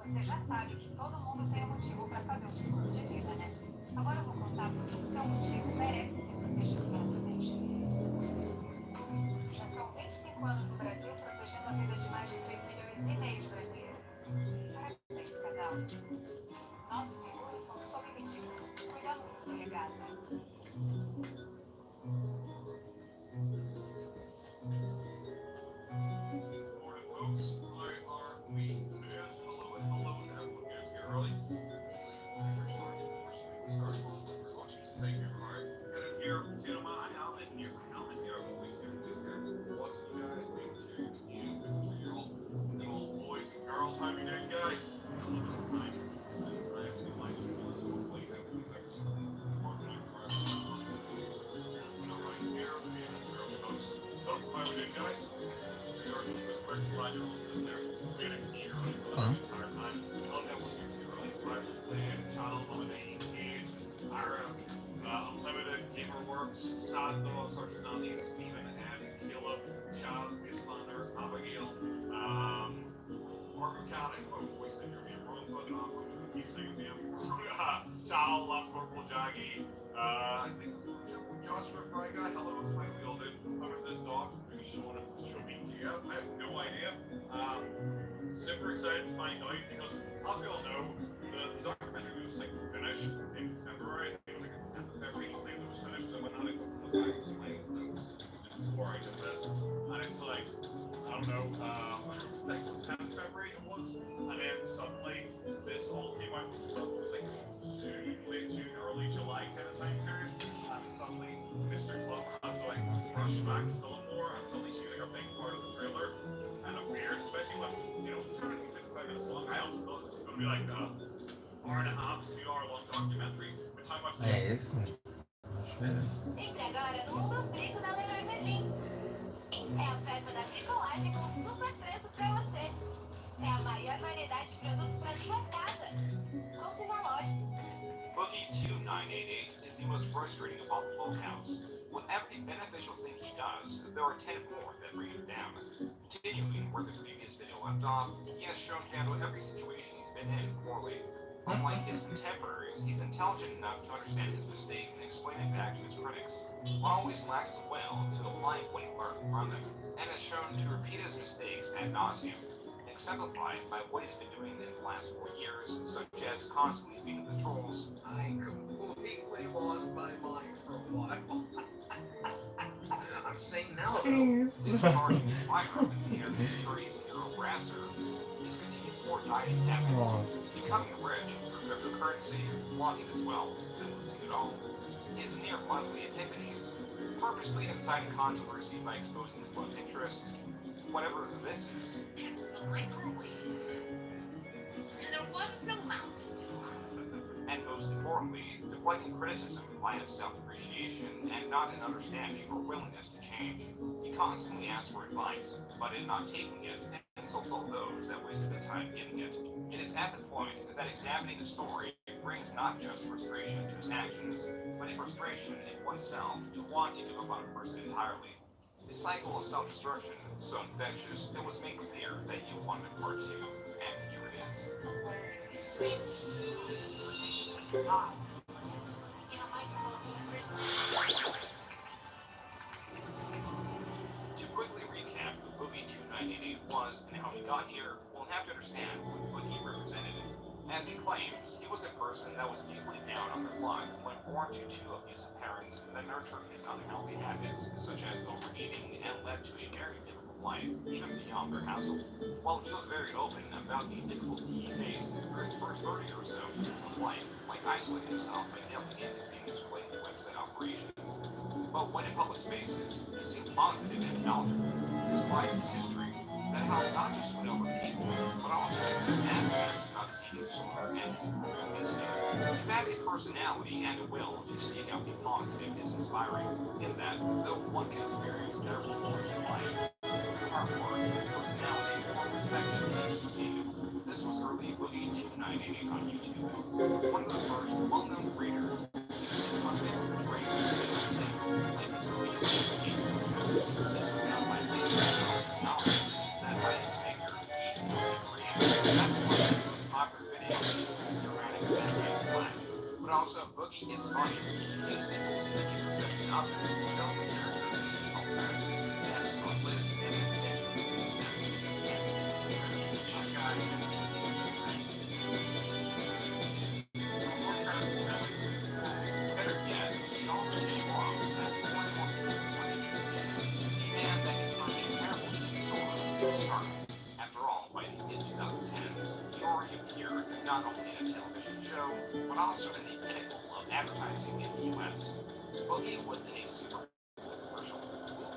Você já sabe que todo mundo tem um motivo para fazer um seguro de vida, né? Agora eu vou contar porque o seu motivo merece ser protegido pela Prudential. Já são 25 anos no Brasil protegendo a vida de mais de 3,5 milhões de brasileiros. Parabéns, casal. Nossos seguros estão sob medida. Cuidamos do seu legado. Super excited to find out because, as we all know, the documentary was like finished in February. I think it was like the 10th of February. He claimed it was finished. So I went on and looked back to my notes just before I did this, and it's like I don't know, like 10th of February it was, and then suddenly this all came out. It was like late June, early July kind of time period, and suddenly Mr. Club had to like rush back to Fillmore, and suddenly she was like a big part of the trailer. Kind of weird, especially when, you know, it's only 55 minutes long. I also thought this was going to be like a hour and a half, 2 hour long documentary with how much. É esse? Acho que é. Entre agora no mundo brinco da Leroy Merlin. É a festa da bricolagem com super preços pra você. É a maior variedade de produtos pra sua casa. Compre na loja. Bookie 2988 is the most frustrating of all the folk house. With every beneficial thing he does, there are 10 more that bring him down. Continuing where the previous video left off, he has shown Fando every situation he's been in poorly. Unlike his contemporaries, he's intelligent enough to understand his mistake and explain it back to his critics, but always lacks the will to apply what he learned from them, and has shown to repeat his mistakes ad nauseum, exemplified by what he's been doing in the last 4 years, such as constantly speaking to the trolls. I completely lost my mind for a while. I'm saying now, Disregarding his firearm in the air, Therese hero harasser, his continued poor diet habits, becoming rich through cryptocurrency, wanting as well, and losing it all. His near monthly epiphanies, purposely inciting controversy by exposing his love interest, whatever this is. And there was no mountain dew. And most importantly, deflecting criticism by his self-appreciation and not an understanding or willingness to change. He constantly asked for advice, but in not taking it, and insults all those that wasted the time getting it. It is at the point that examining the story brings not just frustration to his actions, but a frustration in oneself to want to give up on a person entirely. The cycle of self-destruction, so infectious, it was made clear that you wanted part two, and here it is. God. In a microphone in the first To quickly recap who Boogie 2988 was and how he got here, we'll have to understand what Boogie represented. As he claims, he was a person that was deeply down on their luck when born to two abusive parents that nurtured his unhealthy habits, such as overeating, and led to a very difficult life, even beyond their household. While he was very open about the difficulty he faced through his first 30 or so years of life, like isolating himself by delving into things related to website operation. But when in public spaces, he seemed positive and knowledgeable, despite his history, that helped not just win over people, but also accept aspects about his eating disorder and his obesity. In fact, a personality and a will to seek out the positive is inspiring, in that, though one can experience their rewards in life, through hard work, personality, or perspective is succeed. This was early Boogie 2988 on YouTube. One of the first well-known creators is my favorite trait, like his release of the This was now my least knowledge that by his figure, he created. That's one of his most popular videos, dramatic fast splash. But also, Boogie is funny. He gives people to make a perception of him, develop the character, help presence, and start lists and better yet, he also belongs as more and more people are interested in. A man that can turn a terrible story started. After all, by the mid-2010s, he already appeared not only in a television show, but also in the pinnacle of advertising in the US. Boogie was in a Super Bowl commercial.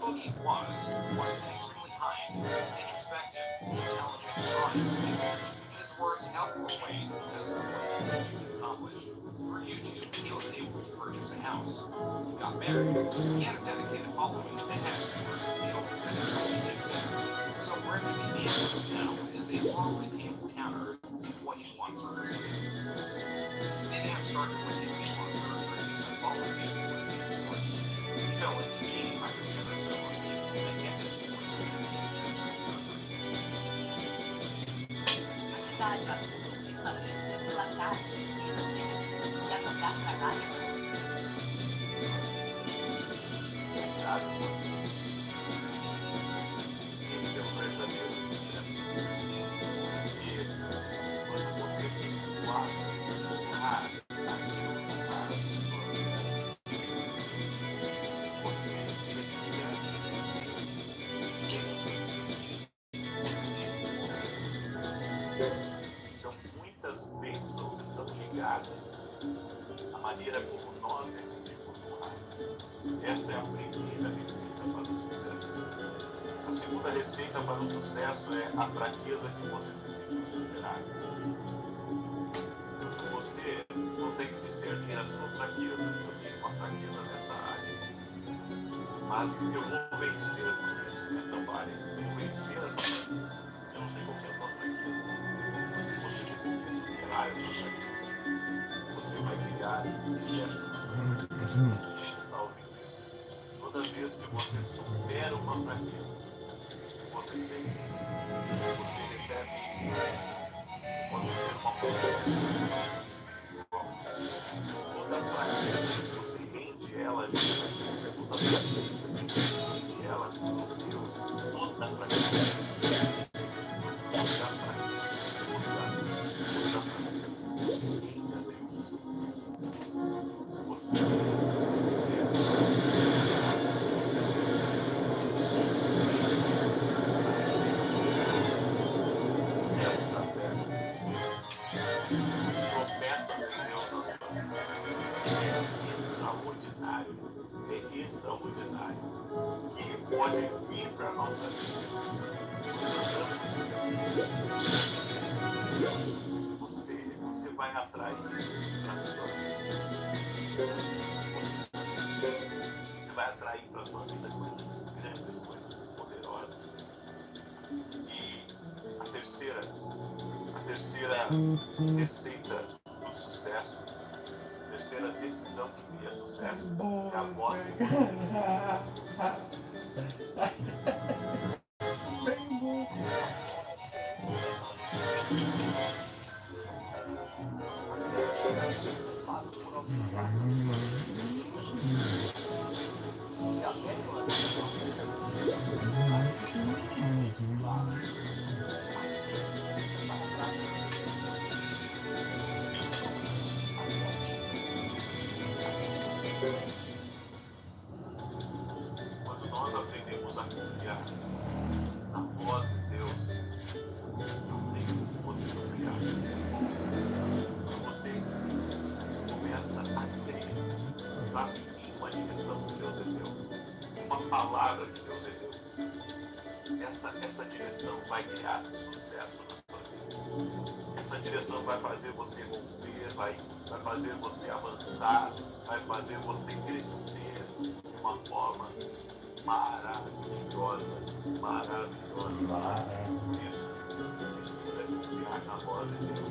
Boogie was an extremely kind, introspective, intelligent, honest man. His words held more weight because of what he could accomplish. For YouTube, he was able to purchase a house. He got married. He had a dedicated following that had viewers so where he begins now is a horribly painful counter to what he once represented. This may have started with his painless surgery and following the was he fell into being hypersensitive and kept it towards A cidade vai tudo, o restaurante, sua casa, precisa ter e acordar trabalho. Esse é o verdadeiro sucesso. Porque quando você tem claro, aquilo que as pessoas certas, você recebe então muitas bênçãos estão ligadas à maneira como nós decidimos honrar. Essa é a primeira receita para o sucesso. A segunda receita para o sucesso é a fraqueza que você precisa superar. Você consegue discernir a sua fraqueza, eu tenho uma fraqueza nessa área. Mas eu vou vencer por isso, né, trabalho. Eu vou vencer essa fraqueza. Eu não sei qual é a tua fraqueza. Mas se você decidir superar essa fraqueza, você vai criar sucesso na sua vida. Está ouvindo isso? Toda vez que você supera uma fraqueza, você tem, você recebe, pode ser uma coisa. Toda fraqueza que você rende ela, toda fraqueza que você rende ela, Deus, toda fraqueza. Extraordinário que pode vir para a nossa vida. Você vai atrair para a sua vida. Você vai atrair para a sua vida coisas grandes, coisas poderosas. E terceira receita do sucesso, a terceira decisão que cria sucesso é a voz que você decide. Quando nós aprendemos a confiar na voz de Deus, não tem como você não criar sucesso. Quando você começa a crer, sabe, em uma direção que Deus deu, uma palavra que Deus deu, essa direção vai criar sucesso na sua vida. Essa direção vai fazer você romper, vai fazer você avançar, vai fazer você crescer de uma forma maravilhosa. Por isso, precisa confiar na voz de Deus.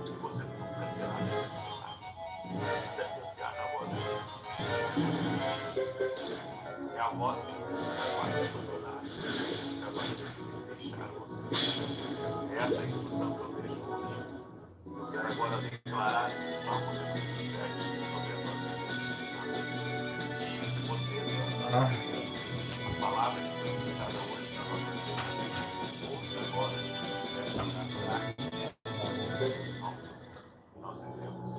E você nunca será decepcionado. Precisa confiar na voz de Deus. É a voz de Deus que vai abandonar, que vai deixar você. Essa é a instrução que eu deixo hoje. Eu quero agora declarar o Salmo 37 sobre a tua vida. E se você a palavra que Deus nos dá hoje na nossa cena, ouça agora, nós dizemos,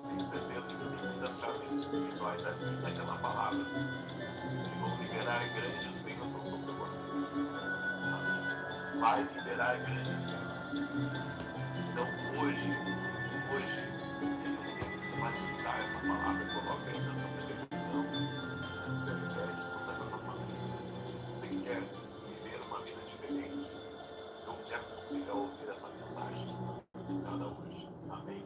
tenho certeza que tem muitas chaves espirituais aqui naquela palavra que vão liberar grandes bênçãos sobre você. Vai liberar grandes bênçãos. Então hoje, vai escutar essa palavra e coloca aí na sua televisão, no seu iPad, escuta na tua família. Você que quer viver uma vida diferente, então te aconselho a ouvir essa mensagem ministrada hoje. Amém?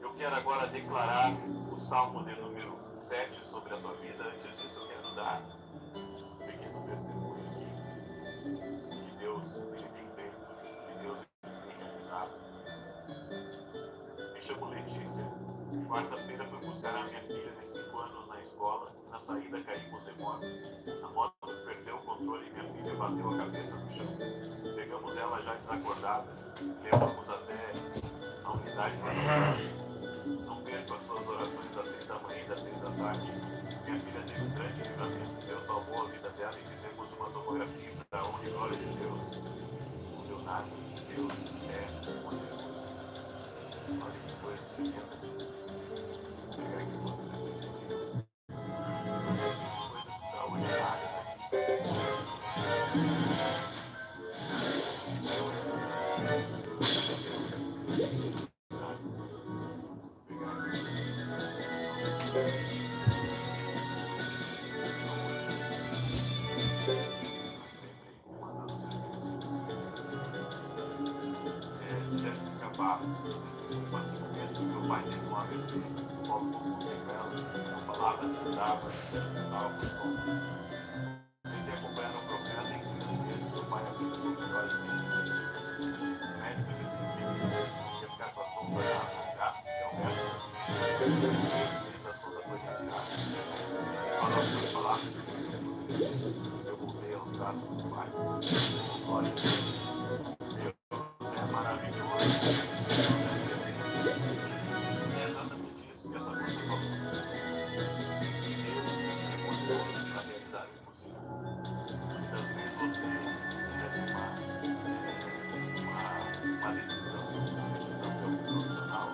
Eu quero agora declarar o Salmo de número 7 sobre a tua vida. Antes disso, eu quero dar um pequeno testemunho aqui. Que Deus ele tem feito, que Deus ele tem realizado. Me chamo Letícia. Quarta-feira fui buscar a minha filha de 5 anos na escola. Na saída caímos de moto. A moto perdeu o controle e minha filha bateu a cabeça no chão. Pegamos ela já desacordada. Levamos até a unidade de saúde. Não perco as suas orações das 6 da manhã e das 6 da tarde. Minha filha teve um grande livramento. Deus salvou a vida dela e fizemos uma tomografia para a honra e glória de Deus. Não deu nada. Deus é poderoso. Olha que coisa tremenda. Vou pegar aqui uma testemunho. Coisas extraordinárias Jéssica Barros, uma sequência que meu pai teve um AVC, logo com sequelas, a palavra que dava, estava por som. Comecei a acompanhar o profeta em 15 meses, meu pai apresentou melhores sintomas. Os médicos diziam que ia ficar com a sonda gasta, que é o resto da sonda foi retirada. Falando as palavras que você eu voltei aos braços do pai. Glória a Deus. Deus é maravilhoso. É exatamente isso que essa música falou. Deus é poderoso para realizar o impossível. Muitas vezes você recebe uma decisão de algum profissional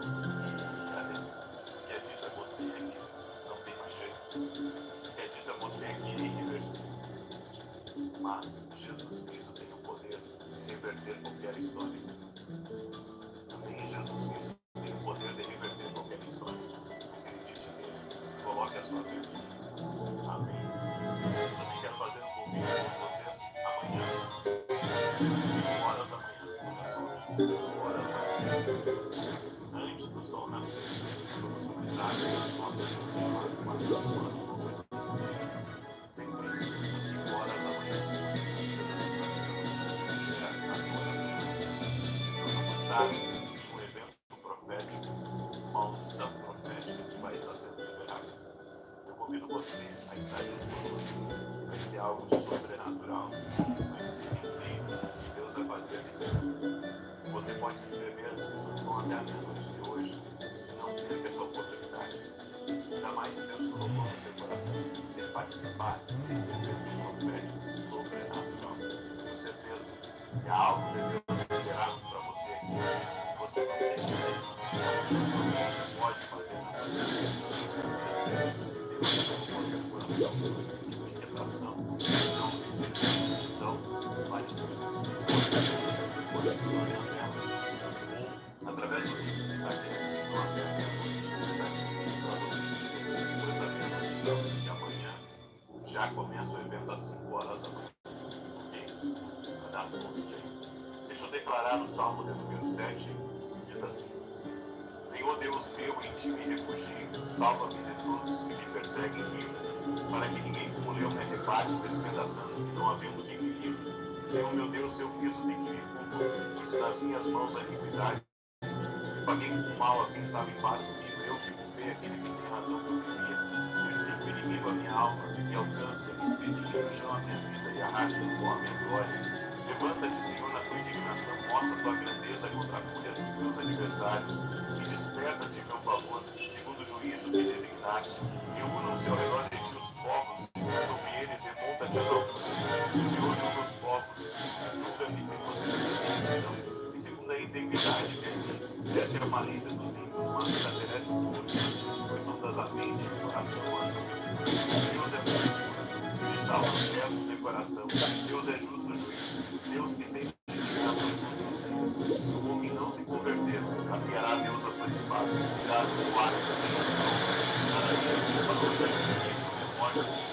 que é dita a você que não tem mais jeito, que é dita a você que é irreversível. Mas Jesus Cristo tem o poder de reverter qualquer história. Também Jesus Cristo tem o poder de reverter qualquer história. Acredite nele. Coloque a sua vida. Amém. Eu também quero fazer um convite com vocês amanhã, 5 horas da manhã. Começou às 5 horas da manhã. Antes do sol nascer, nós vamos começar a nossa formação. Vão ser 5 dias, sempre às 5 horas da manhã. declarar um evento profético, uma unção profética que vai estar sendo liberada. Eu convido você a estar junto conosco. Vai ser algo sobrenatural, vai ser incrível que Deus vai fazer nesse ano. Você pode se inscrever, as pessoas vão até a meia-noite de hoje. Não perca essa oportunidade. Ainda mais se Deus colocou no seu coração de participar desse evento profético sobrenatural. Com certeza que há algo de Deus liberado para você aqui. Você não tem que ver. Você pode fazer na sua vida. Se Deus colocou no seu coração, você tem inquietação. Então, vai dizer. Pode se tornar dela. Ou através do link que está aqui na descrição aberta. Para você se inscrever depois da meia-noite de amanhã. Já começa o evento às 5 horas da manhã. Ok? Vai dar um convite aí. Deixa eu declarar no Salmo de número 7, diz assim: Senhor Deus meu, em ti me refugio, salva-me de todos que me perseguem em vida, para que ninguém como eu me arrebate, despedaçando e não havendo quem me livre. Senhor meu Deus, eu fiz o de que me culpo, se nas minhas mãos a iniquidade. Se paguei com mal a quem estava em paz comigo, eu que culpei aquele que sem razão me oprimia. Persigo o inimigo a minha alma, e alcança, espezinha no chão a minha vida, e arrasta o pó a minha glória. Levanta-te, Senhor, na tua indignação, mostra a tua grandeza contra a fúria dos meus adversários, e desperta-te, meu favor, segundo o juízo que designaste, e una ao seu redor de ti os povos, e sobre eles remonta-te as alturas. O Senhor julga os povos, julga-me segundo a e segundo a integridade de mim. Essa é a malícia dos ímpios, mas estabelece todos, pois são das a mente e o coração justo. Deus é justo. Ele salva os servos de coração. Deus é justo juiz. Deus que sempre indignação por os reis. Se o homem não se converter, afiará Deus a sua espada, irá do ar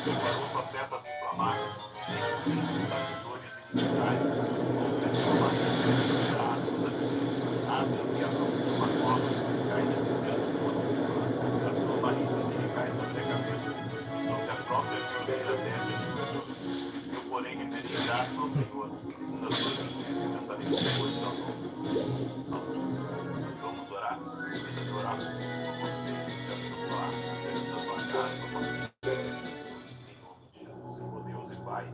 preparou suas setas inflamadas, destruindo os traidores de iniquidade, conservou a magia, abre e abre uma cova, cai nesse mesmo poço de coração, a sua malícia lhe cai sobre a cabeça, e sobre a própria orelha desce a sua dor. Eu, porém, referirei graça ao Senhor, segundo a sua justiça, e cantarei louvores ao nome do Senhor. Vamos orar. Vida de orar por você, de abençoar a vida da tua casa, da tua família. Em nome de Jesus, Senhor Deus e Pai,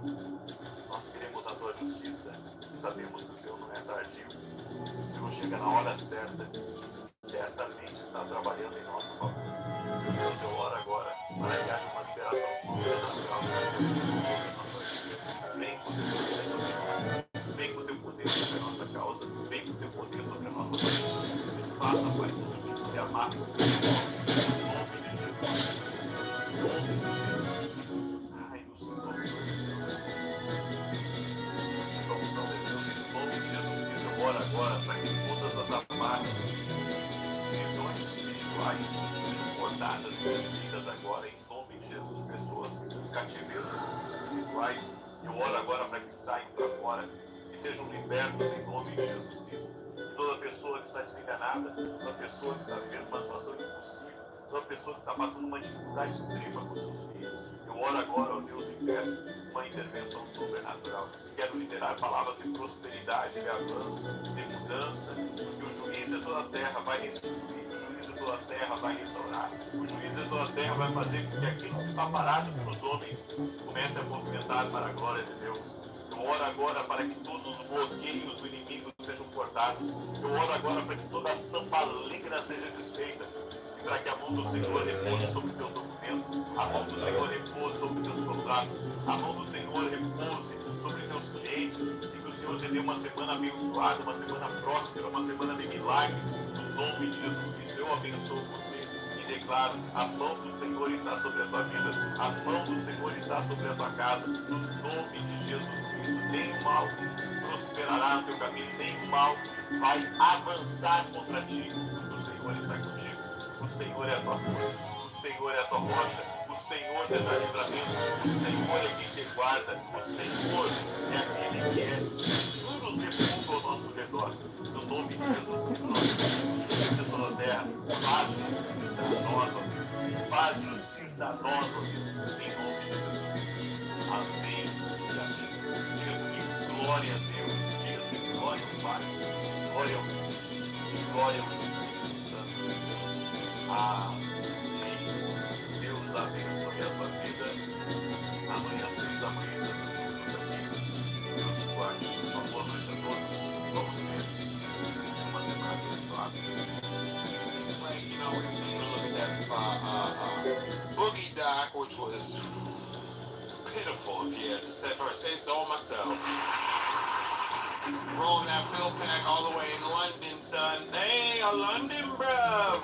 nós queremos a tua justiça e sabemos que o Senhor não é tardio. O Senhor chega na hora certa e certamente está trabalhando em nosso favor. Meu Deus, eu oro agora para que haja uma liberação sobrenatural sobre nossa vida. Vem com o teu poder sobre nós. Vem com o teu poder sobre a nossa causa. Vem com o teu poder sobre a nossa família. Desfaça, Pai, todo tipo de amarra espiritual. Em nome de Jesus. Em nome de Jesus Cristo. Ai, o Senhor, Deus. O Senhor, unção de Deus. Em nome de Jesus Cristo, eu oro agora para que todas as amarras, visões espirituais, sejam cortadas e destruídas agora. Em nome de Jesus, pessoas que estão em cativeiro espirituais, eu oro agora para que saiam para fora e sejam libertos em nome de Jesus Cristo. Toda pessoa que está desenganada, toda pessoa que está vivendo uma situação impossível, toda pessoa que está passando uma dificuldade extrema com seus filhos, eu oro agora, ó Deus, e peço uma intervenção sobrenatural. Quero liberar palavras de prosperidade, de avanço, de mudança, porque o juiz de toda a terra vai restituir, o juiz de toda a terra vai restaurar, o juiz de toda a terra vai fazer com que aquilo que está parado pelos homens comece a movimentar para a glória de Deus. Eu oro agora para que todos os bloqueios do inimigo sejam cortados. Eu oro agora para que toda ação maligna seja desfeita. E para que a mão do Senhor repouse sobre teus documentos, a mão do Senhor repouse sobre teus contratos, a mão do Senhor repouse sobre teus clientes, e que o Senhor te dê uma semana abençoada, uma semana próspera, uma semana de milagres. No nome de Jesus Cristo, eu abençoo você. Declaro, a mão do Senhor está sobre a tua vida, a mão do Senhor está sobre a tua casa, no nome de Jesus Cristo. Nenhum mal prosperará no teu caminho, nenhum mal vai avançar contra ti, porque o Senhor está contigo. O Senhor é a tua força, o Senhor é a tua rocha, o Senhor te dá livramento, o Senhor é quem te guarda, o Senhor é aquele que é tudo de fundo ao nosso redor. No nome de Jesus Cristo, nós pedimos de toda a terra, faz justiça a nós, ó Deus. Faz justiça a nós, ó Deus. Em nome de Jesus. Amém e amém. Diga comigo, glória a Deus. Diga assim, glória ao Pai, glória ao Filho, glória ao Espírito Santo de Deus. Amém. Deus abençoe a tua vida. Amanhã, 6 da manhã, estamos juntos aqui. Deus te guarde. Uma boa noite a todos. Vamos ter uma semana abençoada. Like, you know, we're gonna take a look at that Boogie doc, which was pitiful, if you had to say so myself. Rolling that fill pack all the way in London, son. Hey, a London, bro.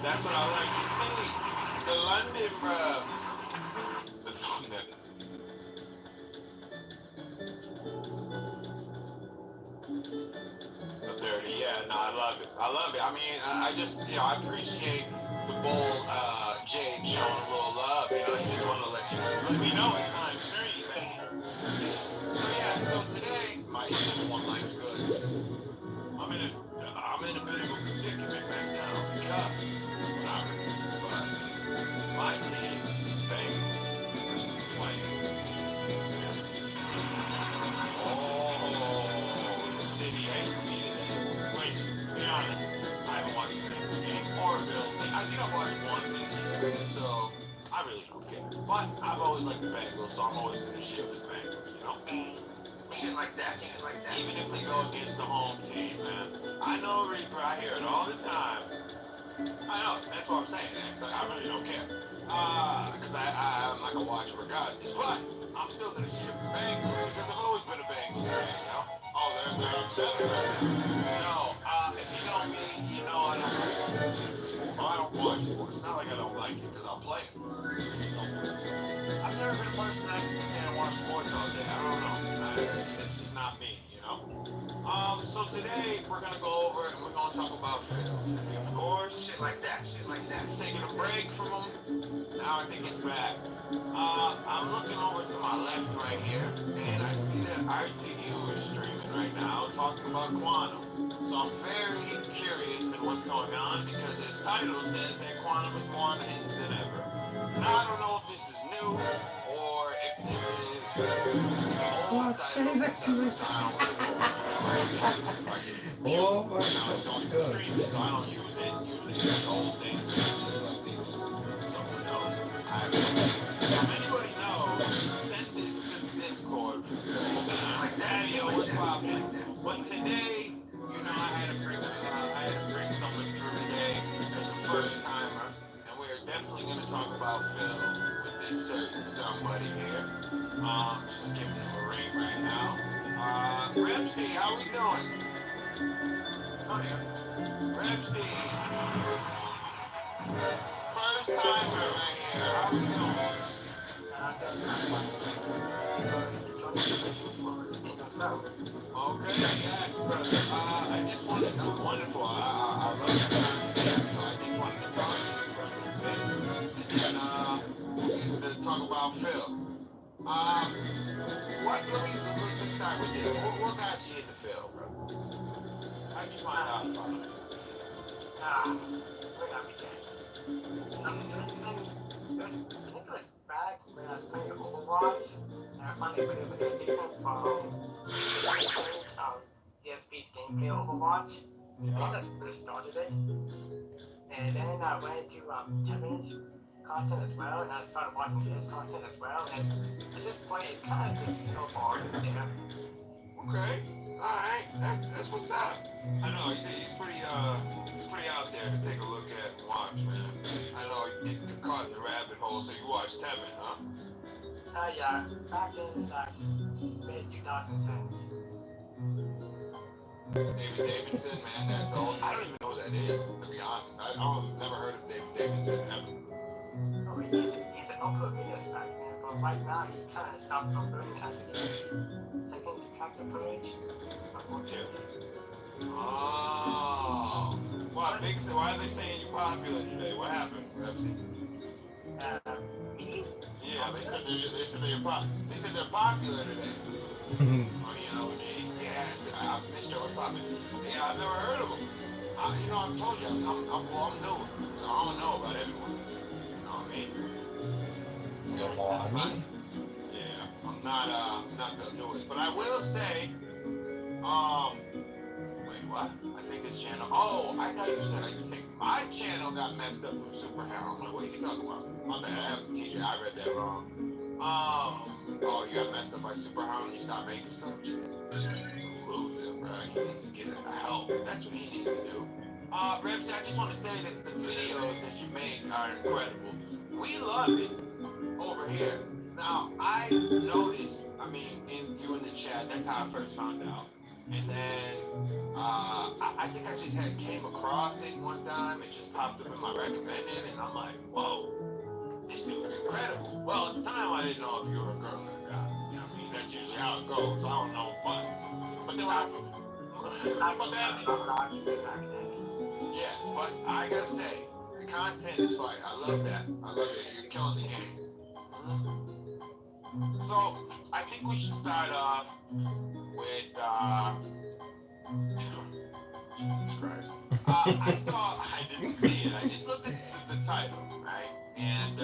That's what I like to see. The London bros. The thumbnail. The 30, yeah, no, I love it. I love it. I mean, I just, you know, I appreciate the bull Jade showing a little love. You know, he just want to let me know it's time to stream, man. So yeah, so today my one life's good. I'm in a bit of a predicament right now because not really, but my team, Bengals, are playing. Oh, the city hates me today. Which, to be honest, I haven't watched the game or Bills game. I think I've watched one this year, so I really don't care. But I've always liked the Bengals, so I'm always going to cheer for the Bengals, you know? Shit like that, shit like that. Even if they go against the home team, man. I know, Reaper, I hear it all the time. I know, that's what I'm saying, X. Like, I really don't care. Because I'm not going to watch regardless. But I'm still going to cheer for the Bengals because I've always been a Bengals fan, you know? Oh, they're upset right now. No, if you know me, you know I don't watch sports. It's not like I don't like it because I'll play it. I've never been a person that can sit there and watch sports all day. I don't know. It's just not me, you know? So today we're going to go over and we're going to talk about film today, of course. Shit like that, shit like that. It's taking a break from them. Now I think it's back. I'm looking over to my left right here, and I see that RTU is streaming right now, talking about Quantum. So I'm very curious at what's going on, because his title says that Quantum is more unhinged than ever. Now I don't know if this is new, or if this is... What? Change that to me. Oh my So I don't use it. Usually it's old things. So who knows? If anybody knows, send it to the Discord. Daddy, what's poppin'? But today, you know, I had to bring someone through today. It's a first timer, and we're definitely gonna talk about film with this certain somebody here. Just giving him a ring right now. Repsy, how we doing? Oh yeah. Repsy. First timer right here. How we doing? Okay, yes, brother. I just wanted to, wonderful. I love your content, so I just wanted to talk to you, brother, and to talk about Phil. Let's just start with this. What got you into Phil, bro? How'd you find out about it? Where got me there? I think it was back when I was playing Overwatch, and I found it really different from DSP's gameplay Overwatch. And that's where I started it. And then I went to Kevin's content as well, and I started watching his content as well, and at this point it kind of just snowballed there. Okay, all right, that's what's up. I know he's pretty out there to take a look at and watch, man. I know you get caught in the rabbit hole, so you watch Tevin, huh? Yeah, back in mid 2010s. David Davidson, man, that's old. I don't even know who that is, to be honest. I've never heard of David Davidson ever. Oh, he used to upload videos back then, but right now he kind of stopped uploading after the second tractor page, unfortunately. Oh, why are they saying you're popular today? What happened, Repsy? Me? Yeah, they said they're popular today. Oh, you know, gee, yeah, I missed you. What's poppin'? Yeah, I've never heard of them. You know, I've told you, I'm new, so I don't know about everyone. You know what I mean? Yeah, I'm not the newest, but I will say, Wait, what? I think his channel. Oh, I thought you said you think my channel got messed up from Superhound. I'm like, what are you talking about? My bad, TJ, I read that wrong. Oh, you got messed up by Superhound and you stopped making stuff? Loser, bro. He needs to get help. That's what he needs to do. Ramsey, I just want to say that the videos that you make are incredible. We love it over here. Now, I noticed, in you in the chat, that's how I first found out. And then, I think I just came across it one time. It just popped up in my recommended, and I'm like, whoa, this dude's incredible. Well, at the time, I didn't know if you were a girl or a guy. You know what I mean? That's usually how it goes. I don't know much. But then yes, but I gotta say, the content is fire. I love that. I love it. You're killing the game. So, I think we should start off with, Jesus Christ. I didn't see it. I just looked at the title, right? And,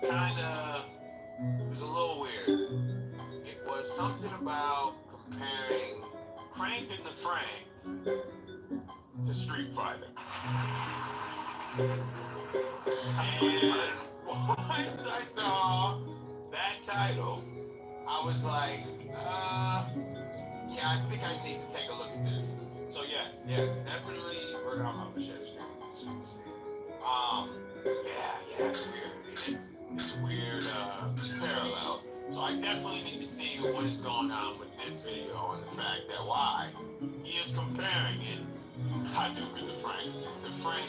it was a little weird. It was something about comparing Crank and the Frank to Street Fighter. And once I saw that title, I was like, yeah, I think I need to take a look at this. So yes, definitely work on my share screen. Yeah, it's weird. It's a weird parallel. So I definitely need to see what is going on with this video and the fact that why he is comparing it, Hadouken to Frank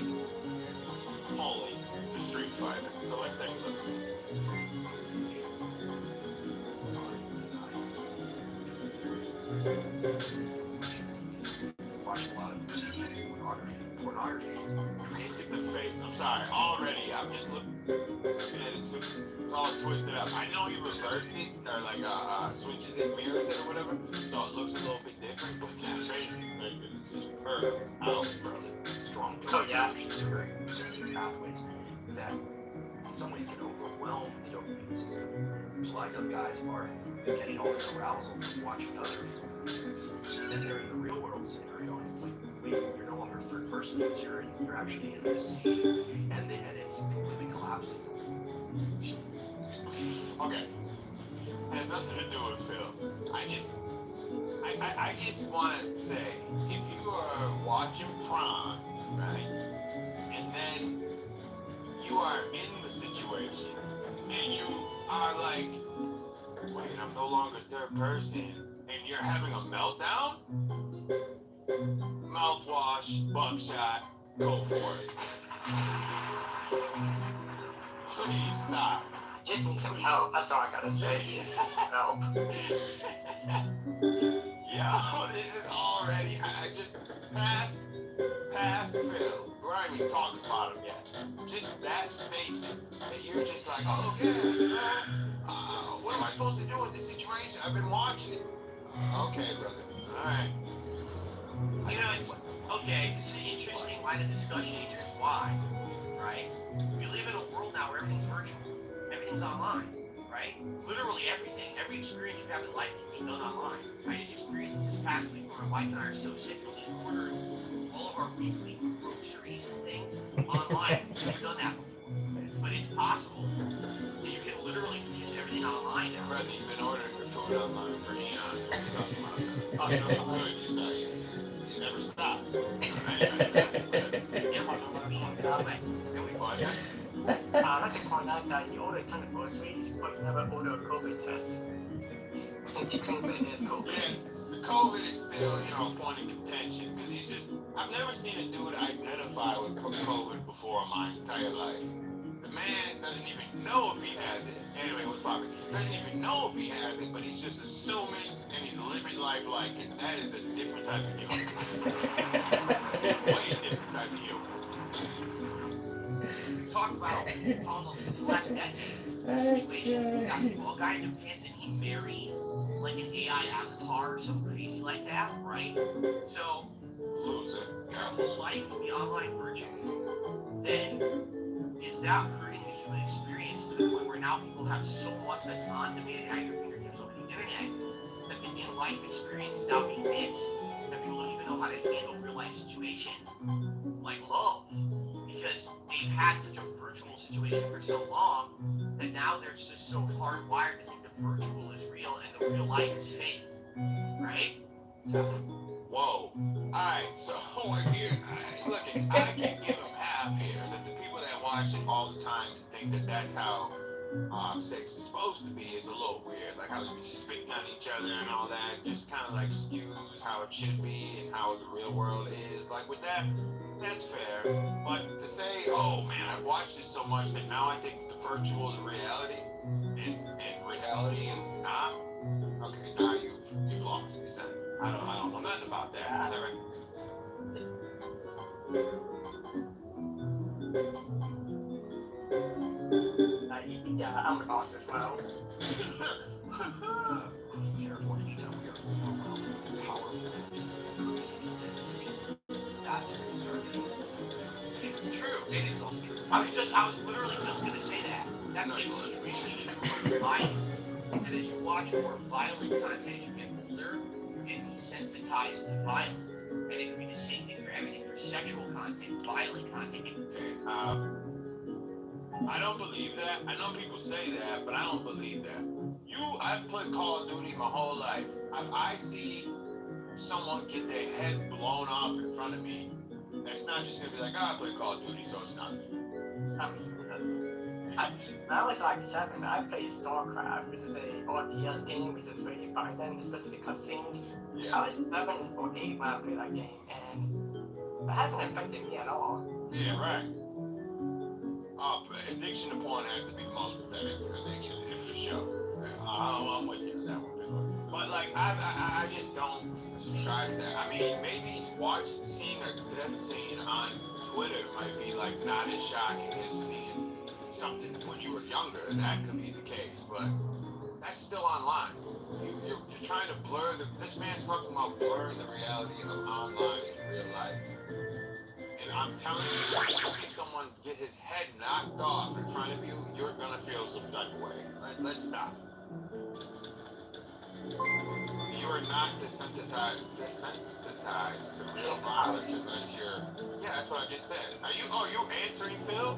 Holy to Street Fighter. So let's take a look at this. Watch a lot of pornography. Look at the face. I'm sorry. Already, I'm just looking at it. It's all twisted up. I know he reverts it, or like switches it, mirrors it, or whatever, so it looks a little bit different. But that face is very good. It's just perfect. Out, bro. Strong emotions are very pathways that in some ways can overwhelm the dopamine system. There's a lot of young guys who are getting all this arousal from watching other people do these things. And then they're in the real world scenario, and it's like, wait, you're no longer third person, because you're actually in this scene, and it's completely collapsing. Okay. It has nothing to do with Phil. I just want to say, if you are watching Prime, right, and then you are in the situation, and you are like, wait, I'm no longer third person, and you're having a meltdown? Mouthwash, buckshot, go for it. Please stop. Just need some help. That's all I gotta say. Help. Yo, this is already, I just past Phil. We aren't even talking about him yet. Just that statement that you're just like, oh yeah, what am I supposed to do in this situation? I've been watching it. Okay, brother. All right. You know, it's okay. This is an interesting line of discussion. It's why, right? We live in a world now where everything's virtual, everything's online, right? Literally everything, every experience you have in life can be done online. I just experienced this past week where my wife and I are so sick that we ordered all of our weekly groceries and things online. We've done that before, but it's possible that you can literally just everything online now. Brother, you've been ordering your food online for eons. What are you talking about, sir? Oh, you know, good. You never stop. I'd like to point out that he ordered a ton of groceries, but he never ordered a COVID test. Since he claims that it is COVID. Yeah, the COVID is still, a point of contention, because he's just, I've never seen a dude identify with COVID before in my entire life. The man doesn't even know if he has it. Anyway, what's poppin'? Doesn't even know if he has it, but he's just assuming, and he's living life like it. That is a different type of humor. Way different type of humor. We talked about all the last decade situation. We got a guy in Japan that he married like an AI avatar or something crazy like that, right? So Loser. your whole life to be online virtual, then is that hurting the human experience to the point where now people have so much that's on demand at your fingertips over the internet that the in-life experience is now being missed. That people don't even know how to handle real-life situations like love, because they've had such a virtual situation for so long that now they're just so hardwired to think the virtual is real and the real life is fake, right? Whoa. Alright, so here, look, I can give them half here. That the people that watch it all the time and think that that's how sex is supposed to be is a little weird. Like how they be spitting on each other and all that. Just kind of like skews how it should be and how the real world is. Like with that, that's fair. But to say, oh man, I've watched this so much that now I think the virtual is reality and reality is not. Okay, now you've lost me, son. I don't know nothing about that. Is that right? Yeah, I'm lost as well. Careful anytime we are overwhelmed, powerful, increasing intensity. That's concerning. True. It is also true. I was literally just gonna say that. That's extremely true for violence. And as you watch more violent content as you get older, you get desensitized to violence. And it can be the same thing for everything for sexual content, violent content. Okay, I don't believe that. I know people say that, but I don't believe that. I've played Call of Duty my whole life. If I see someone get their head blown off in front of me, that's not just gonna be like, oh, I played Call of Duty, so it's nothing. I mean, when I was like 7, I played StarCraft, which is a RTS game, which is very violent, especially the cutscenes. Yeah. I was 7 or 8 when I played that game, and that hasn't affected me at all. Yeah, right. Addiction to porn has to be the most pathetic addiction, if for sure. I'm with you on that one. But like, I just don't subscribe to that. I mean, maybe seeing a death scene on Twitter might be like not as shocking as seeing something when you were younger. That could be the case, but that's still online. You're trying to blur this man's talking about blurring the reality of online and real life. And I'm telling you, if you see someone get his head knocked off in front of you, you're gonna feel some type of way. Let's stop. You are not desensitized to real violence unless you're. Yeah, that's what I just said. Are you answering Phil?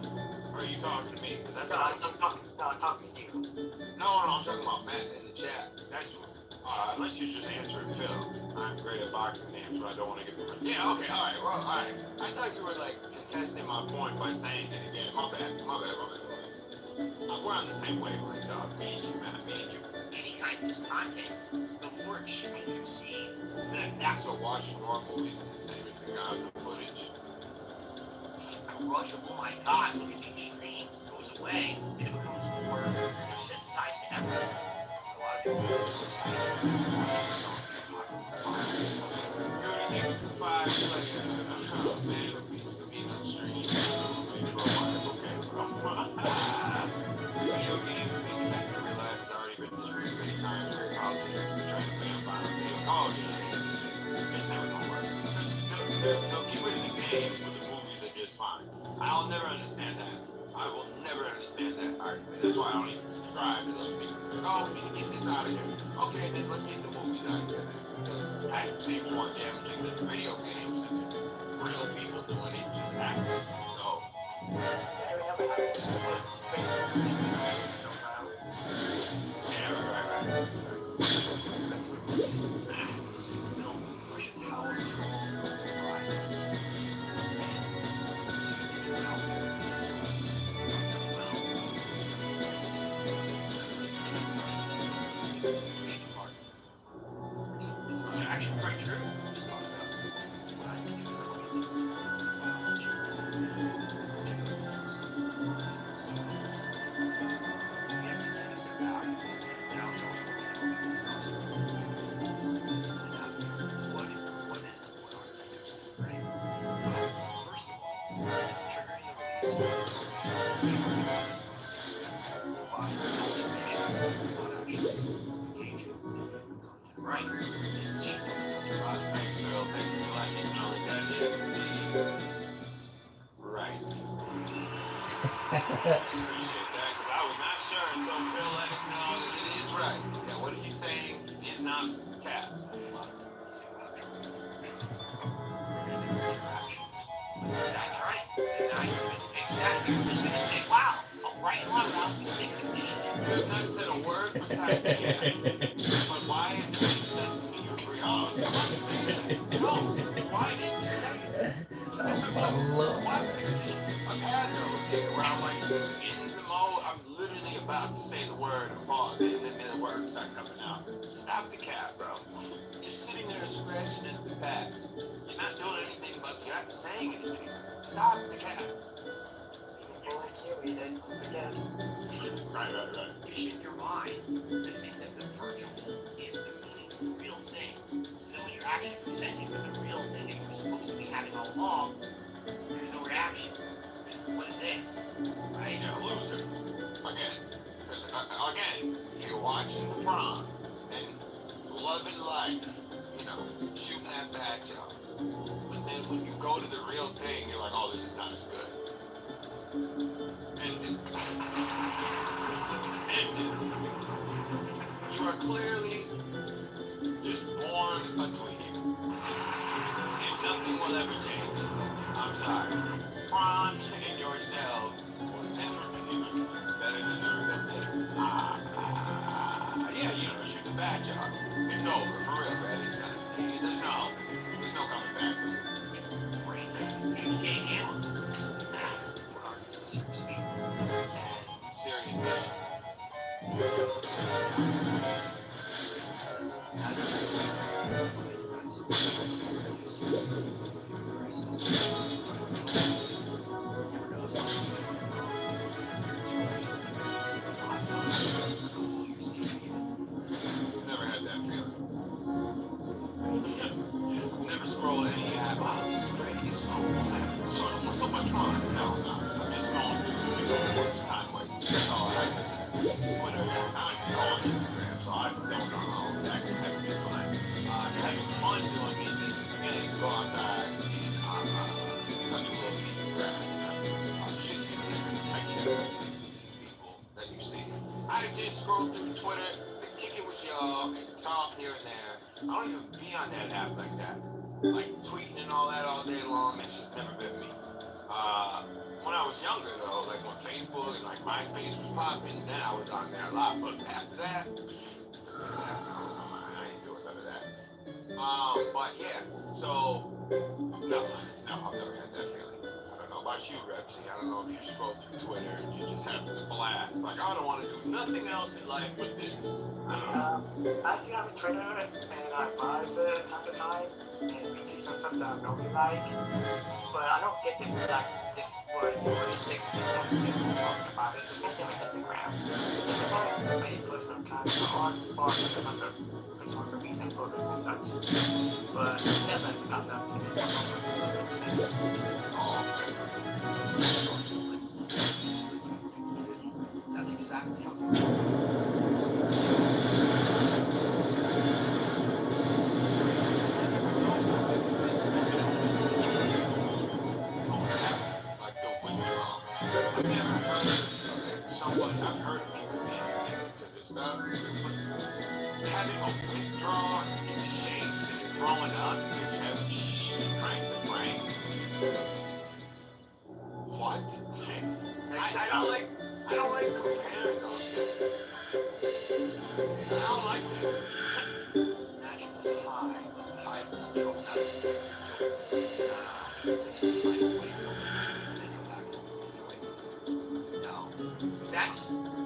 Or are you talking to me? Because that's I'm talking to you. No, I'm talking about Matt in the chat. That's unless you're just answering Phil. I'm great at boxing names, but I don't want to get the. Yeah, okay, all right. I thought you were like contesting my point by saying it again. My bad. We're on the same wavelength, dog. Me and you, Matt. Me and you. Any kind of content, the more extreme you see, That's so watching horror movies is the same as the Gaza footage. a rush of, oh my god, look at the extreme, goes away, and it becomes more desensitized to everything. A lot of people You're the nigga for 5 player. Oh man, the beats could be on stream. Wait for a while, okay, bro. Video games being connected to real life has already been destroyed many times. Very politics, trying to play a final video. Oh yeah, it's never gonna work. They'll get rid of the games, but the movies are just fine. I'll never understand that. I will never understand that argument. That's why I don't even subscribe to those people. Oh, we need to get this out of here. Okay, then let's get the movies out of here then. Because that seems more damaging than the video games since it's real people doing it, just acting. So, yeah, right. It's actually quite true. Right. Thanks, Phil. Thank you for letting us know that is right. Appreciate that, because I was not sure until Phil let us know that it is right. That what he's saying is is not cat. That's right. Now exactly. You're just gonna say, wow. Right in line without saying conditioning. You have not said a word besides cat. But why is it that you said to me you agree? Oh, so I'm saying, no, why didn't you say it? Why? I've had those here where I'm like in the mode, I'm literally about to say the word and pause, and then the words start coming out. Stop the cat, bro. You're sitting there scratching at the pad. You're not doing anything, but you're not saying anything. Stop the cat. People like you, Eden, again. Right. Condition your mind to think that the virtual is the meaningful real thing. So that when you're actually presenting with the real thing that you were supposed to be having all along, there's no reaction. What is this? Right? You're a loser. Again. Because, again, if you're watching the prom and loving life, you know, shooting that badge up. But then when you go to the real thing, you're like, oh, this is not as good. And you are clearly just born a dweeb. And nothing will ever change. I'm sorry. Prawn and yourself will never be better than the real thing. Yeah, you know, shoot the badge off. It's over, for real, man. There's no coming back for you. You can't handle it. Serious issue. Never had that feeling. Never scroll any app. Oh, this is great. It's cool. So much fun. No. I'm just going through the worst time wasted. That's all I do. Twitter. I don't even go on Instagram, so I don't know how that could ever be fun. If you're having fun doing it, then you're going to go outside and touch a little piece of grass. Shit, I can't listen to these people that you see. I just scroll through Twitter to kick it with y'all and talk here and there. I don't even be on that app like that. Like tweeting and all that all day long, it's just never been me. When I was younger though, like when Facebook and like MySpace was popping, then I was on there a lot. But after that, I ain't doing none of that. But yeah, so no, I've never had that feeling. I don't know about you, Repsy. I don't know if you scroll through Twitter and you just have this blast. Like I don't want to do nothing else in life but this. I don't know. I do have a Twitter, and I browse it time to time, and we do some stuff that I don't really like, but I don't get the this was 46 and people talking about it. The same thing with Instagram. Sometimes I post some kind of art or some other photographies and photos and such, but never got that That's exactly how I've heard of people being addicted to this stuff. Having a withdrawal in the shakes and you're throwing up because you haven't cranked the brain. What? I don't like comparing those things. I don't like that. Imagine this high this joke,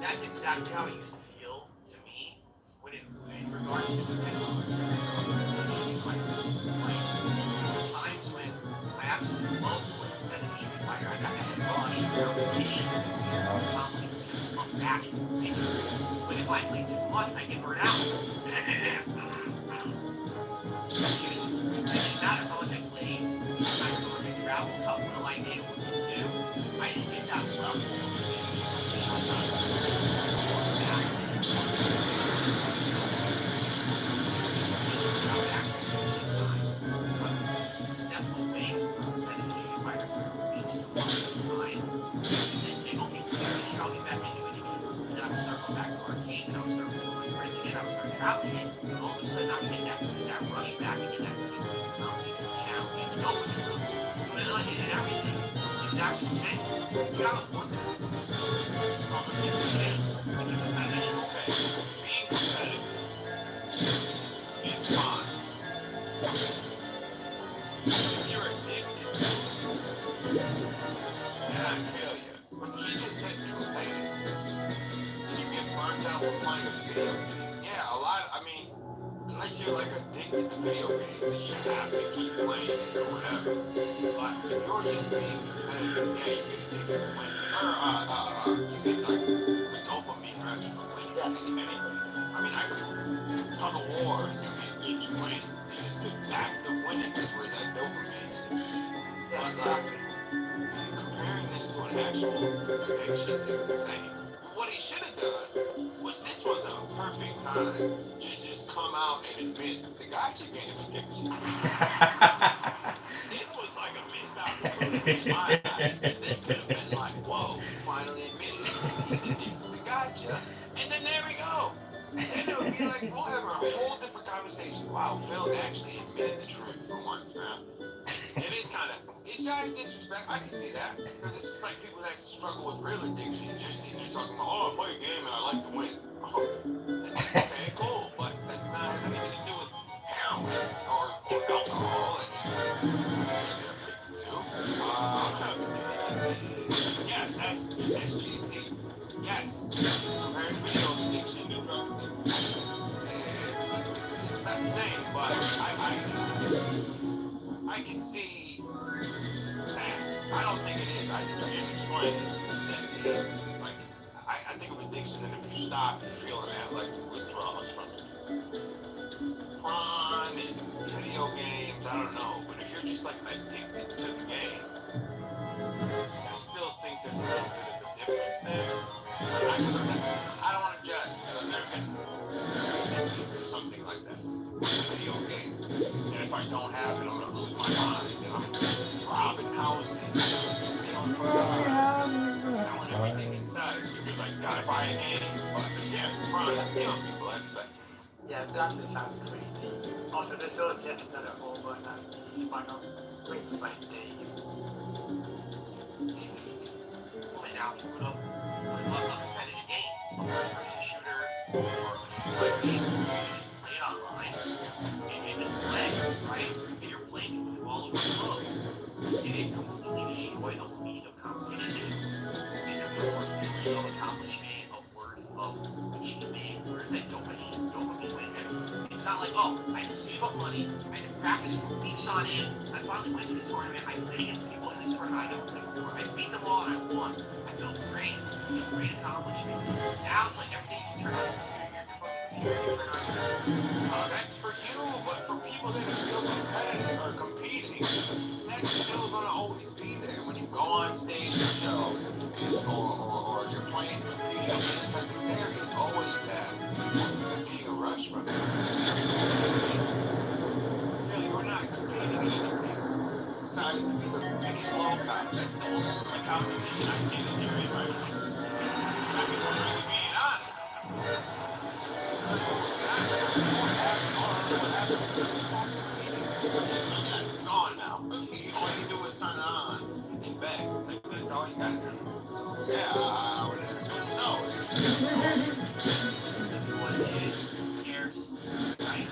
that's exactly how it used to feel to me when in regards to the technology. Like times when I absolutely loved playing Street Fighter. I got that rush and competition, accomplishment, match. But if I play too much, I get burned out. It matter how much I played, how much I traveled, how well I did, what to do. I didn't get that level. Step away from that Street Fighter means to time, and then say, okay, I'll get back into it again. And then I would start going back to arcades, and I would start playing with my friends again, I would start traveling, and all of a So it's like in everything, it's exactly the same. You gotta afford that. All those things are changed. Being competitive, Okay, being competitive is fine. If you're addicted to it, then I feel you. But he just said competitive. And you get burnt out from playing a video game. Yeah, a lot, I mean, unless you're like addicted to video games that you have to keep playing it or whatever. But if you're just being competitive, yeah, you get addicted to winning. Or, you get like the dopamine rush from winning. Anybody. I mean, I could tug of war and you win. It's just the act of winning is where that dopamine is. But comparing this to an actual addiction is insane. What he should have done was this was a perfect time to just come out and admit the gotcha game addiction. This was like a missed opportunity in my eyes, because this could have been like, whoa, he finally admitted it. He's addicted to gotcha. And then there we go. Then it would be like, we'll have a whole different conversation. Wow, Phil actually admitted the truth for once, man. It is kind of, it's giant disrespect. I can see that. Because it's just like people that struggle with real addictions. You're sitting there talking about, oh, I play a game and I like to win. Oh, okay, cool. But that's not has anything to do with heroin or alcohol that you're addicted to. Yes, that's SGT. Yes. Comparing video addiction to drug addiction. It's not the same, but I can see that. I don't think it is. I just explained that like I think of addiction, and if you stop, you're feeling that like withdrawals from it. Crime and video games, I don't know. But if you're just like addicted to the game, I still think there's a little bit of a difference there. I don't want to judge because I've never been addicted to something like that. Video game. And if I don't have it, I'm gonna lose my mind. And I'm robbing houses, stealing cars, selling everything inside because I gotta buy a game. But yeah, crime is killing people. That's fact. Yeah, that just sounds crazy. Also, this does get another whole one by our great friend Dave. and now you put up a competitive game, a first-person shooter, or a shooter game, you just play it online, and you just play, right? And you're playing it with all of your love. And it completely destroyed the whole meaning of competition. These are the worth feeling of accomplishment, of worth, of achievement, where's that dopamine win? It's not like, oh, I had to save up money, I had to practice for weeks on end, I finally went to the tournament, I played against people in this tournament I never played before, I beat them all and I won. I felt great, great accomplishment. Now it's like everything just turned on. That's for you, but for people that are still competitive or competing, that's still gonna always be there. When you go on stage and show, or you're playing, competing, there is always that being a rush from it. Phil, you're not competing in anything besides to be the biggest low cop. That's the only competition I see that you're in right now. I mean, I'm really being honest. It's gone now. All you do is turn it on and bang. Like, that's all you gotta do. Yeah, I would assume so. Who cares, right?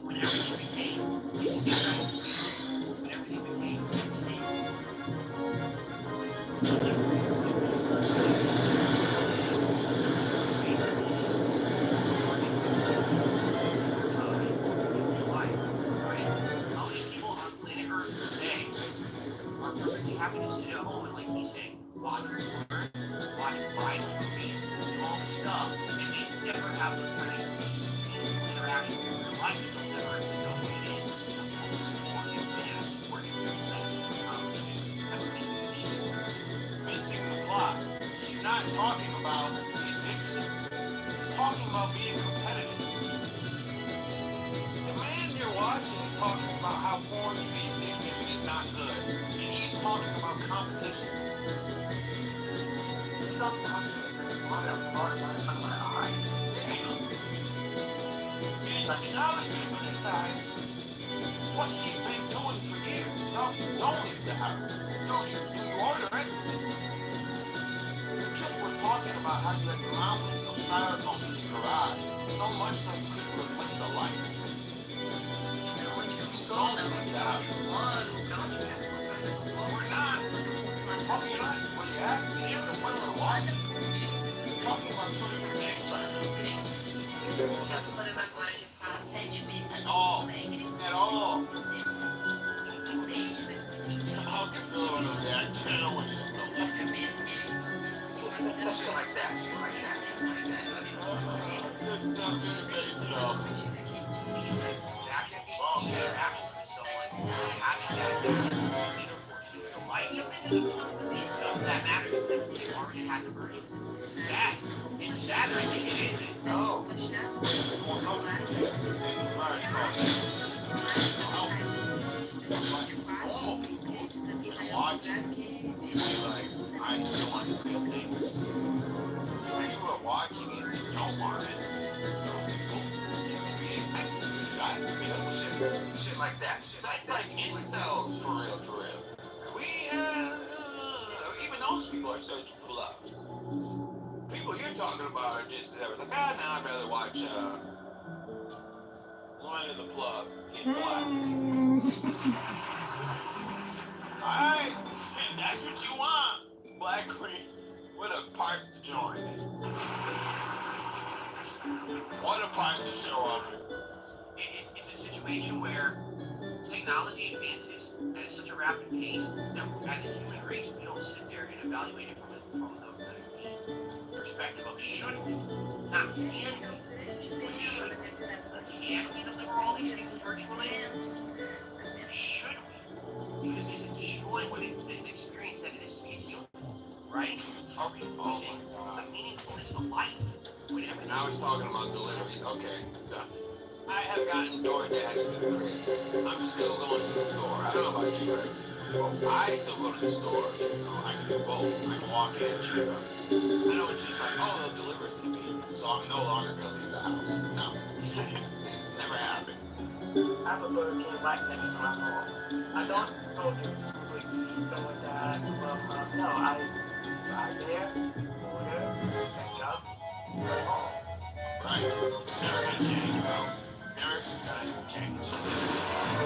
When everything became instinct, when everything became instinct, happy to sit at home and, like he's saying, watch porn, watch violent movies, do all this stuff, and they never have this kind of interaction with real life. They'll never know what it is. Missing the plot. He's not talking about the addiction. He's talking about being competitive. The man you're watching is talking about how porn can be addictive and it's not good. And he's talking about competition. Stop talking to this one of my eyes. And now he's going to criticize what he's been doing for years. don't leave the house. Do you order anything? Just we're talking about how you had mountains of styrofoam in your garage. So much so you couldn't replace a light. Don't leave the house. Well, we're not. Oh, you're not? Where you at? When we're watching. Talking about two different things right now. Eu tô podendo agora de ficar 7 meses At all. alegre. At all. Desde 2020. How can you feel when they act channel when you Shit like that, shit like that. Action is someone having that intercourse with the light. E eu pretendo continuar fazendo isso. That matters. You already had the virgin. It's sad. It's sad. I think it is. No. Normal people can watch it and be like, I still want the real thing. When you are watching it and you don't want it, those people can create executed guys. Shit like that. Shit like That's that. like incels for real, for real. We, even those people are searching for love. People you're talking about are just like, nah, I'd rather watch, Line of the Plug in black. Alright, if that's what you want, Black Queen, what a part to join. What a part to show up. It's a situation where technology advances at such a rapid pace that as a human race, we don't sit there and evaluate it from the perspective of should we, not can we, but should we. Can we deliver all these things virtually? Should we? Because is it destroying what the experience that it is to be a human? Right? Are we losing the meaningfulness of life? Now he's talking about delivery. Okay. I have gotten DoorDash to the crib. I'm still going to the store. I don't know about you guys. Well, I still go to the store. You know, I can do both. I can walk in and check up. I know it's just like, oh, they'll deliver it to me. So I'm no longer going to leave the house. No. It's never happened. I have a Burger King right next to my home. I don't know if you would be DoorDash, but no, I drive there, order, pick up, go home. Right. Sarah got change, bro. Sarah got change.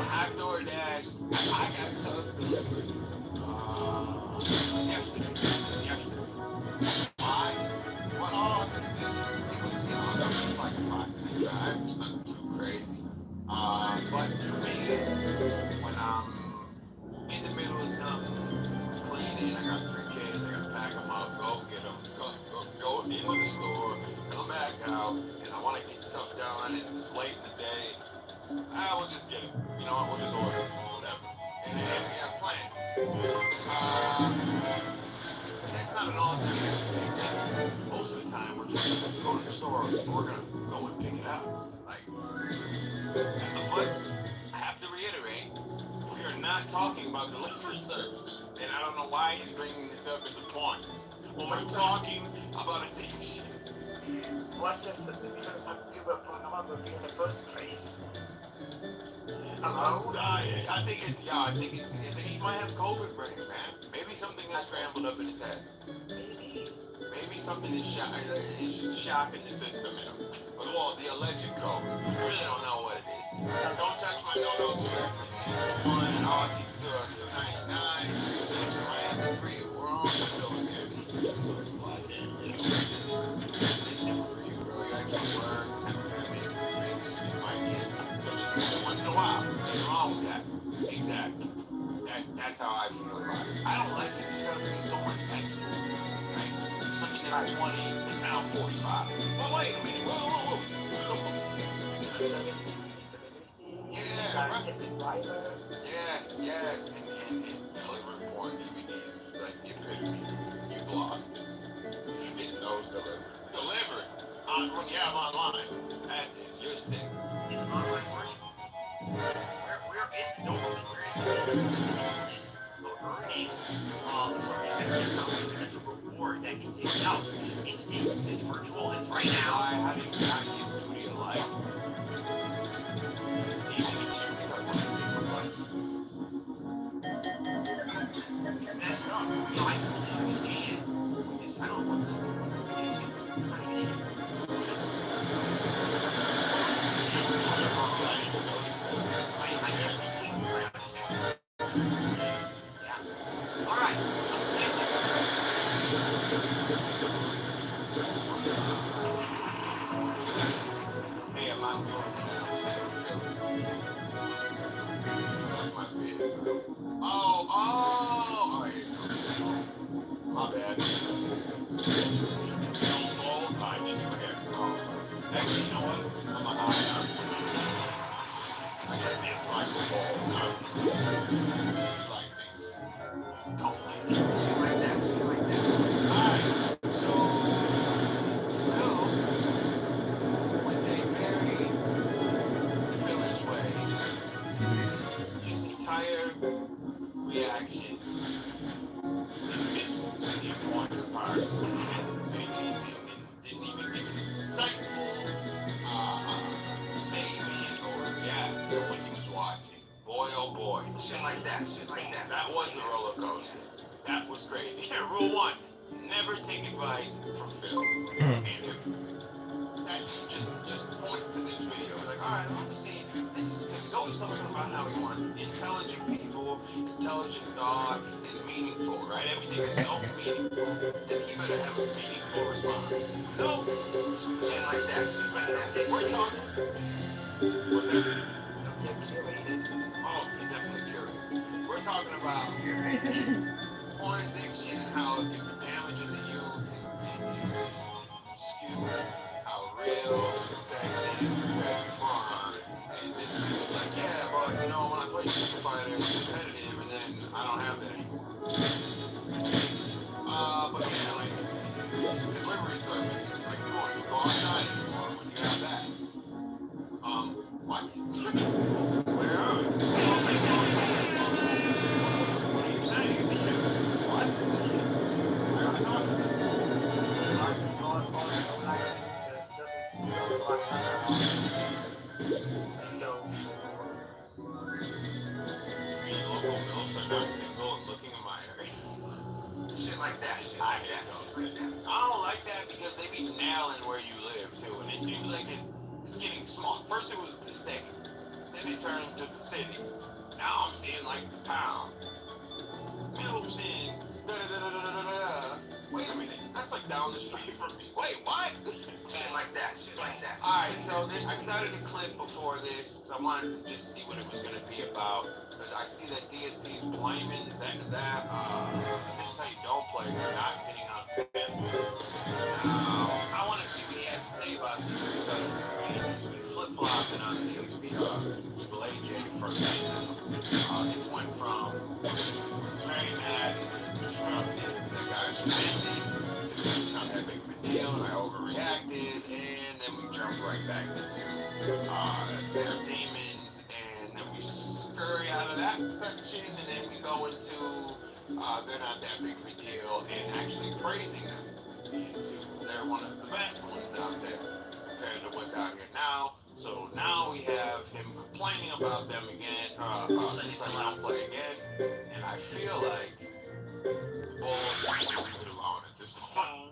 I DoorDashed. I got subs delivered. Yesterday. Why? Well, all I could have just, it was, you know, it was like a 5-minute drive. It's nothing too crazy. But for me, when I'm in the middle of something, cleaning, I got 3 kids, I gotta pack them up, go get them, go into the store, come back out, and I want to get stuff done, and it's late in the day, we'll just get it. You know what, we'll just order it, whatever. And we have plans. That's not an all-day thing. Most of the time, we're just going to the store, we're gonna go and pick it up. Like, but I have to reiterate, we are not talking about delivery services, and I don't know why he's bringing this up as a point. When we're talking about addiction. What if the picture of give up pornography in the first place? Hello? I think he might have COVID brain, man. Maybe something is scrambled up in his head. Maybe something is shocking the system in him. But well, the alleged COVID. We really don't know what it is. Don't touch my no-nos. One and Aussie $2.99. Miami free. We're all still in there. It's different for you, bro. You gotta keep work, have a family, business, you might get something once in a while. Nothing wrong with that. Exactly. That's how I feel about it. I don't like it. There's gotta be so much extra. Right? Something that's 20 is now 45. But wait a minute. Whoa. Yeah, right. Yes. And delivery porn DVDs is like the epitome. You've lost it. If you're getting those delivered when you have online, that is, you're sick. Is online worship? Where is the dopamine? Where is the earning something that's a reward that can take it out? It's an instant, it's virtual, it's right now. How do you do to your life? messed up. So I totally understand. Because I don't want something to I never seen him around his head. Yeah. All right. Hey, I'm not doing that. I'm saying feelings. Like my beard. Oh, here you go. My bad. Don't fold. I just forget. Oh. Actually, you know what? I'm a high out. I just dislike the fold. Like things. Don't like it. Shit like that. Shit like that. Alright, so Phil, with a very Phillish way, just entire reaction and missed the important parts and didn't even give an insightful statement or react to what he was watching. Boy, oh boy. Shit like that. Shit like that. That was a roller coaster. That was crazy. Rule 1, never take advice from Phil. And if that's just point to this video. Like, alright, let me see. This is because he's always talking about how he wants intelligent people, intelligent thought, and meaningful, right? Everything is so meaningful. Then he better have a meaningful response. No, Shit like that. Shit like that. we're talking. What's that? They're curated. Oh, you're definitely curious. We're talking about porn addiction and how it can be damaging the youth and skew how real sex is compared to porn. And this dude's like, yeah, but you know, when I play Street Fighter, it's competitive, and then I don't have that anymore. But yeah, like delivery services, like you go outside anymore when you have that. What? Where are we? What are you saying? What? I don't talk about this. Local milfs are not single and looking in my area. Shit like that. Shit I like hate that. those Shit like things. that. I don't like that because they be nailing where you live too, and it seems like it's getting small. First it was the state, then it turned to the city. Now I'm seeing like the town. Milfs in da-da-da-da-da-da-da. Wait a minute, that's like down the street from me. Wait, what? Shit like that. Shit like that. Alright, so then I started a clip before this because I wanted to just see what it was going to be about. Because I see that DSP's blaming that this is how you don't play, you're not getting on pin. Now, I want to see what he has to say about this because he's been flip-flopping on the Evil AJ first. It went from it's very mad and destructive, that guy's offended, to it's not that big of a deal, and I overreacted, and then we jump right back into their demons, and then we scurry out of that section, and then we go into they're not that big of a deal, and actually praising them. They're one of the best ones out there compared to what's out here now. So now we have him complaining about them again, just like don't play again, and I feel like the Bulls is too long at this point.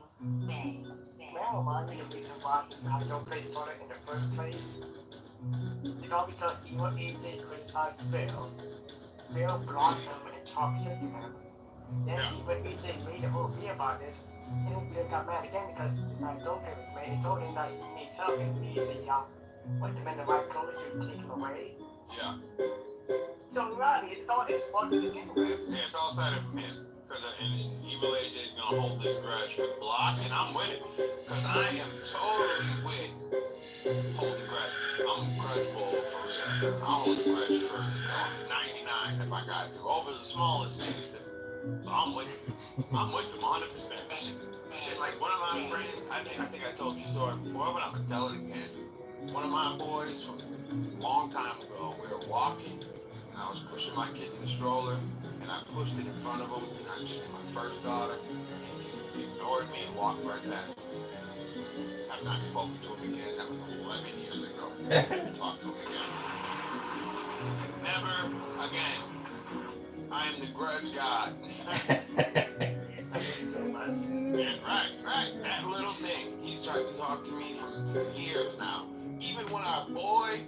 Well, one of the reasons why I don't play Florida in the first place is all because Evil AJ criticized Phil. Phil blocked him and talked shit to him. Then Evil AJ made a whole video about it, and then Phil got mad again because don't play with me. He told him that he needs help and he needs when the right clothes to take him away. Yeah. So really, it's all his fault to begin with. Yeah, it's all side of him. Because Evil AJ is going to hold this grudge for the block, and I'm with it. Because I am totally with holding grudge. I'm grudgeable for real. I'll hold a grudge for 99 if I got to. Over the smallest things too. So I'm with them 100%. Shit, like one of my friends, I think I told you the story before, but I'm going to tell it again. One of my boys from a long time ago, we were walking, and I was pushing my kid in the stroller, and I pushed it in front of him, and I just, my first daughter, and he ignored me and walked right past me. I've not spoken to him again. That was 11 years ago. I haven't talked to him again. Never again. I am the grudge god. Mm. Yeah, right. That little thing. He's tried to talk to me for years now. Even when our boy,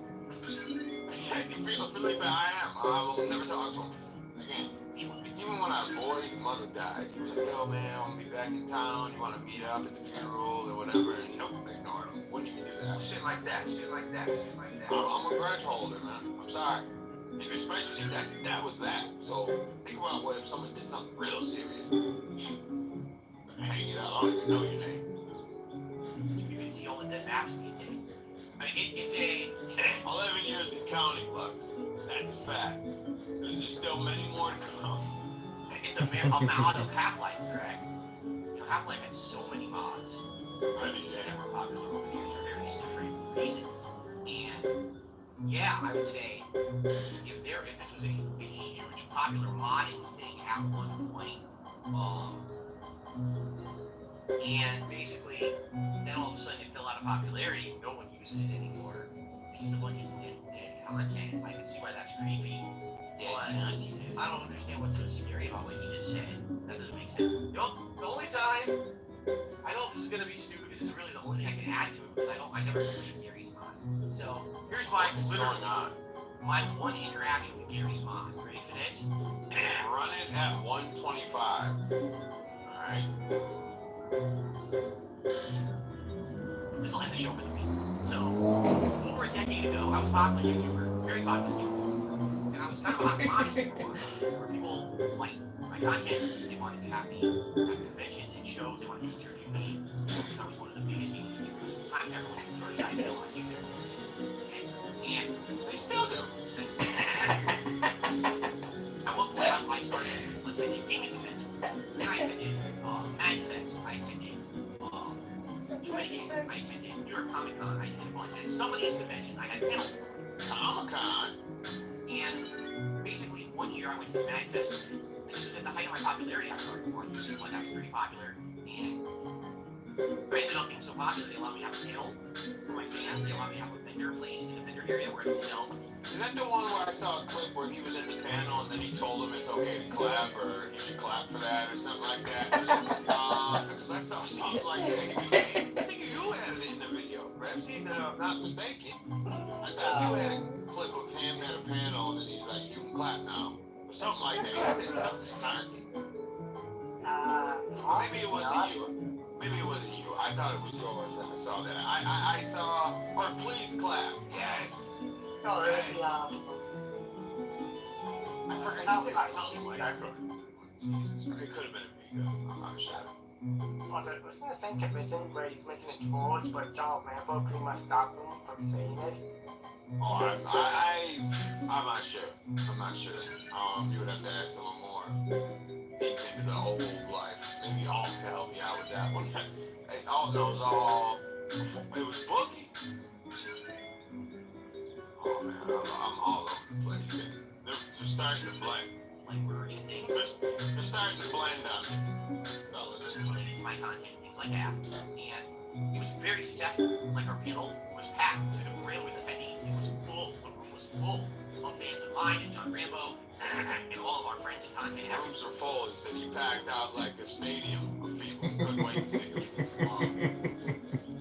Felipe, I will never talk to him again. Even when our boy's mother died, he was like, yo man, I want to be back in town. You want to meet up at the funeral or whatever? And nope, ignored him. Wouldn't even do that. Shit like that. I'm a grudge holder, man. I'm sorry. And especially that was that. So think about what if someone did something real serious. Hang it out. I don't even know your name. You can see all the dead maps these days. I mean, it's a 11 years and counting, Lux. That's a fact. There's still many more to come. it's a mod of Half-Life, correct? You know, Half-Life had so many mods. That were popular over the years for various different reasons. And yeah, I would say if this was a huge popular modding thing at one point, and basically then all of a sudden it fell out of popularity, no one uses it anymore. It's just a bunch of dead content. I can see why that's creepy. But I don't understand what's so scary about what he just said. That doesn't make sense. The only time I know this is gonna be stupid because this is really the only thing I can add to it because I never read Gary's mod. So here's my my one interaction with Gary's mod. Ready for this? Run it at 125. Alright. This will end the show for the week. So over a decade ago, I was a popular YouTuber, very popular YouTuber, and I was kind of a hot commodity for a while, where people liked my content. They wanted to have me at conventions and shows. They wanted to interview me because I was one of the biggest YouTubers at the time. Everyone had the first idea on YouTube, and They still do. at one point I started attending gaming conventions. Then I attended MagFest. I attended too many games. I attended New York Comic Con. I attended a bunch. And some of these conventions I had panels for. Comic-Con. And basically, one year I went to this MagFest, and this was at the height of my popularity. I started on YouTube, like I was pretty popular, and I ended up being so popular they allowed me to have a panel for my fans. They allowed me to have a vendor place in the vendor area where I could sell. Is that the one where I saw a clip where he was at the panel and then he told him it's okay to clap or you should clap for that or something like that? Because I saw something like that. He was saying, I think you had it in the video, Ramsey, if I'm not mistaken. I thought you had a clip of him at a panel and then he's like, you can clap now. Or something like that. He said something snarky. Maybe it wasn't you. Maybe it wasn't you. I thought it was yours that I saw that. I saw, or please clap. Yes. No, it's I forgot he said something like that. It could have been a video. I'm not sure. was it the same convention where he's mentioning trolls, but John Rambo pretty much stopped him from saying it? Oh, I'm not sure. I'm not sure. You would have to ask someone more deep into the old life. Maybe Alt can help me out with that one. Alt knows all. It was Boogie. Oh man, I'm all over the place. They're starting to blend. Like merchandising. They're starting to blend on me, fellas. Related to my content and things like that. And it was very successful. Like our panel was packed to the brim with attendees. It was full. The room was full of fans of mine and John Rambo and all of our friends and content. Rooms are full. He said he packed out like a stadium of people. Couldn't wait to see him.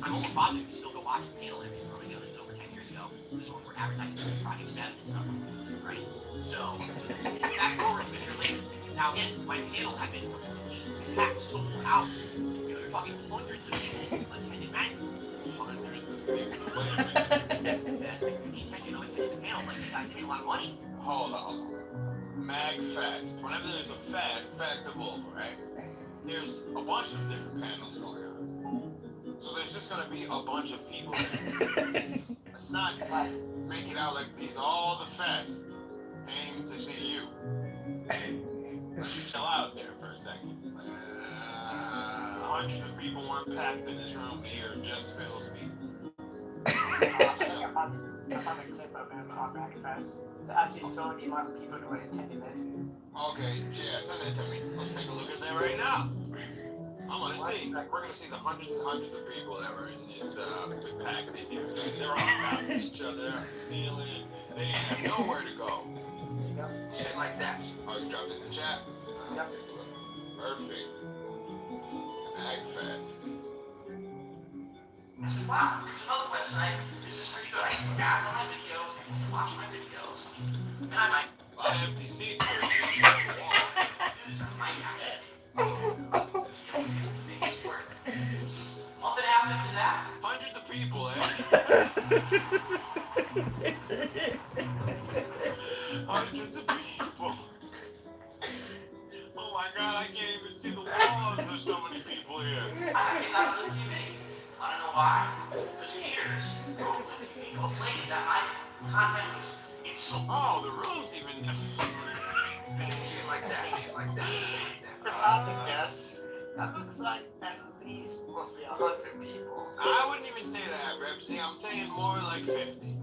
I'm almost positive you still go watch the panel every time. You know, this was over 10 years ago. This is when we were advertising Project 7 and stuff, right? So, fast forward to a year later. Now again, my panel had been packed, sold out. You know, you're talking hundreds of people attending Magfest. Hundreds of people. Wait a minute. Yes, like the intention of attending the panel, like they made a lot of money. Hold on. MagFest. Whenever there's a festival, right? There's a bunch of different panels going on. So there's just gonna be a bunch of people. Let's not make it out like these all the fest came to see you. Let's chill out there for a second. Hundreds of people weren't packed in this room to hear just Phil's speak. I found a clip of him on MagFest that actually showed the amount of people who were attending it. Okay, yeah, send it to me. Let's take a look at that right now. I want to see. We're going to see the hundreds and hundreds of people that were in this packed in here. They're on top of each other, on the ceiling. They didn't have nowhere to go. Shit like that. Oh, you dropped it in the chat? Yep. Perfect. Magfest. I said, wow, there's another website. This is pretty good. I can put ads on my videos. I can watch my videos. And I might A lot of empty seats for a seat on the wall. do this. I might actually be able to make this work. Nothing happened to that. Hundreds of people, eh? Hundreds of people. Oh my god, I can't even see the walls. There's so many people here. I think that on the TV. I don't know why. There's haters who complained that my content was insulting. Oh, the room's even. Shit like that. Shit like that. If I had to guess, that looks like at least roughly 100 people. I wouldn't even say that, Repsy. I'm saying more like 50.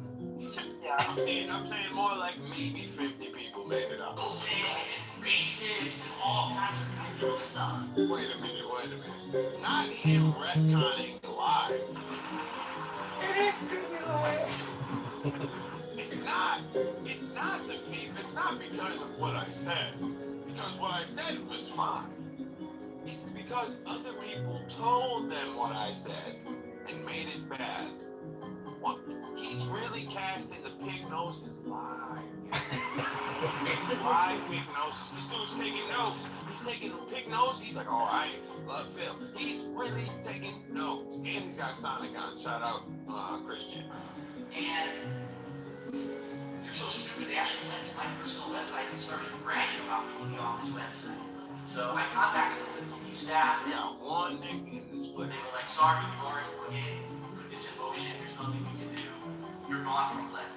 Yeah. I'm saying more like maybe 50 people made it up. And racist and all kinds of ridiculous stuff. Wait a minute. Not him retconning live. It's not because of what I said. Because what I said was fine. It's because other people told them what I said and made it bad. What? He's really casting the pig noses live. Live pig noses. This dude's taking notes. He's taking the pig nose. He's like, all right, love Phil. He's really taking notes. And he's got Sonic on. Shout out Christian. And they're so stupid, they actually went to my personal website and started bragging about me looking off his website. So I contacted the company staff. We got one nigga in this place. They were like, sorry, you already put this in motion. There's nothing we can do. You're gone from 11.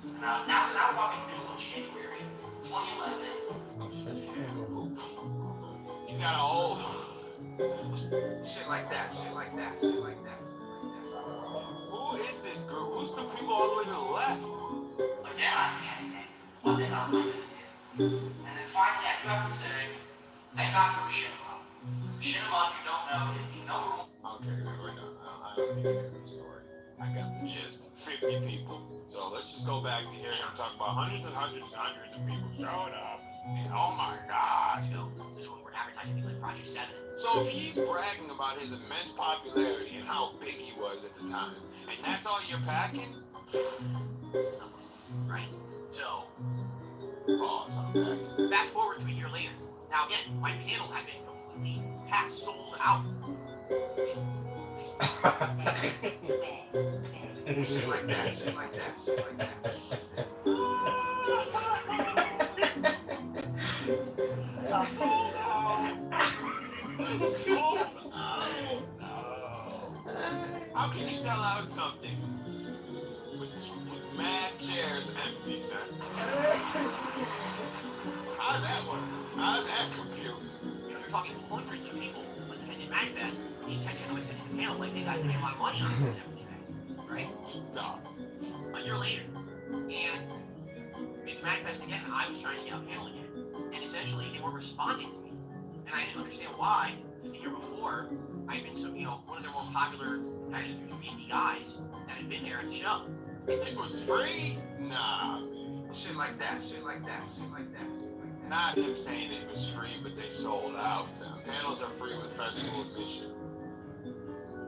And now we're talking middle of January 2011. He's got a whole. Shit like that. Shit like that. Shit like that. Who is this group? Who's the people all the way to the left? Again, I'm panicking. What the hell am I going to do? And then finally, I do have to say, thank God for Machinima. Machinima, if you don't know, is the number one. Okay, we're done. I don't need to hear the story. I got the gist. 50 people. So let's just go back to here and talk about hundreds and hundreds and hundreds of people showing up. And oh my gosh. You know, this is when we're advertising things like Project 7. So if he's bragging about his immense popularity and how big he was at the time, and that's all you're packing? Right? So, Oh, it's not packing. fast forward to a year later. Now again, my panel had been completely packed, sold out. Shit like that. Shit like that. Shit like that. How can you sell out something with mad chairs empty, sir? How does that work? How does that compute? You know, you're talking hundreds of people attended MagFest. The intention of attending the panel, like they got to pay a lot of money on this and everything, right? Stop. A year later, and it's MagFest again, and I was trying to get on panel again, and essentially they were responding to me, and I didn't understand why. Because the year before, I'd been one of their more popular kind of YouTube indie guys that had been there at the show. It was free? Nah. Shit like that. Shit like that. Shit like that. Shit like that. Not him saying it was free, but they sold out. Panels are free with festival admission.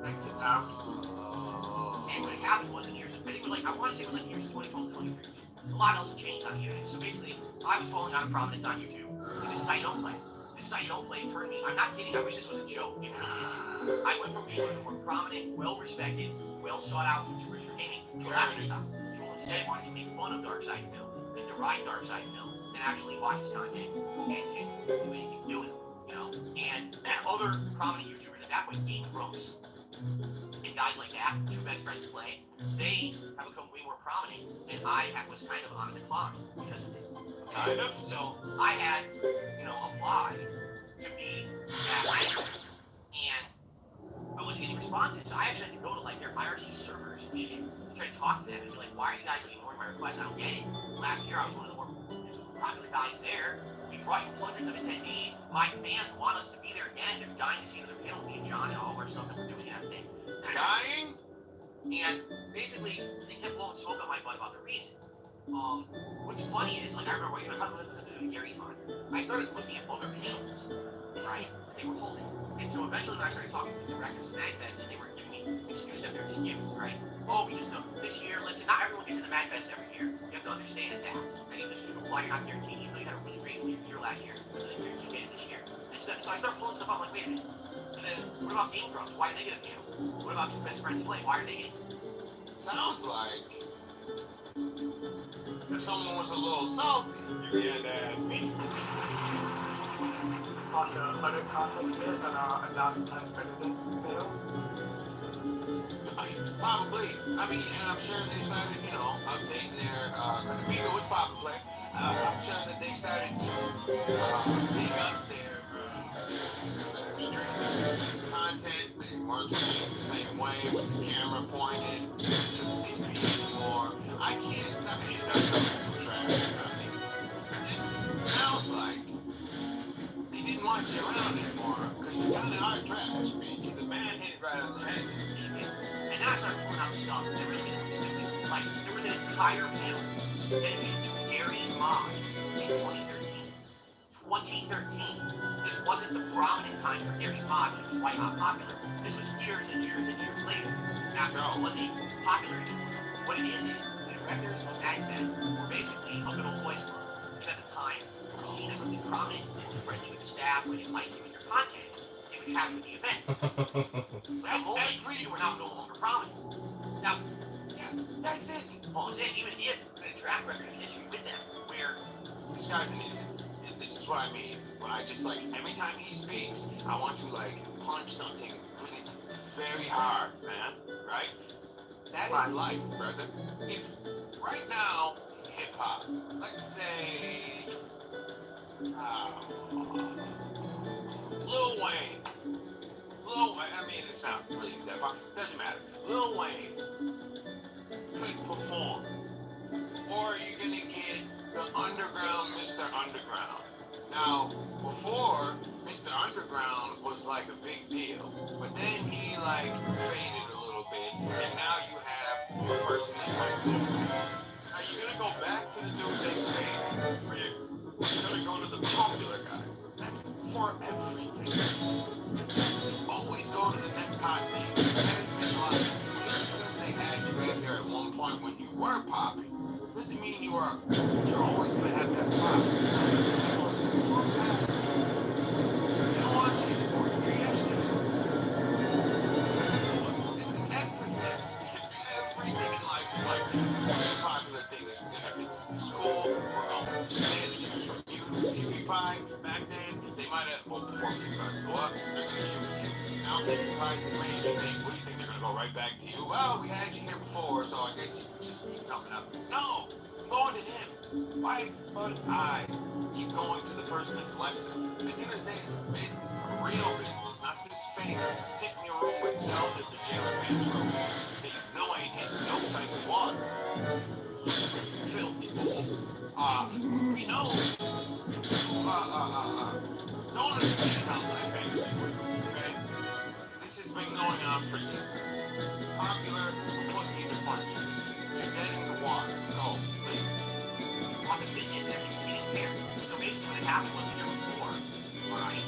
Thanks to Tom. And what happened was in years, I think it was like, I want to say it was like years of 2012 to 2013. A lot else had changed on the internet. So basically, I was falling out of prominence on YouTube. So this site don't play. This site don't play turned me. I'm not kidding. I wish this was a joke. It really is. I went from being one of the more prominent, well-respected, well-sought-out YouTubers for gaming to a laughing stock. People instead wanted to make fun of Dark Side Phil and deride Dark Side Phil and actually watch his content and do anything to do with it, you know. And other prominent YouTubers at that point, Game Ropes, and guys like that, Two Best Friends Play, they have become way more prominent, and I was kind of on the decline because of it. Kind of. So I had, applied to be that, and I wasn't getting responses. So I actually had to go to like their IRC servers and shit to try to talk to them and be like, why are you guys ignoring my requests? I don't get it. Last year I was one of the more popular guys there. We crushed hundreds of attendees. My fans want us to be there again. They're dying to see another panel, me and John and all of our stuff that we're doing and everything. Dying? And basically, they kept blowing smoke on my butt about the reason. What's funny is, like, I remember, you know, how to do Gary's on. I started looking at other panels, right? They were holding. And so eventually when I started talking to the directors of MagFest, and they were giving me excuse after excuse, right? Oh, we just know this year, listen, not everyone gets into MagFest every year. You have to understand that. Any of this is required, not guaranteed. Even though you had a really great year last year, but then you're getting this year. And so I started pulling stuff out, like, wait a minute. So then, what about Game Grumps? Why did they get a panel? What about Two Best Friends Play? Why are they getting it? Sounds like if someone was a little salty, you had to ask me. Also, other content is on 1,000 times better than Middle. Probably. I mean, and I'm sure they started, you know, updating their, Vito was Papa Play. I'm sure that they started to pick up their streaming content. They weren't streaming the same way with the camera pointed to the TV anymore. I can't say it doesn't feel trash. I mean, it just sounds like they didn't want you around anymore because you kind of are trash. I mean, the man hit it right on the head. And then I started pulling out stuff that really made me stupid. Like, there was an entire panel dedicated to Gary's mom in 2013. 2013. This wasn't the prominent time for Gary's mom. It was quite not popular. This was years and years and years later. After it wasn't popular anymore. What it is the directors of MagFest were basically a little boys club. And at the time, were seen as something prominent and friendly with the staff, where they liked you and your content. They would have you at the event. That's only you were now no longer prominent. Now, Yeah, that's it. well, even if the track record of history with them, where This guy's an idiot. And this is what I mean. When I just like, every time he speaks, I want to like punch something really very hard, man. Right? That is life, brother. If right now, in hip hop, let's say, Lil Wayne. I mean, it's not really that far. Doesn't matter. Lil Wayne could perform. Or you're gonna get the underground Mr. Underground. Now, before, Mr. Underground was like a big deal. But then he like faded a little bit. And now you have a person that's like Lil Wayne. Are you gonna go back to the dude that's faded? Or you're gonna go to the popular guy? That's for everything. You always go to the next hot thing. That has been like, just because they had you in there at one point when you were popping, doesn't mean you're always gonna have that pop. You don't want you anymore. You're yesterday. This is everything. Everything in life is like the popular thing is, and if it's school, we're going. They had to choose from you, PewDiePie. Back then, they might have, well, before PewDiePie go up, they're gonna choose you. Now PewDiePie's the range. You think, what do you think they're gonna go right back to you? Well, we had you here before, so I guess you could just keep coming up. No, I'm going to him. Why would I keep going to the person that's lesser? At the end of the day, it's a business, a real business, not this fake sit in your room with Zelda the jailer pants room that you know ain't hitting no type of water. Filthy bull. We know. Don't understand how life actually works, okay? This has been going on for years. Popular, putting you to punch. You're getting the water. Go, leave. on the business and everything, we didn't care. So basically what had happened was the year before, alright,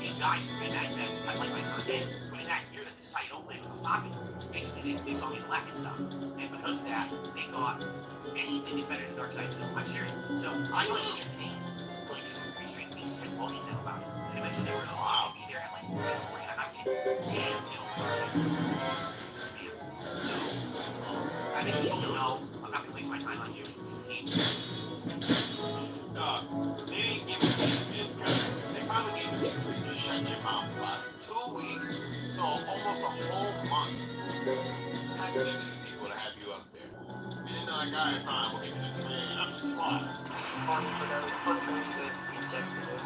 these guys who made that like my birthday, but in that year that the site opened, it was popular. Basically, they saw me as laughing stock. And because of that, they thought anything is better than Dark Side 2. I'm serious. So I went in and paid like 2 or 3 straight weeks and bugging them about it. And eventually they were like, oh, I'll be there at like 4 in the morning. I'm not kidding. Damn, you know, so, I mean, you know, I'm not gonna waste my time on you. They didn't give it to you just because. They probably gave it to you for you to shut your mouth about it. 2 weeks, so almost a whole month. Nice of these people to have you up there. And then they're like, alright, fine, we'll give you this $3. I'm smart. Only for the podcast rejected it.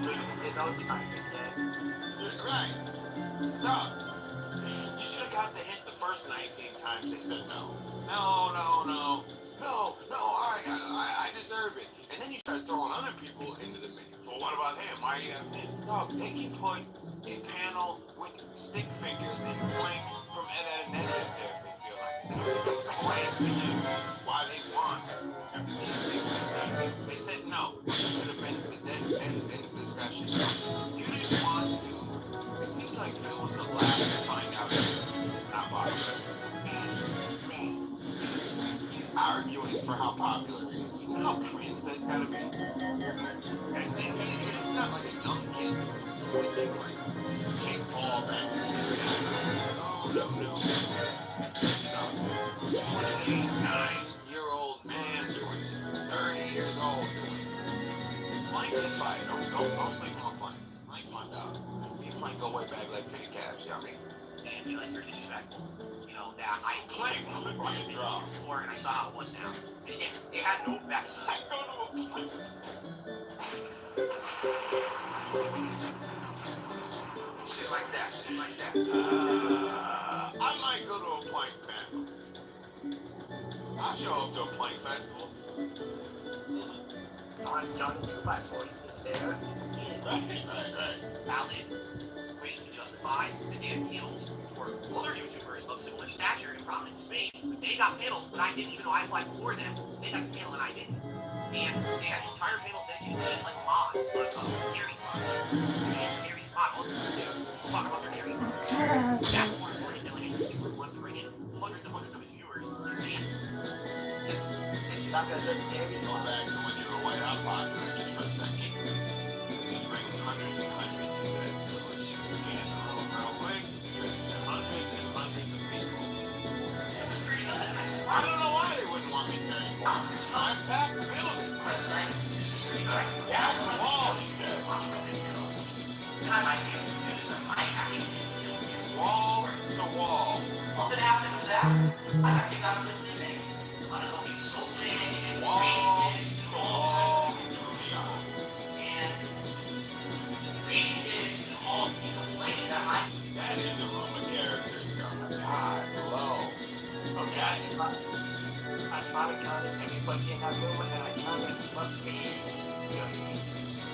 Wasting his own time again. Right. Dog. You should have got the hint the first 19 times they said no. No, alright, I deserve it. And then you start throwing other people into the mix. Well, what about him? Why are you having him? Dog, they can put a panel with stick figures and Blank from Ed, Ed and Eddie up there if they feel like it. explain to you why they want these things. They said no. It should have been the discussion. You didn't want to. It seems like Phil was the last to find out how popular. He's arguing for how popular he is. You know how cringe that's gotta be? It's not like a young kid. Like King Paul back no. This is a 28, 9-year-old man doing this. 30 years old doing this. Plank is fine. Don't sleep on Plank. Plank's my dog. Me and Plank go way back like 50 cabs, you know what I mean? And you know, it's very disrespectful. You know, that I Plank brought the draw. before and I saw how it was now. And again, they had no effect. I go to a Plank. Shit like that. I might go to a Plank panel. I'll show up to a Plank festival. Johnny 2x4 is there. Right. Valid ways to justify the damn panels for other YouTubers of similar stature and prominence as me. They got panels, but I didn't even know I applied for them. They got a panel and I didn't. And they had entire panels dedicated to shit like mods, like Gary's mod. Gary's mod. We'll talk about their Gary's mod. That's more important than like a YouTuber who wants to bring in hundreds and hundreds of his viewers. It's not because of Gary's Go mod. back to when you were way up popular just for a second. He's bringing hundreds and hundreds. He said, let's just scan the room real quick. He said hundreds and hundreds of people. I don't know why they wouldn't want me there anymore. I packed the building. Wall to wall, he said. Wall to wall. Something happened to that. I got kicked out of the team. I don't know if he's insulting and Wall racist to wall. and racist and all people complaining that I That is a room of characters. God, hello. Okay. I finally counted everybody in that room and I counted must be, you know,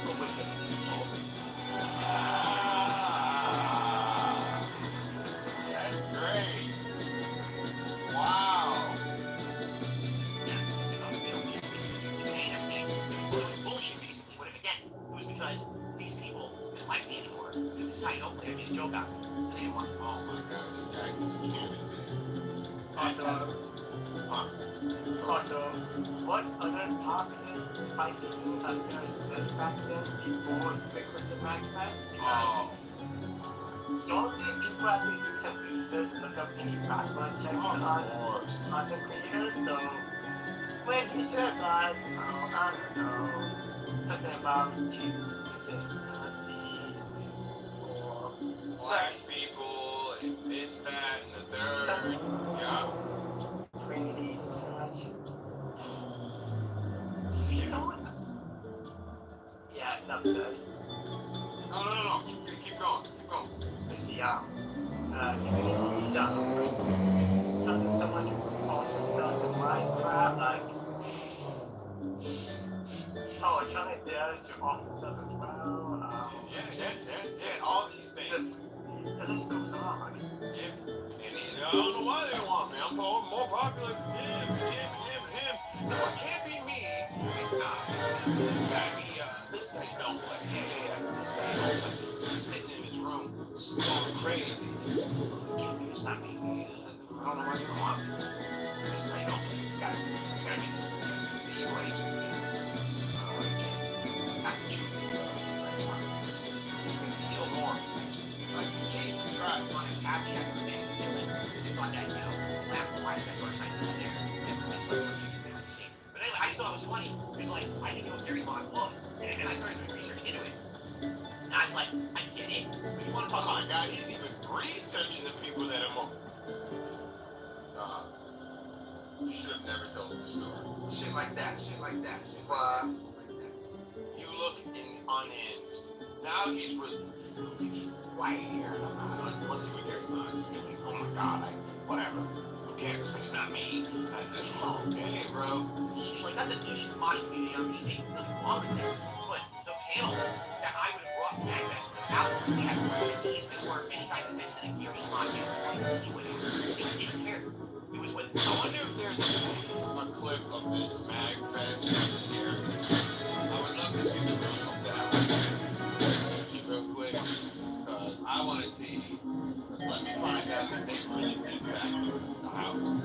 a wicked people. That's great. Wow. bullshit basically. But again, it was because these people didn't like me anymore. Because this is how you don't play. I made a joke out of it. So they didn't want me. Oh my God, this guy just can't. Also, what other toxic, spicy things have been said back then before Ubiquitous and MagFest? Oh, Don't think people have to do some research, look up any background checks of course. on the creators, so when he says like, oh, I don't know, something about cheap music, countries, or Black people, and this, that, and the third. something, Yeah. communities and such. You know what? Yeah, enough said. No. Keep going. You see, communities, someone who also sells some Minecraft, like, trying to dare to offer themselves as well, Yeah. All these things. the list goes on. Yeah. And I don't know why they don't want me. I'm more popular than him. No, it can't be me. It's not. It's gotta be this thing don't play. Yeah. It's this thing don't play. He's sitting in his room, going crazy. It can't be. It's not me. I don't know why you don't want me. This thing don't play. It's gotta be this. The evil agent. That's the truth. That's why. Kill more. Like Jesus Christ. I'm happy I could make it. It's not that, you know, laugh or why that sort of thing was there. But anyway, I just thought it was funny. Because, like, I didn't know what Gary's mod was. And I started doing research into it. And I was like, I get it. But you want to Oh talk my about God, he's even researching the people that are more. You should have never told the story. shit like that. You look unhinged. Now he's really right here. Let's see what Gary Vog's doing. Oh my God, whatever. Who cares? It's not me. Okay, bro. Like, that's a niche mod community on PC. Nothing wrong with it. But the panel that I would have brought Manifest with absolutely had more keys before any kind of attention to the gear he locked in. Anyway, he didn't care. It was when I wonder if there's a clip of this MagFest here. I would love to see the clip of that one real quick, because I want to see. Let me find out that they really did back the house.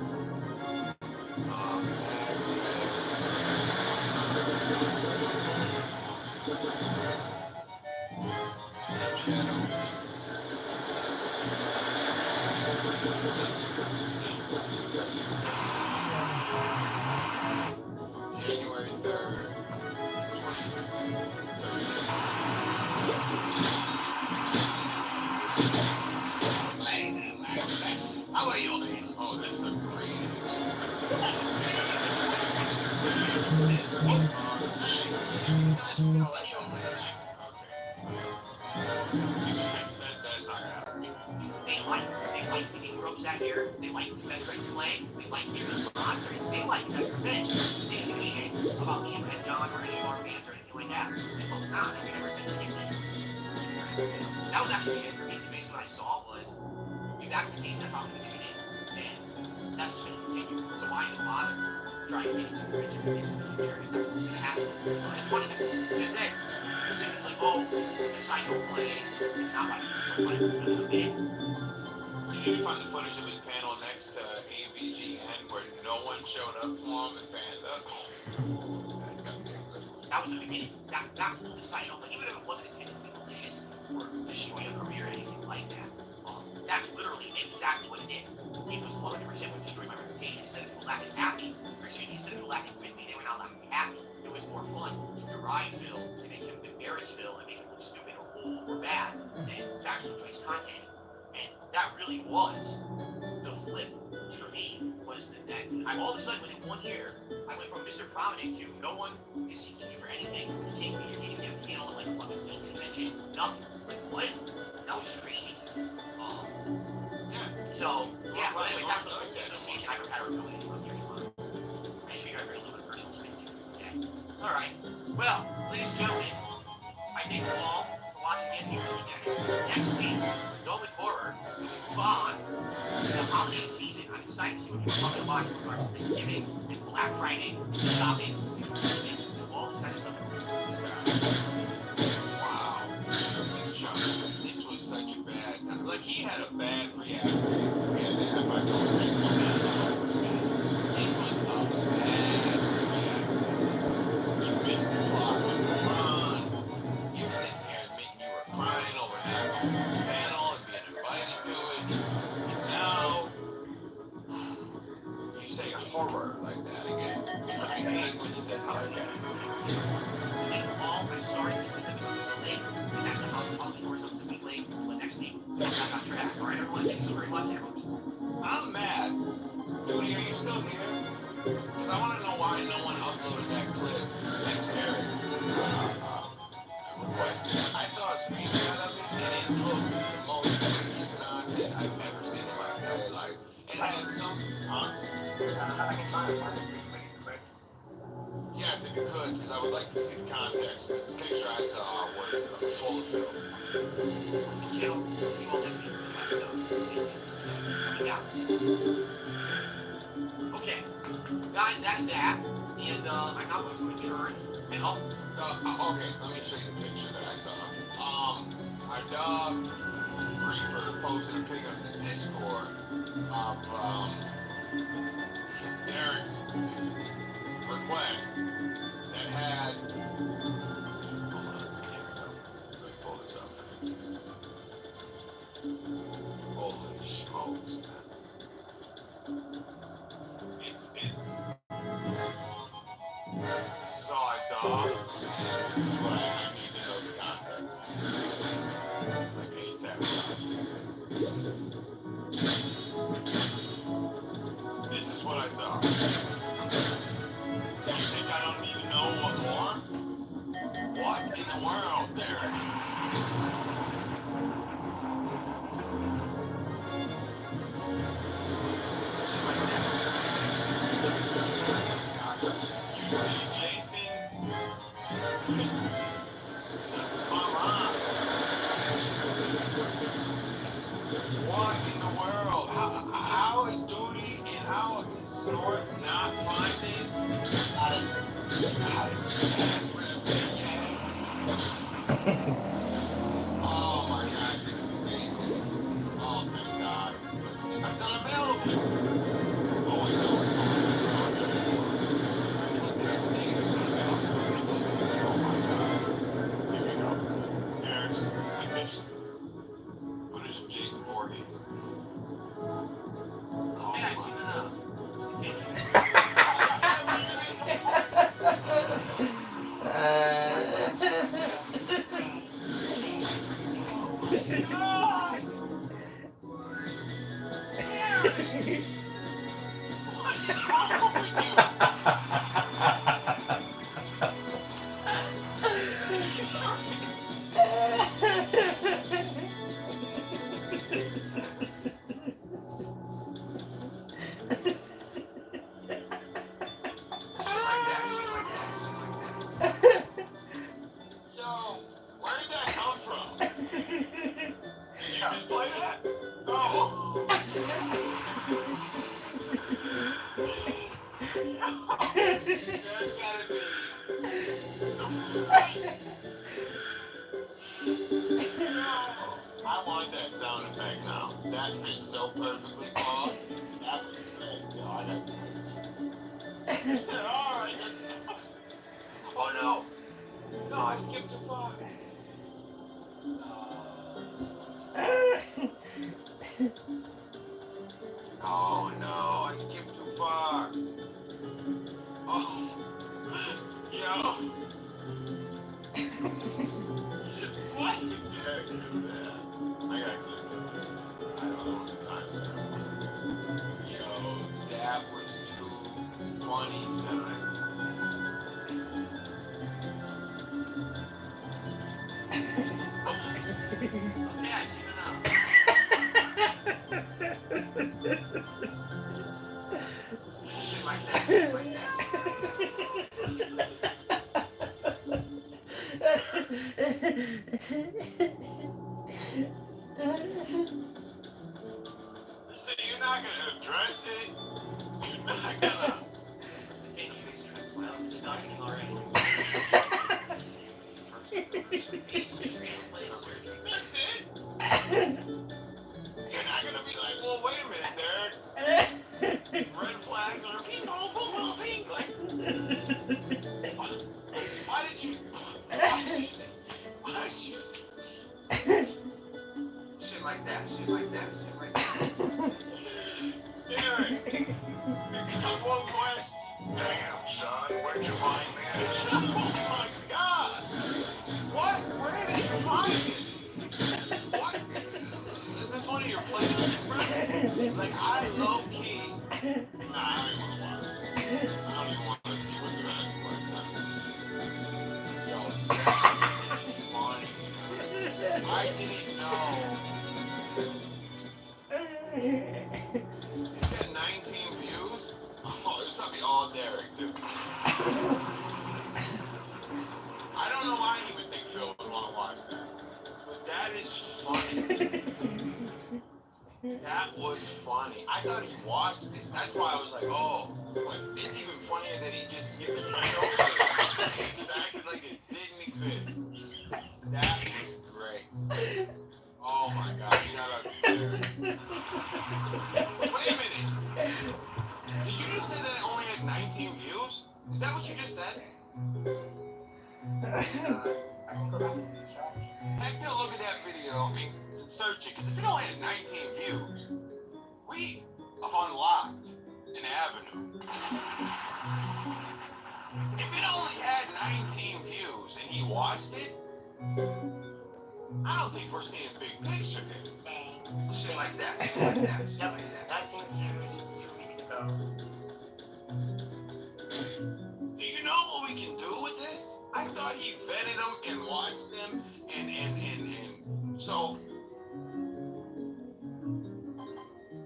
January 3rd. how are you, man? Oh, this is a great. That's not gonna happen. They like picking ropes that year. They like his best friend Tulane. They like giving his sponsor. They like his revenge. They didn't give a shit about me and John or any of our fans or anything like that. They told Don they never did anything. That was actually it for me. Basically, what I saw was, if that's the case, that's how I'm going to treat it. And that's just going to continue. So why even bother trying to get into the riches and things in the future if that's what's going to happen? It's funny that because then it's like, oh, the side don't play. It's not like it's big. Did you find the footage of his panel next to AVGN where no one showed up for him and fanned up? That's gotta be good. That was the beginning. That pulled the side off. But even if it wasn't intended to be malicious or destroy a career or anything like that, that's literally exactly what it did. It was 100% what destroyed my reputation. Instead of people laughing at me, or excuse me, instead of people laughing with me, they were not laughing at me. It was more fun to deride Phil, to make him embarrass Phil, and make him look stupid or old or bad than to actually enjoy his content. And that really was the flip for me, was that I all of a sudden within 1 year, I went from Mr. Prominent to no one is seeking you for anything. You can't be your game, you can't like a fucking game convention, nothing. Like what? That was just crazy. So, yeah, but anyway, that's the association. I really love Gary's mom. I just figured I'd bring a little bit of personal spin to it. Yeah. Alright. Well, ladies and gentlemen, I thank you all for watching this Next week, though with horror, we move on to the holiday season. I'm excited to see what people are going to watch with regards to Thanksgiving and Black Friday and shopping and all this kind of stuff. Wow. This was such a bad time. Like, he had a bad reaction. We had to have our own say something. This was a bad reaction. You missed the plot. Run. You were sitting here admitting you were crying over that panel and being invited to it. And now, you say horror like that again. I hate when he says horror again. I'm sorry because this episode is so late. And that's the holiday horror episode is a week late. But next week, we're back on track. Alright, everyone, thank you so very much, everyone. I'm mad. Duty, are you still here? Because I want to know why no one uploaded that clip and Derek requested. I saw a screenshot of it and it looked the most serious nonsense I've ever seen in my entire life. It had some, I can try to find it pretty quick. Yes, if you could, because I would like to see the context, because the picture I saw was full of film. This channel, see you all next week. Peace out. Okay, guys, that is that. And I'm now going to adjourn. And Okay, let me show you the picture that I saw. Our dog, Reaper, posted a pic on the Discord of Derek's request that had. Hold on, here we go. Let me pull this up. Holy smokes, man. It's. This is all I saw, and this is what I need to know the context. Like ASAP. This is what I saw. You think I don't need to know what more? What in the world, Derek? You see, Jason? So, come on. Flash. Footage of Jason Voorhees. Oh Yeah, I've my seen god. God! Aaron! What is wrong with you? shit like that, shit like that. Yo, where did that come from? Did you just play that? Oh! That's gotta be the I want that sound effect now. That fits so perfectly, Paul. That was great. Yo, I got alright. Oh no. No, I skipped a part. Oh no, I skipped too far. Oh, yo. What? Yeah, I gotta clip it. I don't know what the time is. Yo, that was too funny, son. Okay, I've seen enough. Shit like that, shit like that. So you're not gonna address it? You're not gonna. Continue face trends. What else is disgusting already? That's it? You're not gonna be like, well, wait a minute, Derek. Red flags are pink, oh, boom, oh, pink. Like, why did you say? Shit like that, shit like that, shit like that. Derek, I got one question. Damn, son, where'd you find this? Oh my God! What? Where did you find this? What? Is this one of your playlists, bro? Like, I low key. Nah, I don't even want to watch it. I don't even want to see what the rest looks like. Yo, that is funny. I didn't know. It's got 19 views? Oh, it's probably all Derek, dude. I don't know why he would think Phil would want to watch that. But that is funny. That was funny. I thought he watched it. That's why I was like, oh. But it's even funnier that he just skipped right over it. He just acted like it didn't exist. That was great. Oh my God. Shout out to Derek. Wait a minute. Did you just say that it only had 19 views? Is that what you just said? I can go back and check. Take a look at that video and search it, because if it only had 19 views, we have unlocked an avenue. If it only had 19 views and he watched it, I don't think we're seeing big picture here. Shit like that, shit like that, shit Yep, like that. 19 views 2 weeks ago. Do you know what we can do with this? I thought he vetted them and watched them and so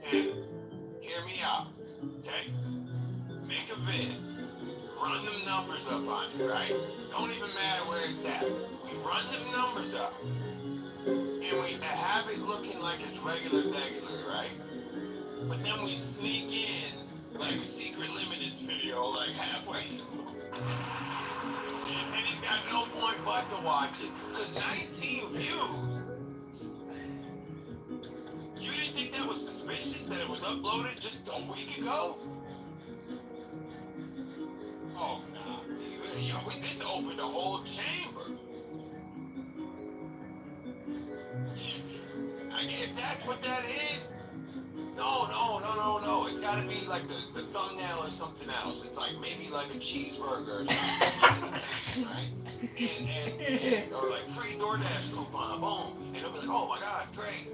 hey, hear me out, okay? Make a vid, run them numbers up on it, right? Don't even matter where it's at. We run them numbers up and we have it looking like it's regular, right? But then we sneak in like secret limited video like halfway through. And he's got no point but to watch it. Because 19 views. You didn't think that was suspicious that it was uploaded just a week ago? Oh, nah. Yo, this opened a whole chamber. Like, if that's what that is, no. It's gotta be like the thumbnail or something else. It's like maybe like a cheeseburger or something, right? And or like free DoorDash coupon, boom. And it'll be like, oh my God, great.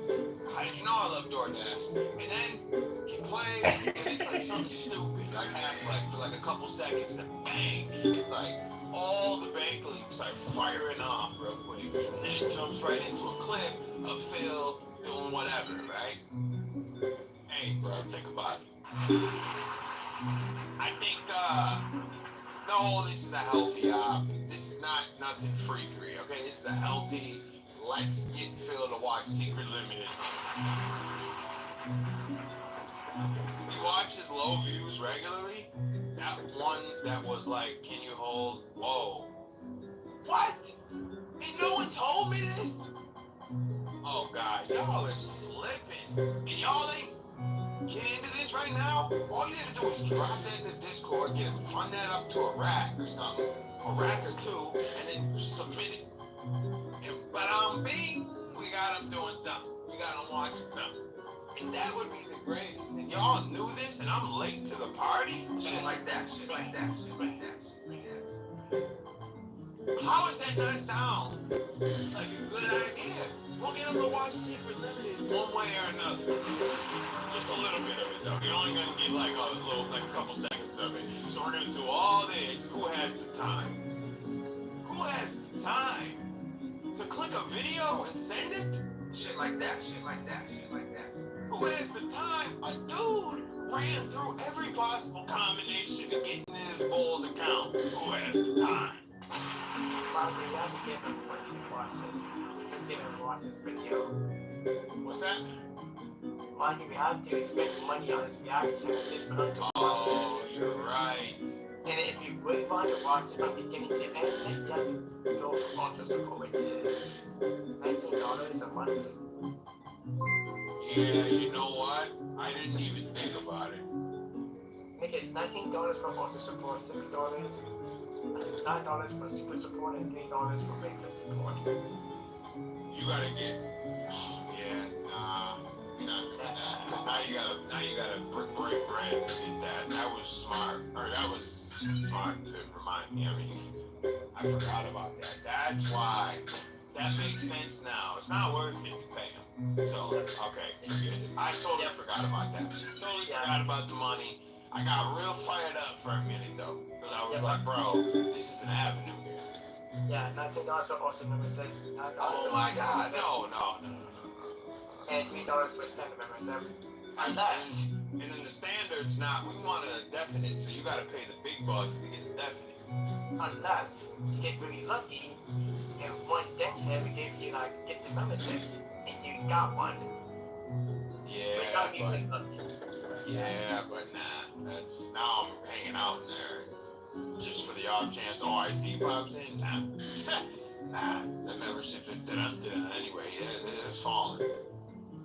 How did you know I love DoorDash? And then he plays, and it's like something stupid, like Half-Life for like a couple seconds, then bang, it's like all the bank leaks are firing off real quick, and then it jumps right into a clip of Phil doing whatever, right? Hey, bro, think about it. I think, no, this is a healthy op. This is not nothing freakery, okay? This is a healthy, let's get Phil to watch Secret Limited. You watch his low views regularly? That one that was like, can you hold, whoa. What? And no one told me this? Oh God, y'all are slipping. And y'all ain't get into this right now? All you need to do is drop that in the Discord, run that up to a rack or something, a rack or two, and then submit it. And bing, we got him doing something. We got him watching something. And that would be the greatest. And y'all knew this, and I'm late to the party? Shit like that, shit like that, shit like that, shit like that. How does that not sound like a good idea? We'll get them to watch Secret Limited one way or another. Just a little bit of it, though. You're only going to get like a couple seconds of it. So we're going to do all this. Who has the time? Who has the time to click a video and send it? Shit like that, shit like that, shit like that. Who has the time? A dude ran through every possible combination to get in his Bulls account. Who has the time? Well, we have to give him money to watch this. Give him to watch this video. What's that? Money, we have to spend money on his reaction just for him to Oh, you're right. And if you really want to watch it from beginning to end, then you have to go for auto support, which is $19 a month. Yeah, you know what? I didn't even think about it. I think it's $19 for auto support, $6, $9 for super support, and $3 for regular support. You gotta get. Oh, yeah, nah. You're not doing that. Because now you gotta break bread to get that. That was smart. Or that was smart to remind me. I mean, I forgot about that. That's why. That makes sense now. It's not worth it to pay him. So, okay, forget it. I totally forgot about that. Totally forgot about the money. I got real fired up for a minute, though. Because I was like, bro, this is an avenue here. Yeah, $19 for auto membership. Oh my God, no. And $3 for standard membership. Unless. And then the standard's not, we want a definite, so you gotta pay the big bucks to get the definite. Unless you get really lucky, and one then we give you like get the memberships, and you got one. Yeah, but nah, that's, now I'm hanging out in there just for the off chance OIC pops in. Nah, the memberships are done anyway. They're falling.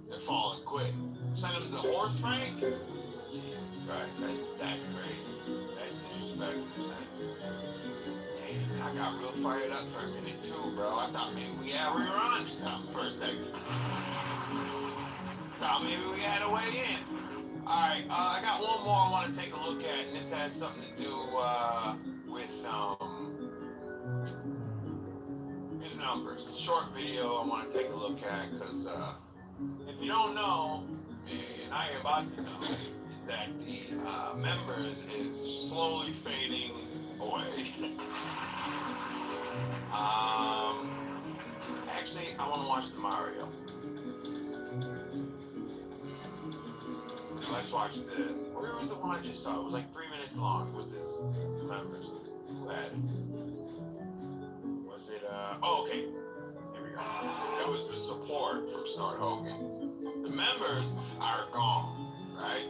They're falling quick. Send them the horse Frank? Jesus Christ, that's crazy. That's disrespectful, son. Damn, I got real fired up for a minute too, bro. I thought maybe we were on something for a second. Thought maybe we had a way in. Alright, I got one more I want to take a look at, and this has something to do with his numbers. Short video I want to take a look at, because if you don't know, and I am about to know, is that the members is slowly fading away. Actually, I want to watch the Mario. Let's watch where was the one I just saw? It was like 3 minutes long with his members. Who had it? Was it, oh, okay. Here we go. That was the support from Start Hogan. The members are gone, right?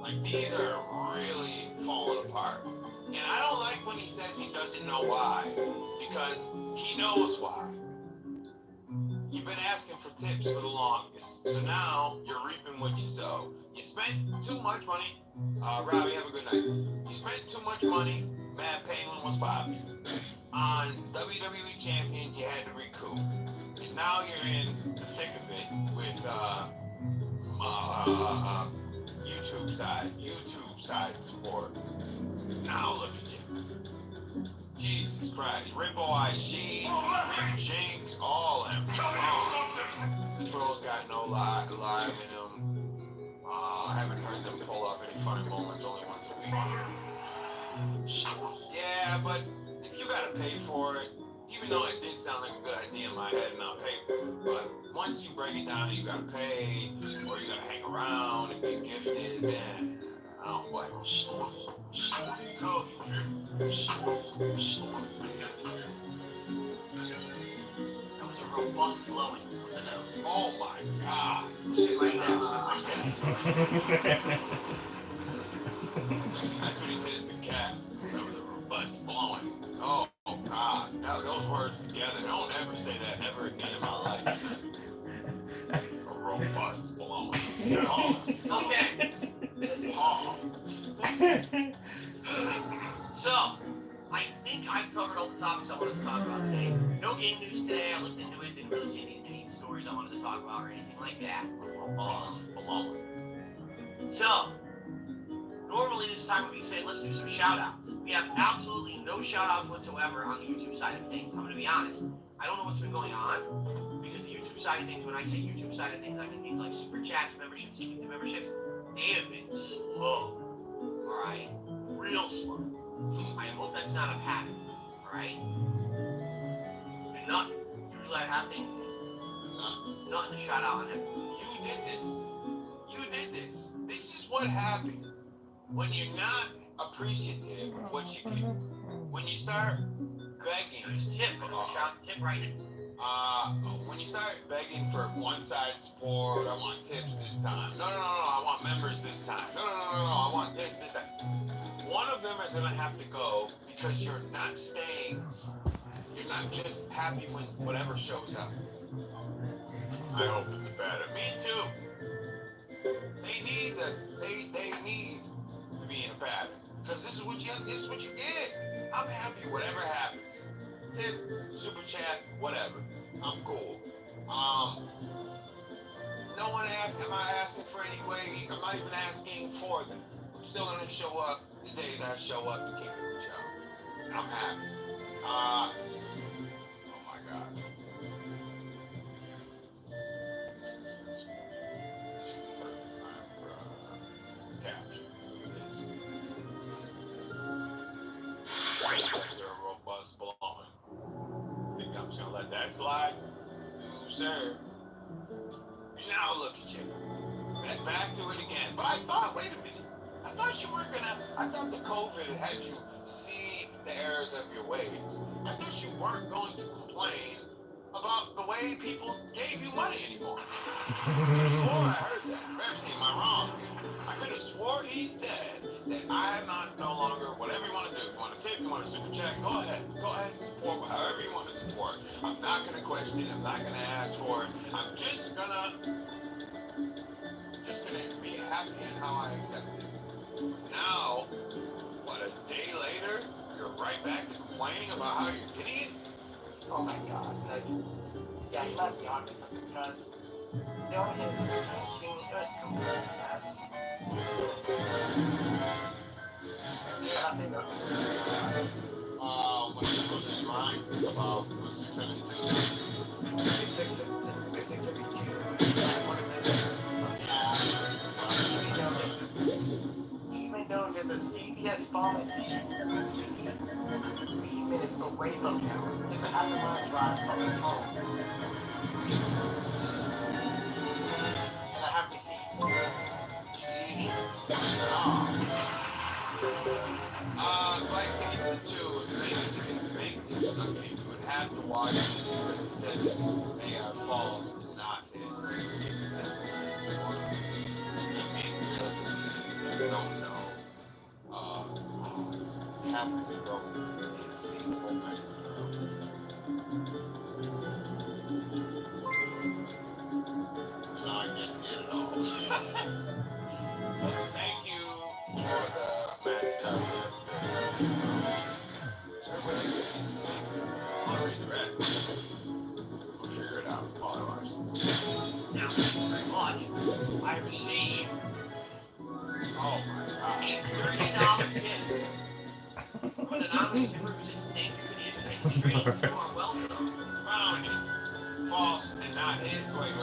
Like, these are really falling apart. And I don't like when he says he doesn't know why, because he knows why. You've been asking for tips for the longest, so now you're reaping what you sow. You spent too much money. Robbie, have a good night. You spent too much money. Matt Palin was popular. On WWE Champions, you had to recoup. And now you're in the thick of it with YouTube side support. Now look at you. Jesus Christ. Ripple IG, Jinx, all of them. The trolls got no live in them. I haven't heard them pull off any funny moments only once a week. Yeah, but if you gotta pay for it, even though it did sound like a good idea in my head and I'll pay for it, but once you break it down and you gotta pay, or you gotta hang around and get gifted, man, I don't blame them. That was a robust blowing. Oh my God. Shit like that. That's what he says to Cat. That was a robust blowing. Oh God. Those words together. Don't ever say that ever again in my life. A robust blowing. Oh. Okay. Oh. So, I think I covered all the topics I wanted to talk about today. No game news today. I looked into it. Didn't really see any stories I wanted to talk about or anything like that. Robust blowing. So, normally this time we'd be saying let's do some shout-outs. We have absolutely no shout-outs whatsoever on the YouTube side of things. I'm going to be honest. I don't know what's been going on because the YouTube side of things, when I say YouTube side of things, I mean things like super chats, memberships, YouTube memberships, they have been slow. Alright? Real slow. I hope that's not a pattern. Alright? And nothing. Usually I have things, nothing to shout out on them. You did this. You did this. This is what happens when you're not appreciative of what you get. When you start begging. There's a tip. I'm going to shout the tip right in. When you start begging for one-sided support, I want tips this time. No, I want members this time. No, I want this time. One of them is gonna have to go because you're not staying. You're not just happy when whatever shows up. I hope it's better. Me too. They need to be in a pattern because this is what you get. I'm happy whatever happens. Tip, super chat, whatever. I'm cool. No one asked, am I asking for any way? I'm not even asking for them. I'm still gonna show up the days I show up to keep the show. I'm happy. Oh my God. This is perfect time for capture. They're a robust blowing. Think I'm just gonna let that slide? No, sir. Now look at you. Back to it again. But I thought, wait a minute. I thought you weren't gonna. I thought the COVID had you see the errors of your ways. I thought you weren't going to complain about the way people gave you money anymore. I could have swore I heard that. Perhaps am I wrong? I could have swore he said that I'm not no longer whatever you want to do. If you want to tip, you want to super chat, go ahead. Go ahead and support however you want to support. I'm not gonna question it. I'm not gonna ask for it. I'm just gonna be happy in how I accept it. Now, what, a day later, you're right back to complaining about how you're getting it? Oh my God. Like, yeah, you might be honest because doing his stream, it was complete mess. Yeah. When it goes in your mind about 672. Even though there's a CVS pharmacy 3 minutes away from him, just an hour drive from his home. And I have receipts. Jesus. Like I said, too, if they make this stuff, you would have to watch it because it said they are false and not in. They don't know. It's happening to go. They see the whole mess of the world. And I can't see it at all. But thank you for the message. I'll read the rest. We'll figure it out while I watch this. Now, thank you very much. I received Oh my god. a $30 tip from an anonymous member who says thank you for the internet treat. You are welcome. Found it. False and not his. Wait.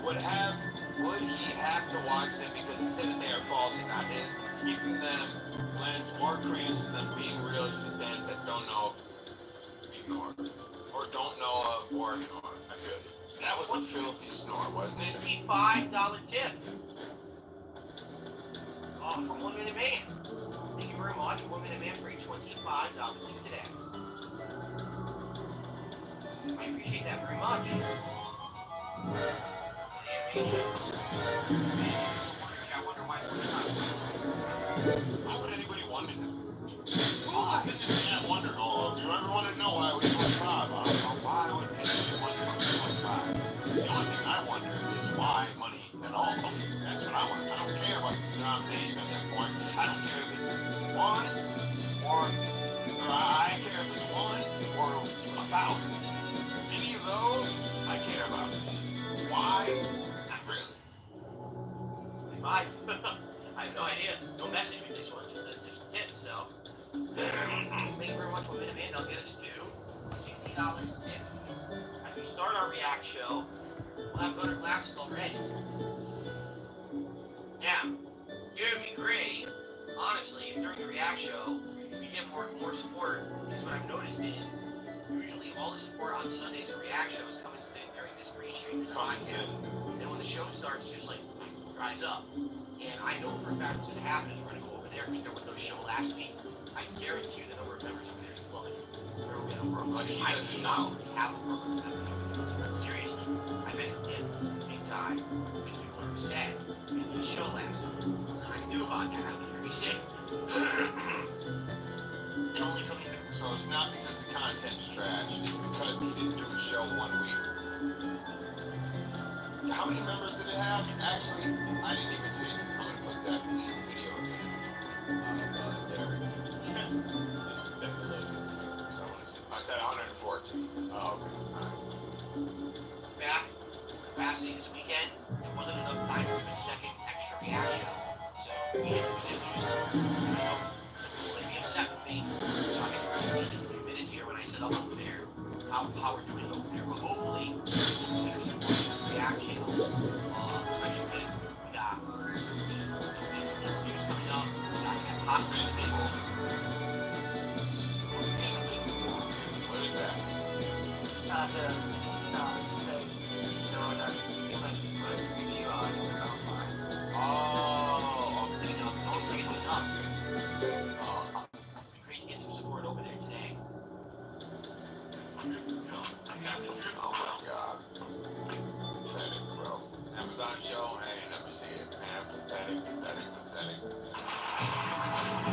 Would he have to watch them because he said that they are false and not his? Skipping them lends more credence to them being real to the dance that don't know ignore. Or don't know or ignore. I feel you. That was a filthy snore, wasn't it? $55 tip. From 1 Minute Man. Thank you very much, 1 Minute Man, for a $25 tip today. I appreciate that very much. The animation. I wonder why it's not. Why would anybody wonder that? Who was in this damn wonder hole? If you ever want to know why it was 25, I don't know. Why would anybody wonder if it was 25? The only thing I wonder is why money at all. That's what I want. I don't care about the denomination at that point. I don't care if it's one or I care if it's one or 1,000. Any of those, I care about. Why? Not really. 25. I have no idea. Don't message me this one, just a tip, so. Thank you very much, 1 Minute Man. They'll get us to $60 tip. As we start our React show, we'll have better glasses already. Now, it would be great, honestly, if during the React show, we get more support, because what I've noticed is, usually all the support on Sundays and React shows comes in during this green stream time. And when the show starts, it just like dries up. And I know for a fact what's going to happen is we're going to go over there because there was no show last week. I guarantee you the number of members over there is plummeting. There will be a number of members. I cannot have a program of members. Seriously, I bet it did big time because people are upset and the show last week. And I knew about that. I was very sick. And only coming through. So it's not because the content's trash, it's because he didn't do a show 1 week. How many members did it have? Actually, I didn't even see it. I'm gonna put that video there. So it's at 114. Oh, okay. Back capacity this weekend, there wasn't enough time for a second extra reaction. So we didn't lose it. People are gonna be upset with me. So I guess we're gonna see in just a few minutes here when I set up over there how we're doing over there. But hopefully we'll consider supporting the React channel. Especially because we got some interviews coming up. We got hot people. What's the Invincible? What is that? Oh, Great to get some support over there today. oh my god. Pathetic, bro. Amazon show, hey, let me see it. Man, pathetic.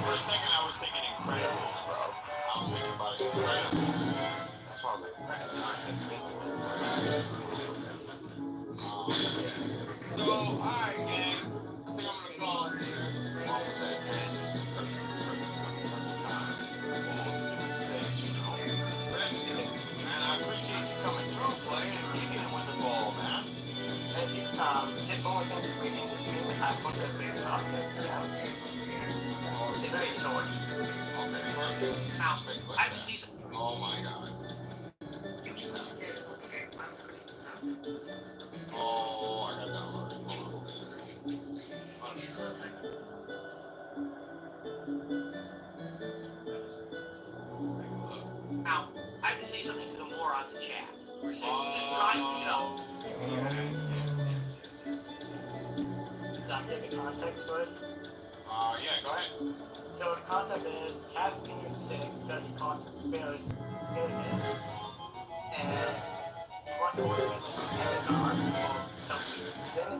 For a second, I was thinking Incredibles, bro. I was thinking about Incredibles. That's why I was like, I said Invincible. So, alright, gang. I think I'm gonna call it here. Almost at 10. Just and I appreciate you coming through, playing and kicking it with the ball, man. Thank you. Just one more thing this week in the stream, I have a bunch of favorite objects that they're very short. Okay, perfect. Now, I have to see some. Oh my god. Oh, I got downloaded. Now, I have to say something to the morons in chat. We're saying, just try to pick it up. Should I say the context first? Yeah, go ahead. So the context is Cat's being sick because he caught Bear's illness, and he was ordering from Amazon for some reason,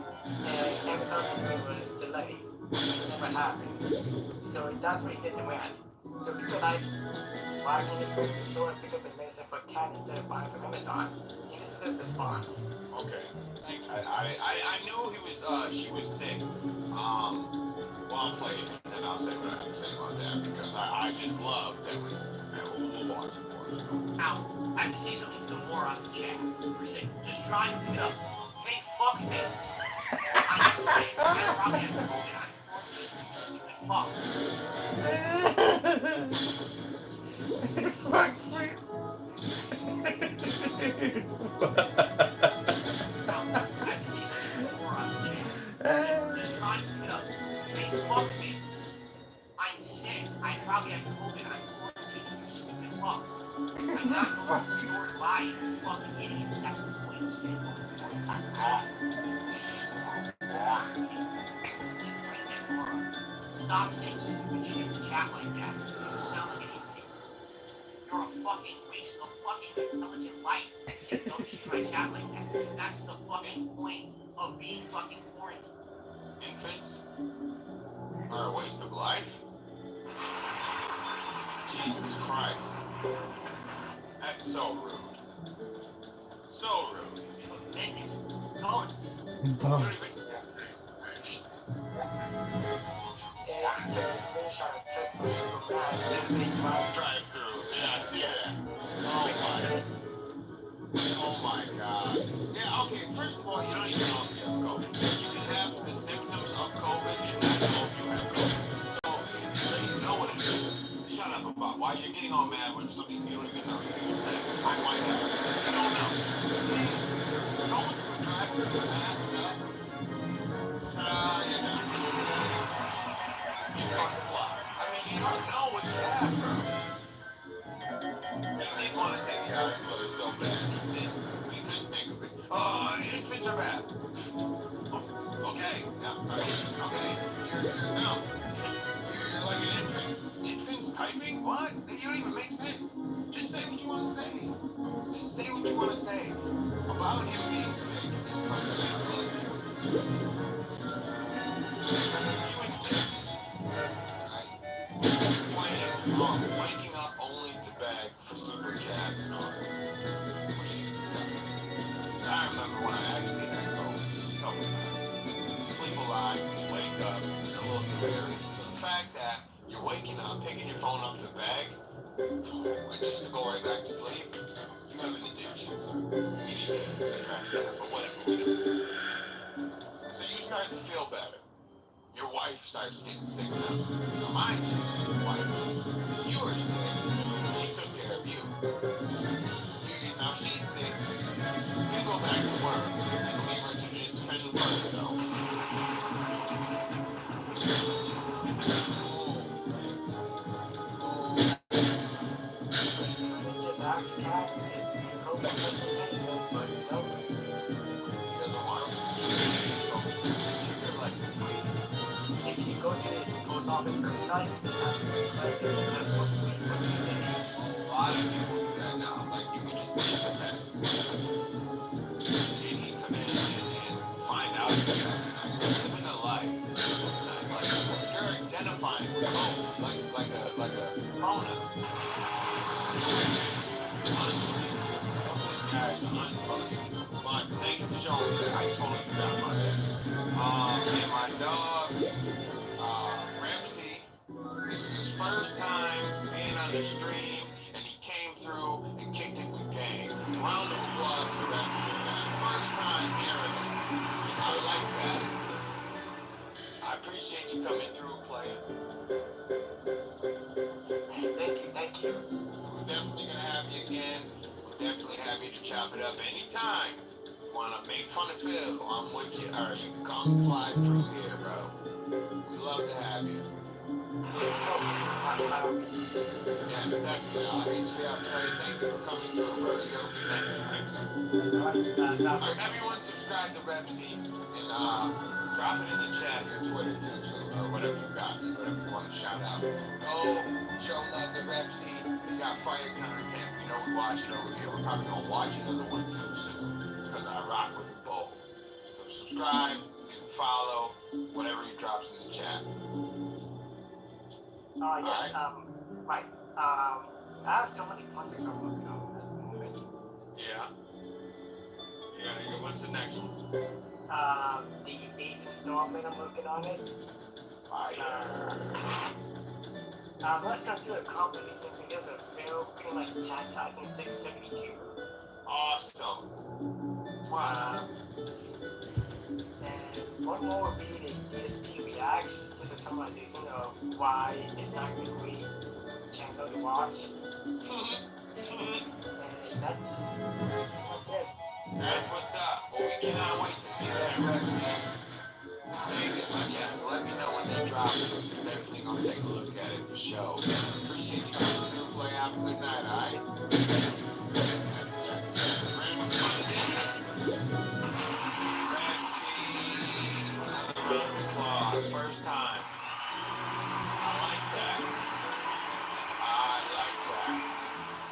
and Amazon's delivery was delayed. It never happened. So that's what he did to Rand. So people like, why can't this go to the store and pick up his medicine for Cat instead of buying from Amazon? He just his response. Okay. I knew she was sick. While playing, and I'll say what I have to say about that because I just love that. And we'll watch it more. Now, I have to say something to the morons in chat. We're saying, just try to pick it up. Hey, fuck face. I'm sick. I probably have COVID on quarantine, you stupid fuck. Fuck me. Now, I can see some morons in jail. Just trying to get up. Hey, fuck face. I'm sick. I probably have COVID on quarantine, you stupid fuck. I'm not going to the store to buy it, you fucking idiot. That's the point. Stay Stop saying stupid shit in the chat like that. You sound like an idiot. You're a fucking waste of fucking intelligent life. Say dumb shit in my chat like that. That's the fucking point of being fucking quarantined. Infants are a waste of life? Jesus Christ. That's so rude. So rude. Tremendous. Going. Entonces. Drive through. Yeah, I see that. Oh my God. Yeah, okay, first of all, you don't even know if you have COVID. You can have the symptoms of COVID and not know if you have COVID. So, you know what it is. Shut up about why you're getting all mad when something you don't even know. You can say, I might have it. You don't know. No one's going to drive through and ask that. You're done. You fucked the block. I mean, you don't know what you have, bro. He did want to say the arsehole is so bad. He did. We couldn't think of it. Infants are bad. Oh, okay. Yeah, okay. No. You're like an infant. Infants typing? What? You don't even make sense. Just say what you want to say. Just say what you want to say about him being sick in this country. He was sick. Waking up only to beg for super chats and all that. Which is disgusting. So I remember when I actually had COVID. Sleep a lot, wake up, you're a little delirious. So the fact that you're waking up, picking your phone up to beg, just to go right back to sleep, you have an addiction, so we need to address that, but whatever, we don't. So you start to feel better. Your wife starts getting sick now. Now mind you, wife, you were sick. She took care of you. Now she's sick. You go back to work and leave her to just fend for herself. Just ask Cat if you hope that person makes it, but no. He doesn't want to. So, keep your life free. If you go to the post office website, you have to request it and just look for the days. A lot of people do that now. Like, you can just get the text. And he come in and find out that you're living a life. Like, you're identifying with both. Like a pronoun. This guy's unbelievable. But thank you for showing me that. I totally forgot about that. And my dog, Ramsey, this is his first time being on the stream, and he came through and kicked it with gang. Round of applause for Ramsey. First time hearing it. I like that. I appreciate you coming through, player. Thank you. We're definitely gonna have you again. We're definitely happy to chop it up anytime. You wanna make fun of Phil? I'm with you. Or you can come slide through here, bro. We love to have you. Yes, definitely. I'll hit you up, Trey. Thank you for coming through, bro. You have a good night, alright? Everyone subscribe to Repsy and drop it in the chat, your Twitter too, so, or whatever you got, whatever you want to shout out. Go show love to Repsy. He's got fire content. We know we watch it over here. We're probably gonna watch another one too soon because I rock with them both. So subscribe and follow whatever he drops in the chat. Yes, right. I have so many projects I'm working on at the moment. Yeah. Yeah. What's the next one? The 8th installment, I'm working on it. Fire. Let's not do a company since it was a fail, pretty much chastising 672. Awesome. Wow. one more would be the DSP Reacts. This is summarization of why it's not a great channel to watch. And that's it. That's what's up. Well, we cannot wait to see that Rexy. Yes, let me know when they drop it. Definitely gonna take a look at it for sure. Appreciate you coming through. Play. Have a good night, alright? Yes. Ramsey. Another round of applause. First time. I like that.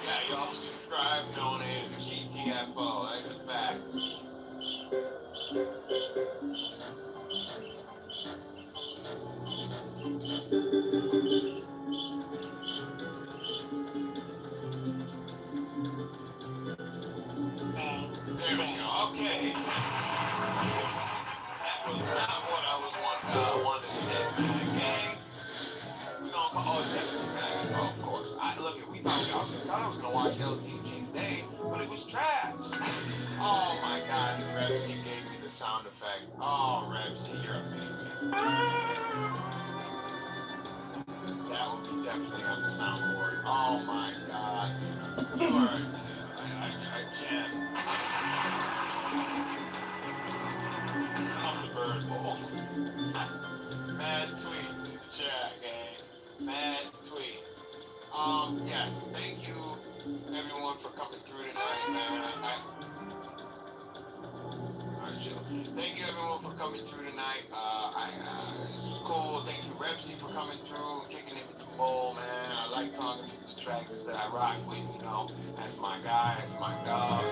Yeah, y'all subscribe, donate, GTFO. That's a fact. There we go. Okay. That was not what I was wanting to say, man. Gang. We gonna call definitely next, of course. Look, we thought I was gonna watch LTG today, but it was trash. Oh my God, Rebsy gave me the sound effect. Oh, Rebsy, you're amazing. That would be definitely on the soundboard. Oh my God, you are. I can't. I'm the bird bowl. Mad tweets in the chat, gang. Mad tweets. Yes, thank you everyone for coming through tonight, man. Thank you everyone for coming through tonight. This was cool. Thank you Repsy for coming through and kicking it with the bowl, man. I like talking to the tracks that I rock with, you know, as my guy, as my dog.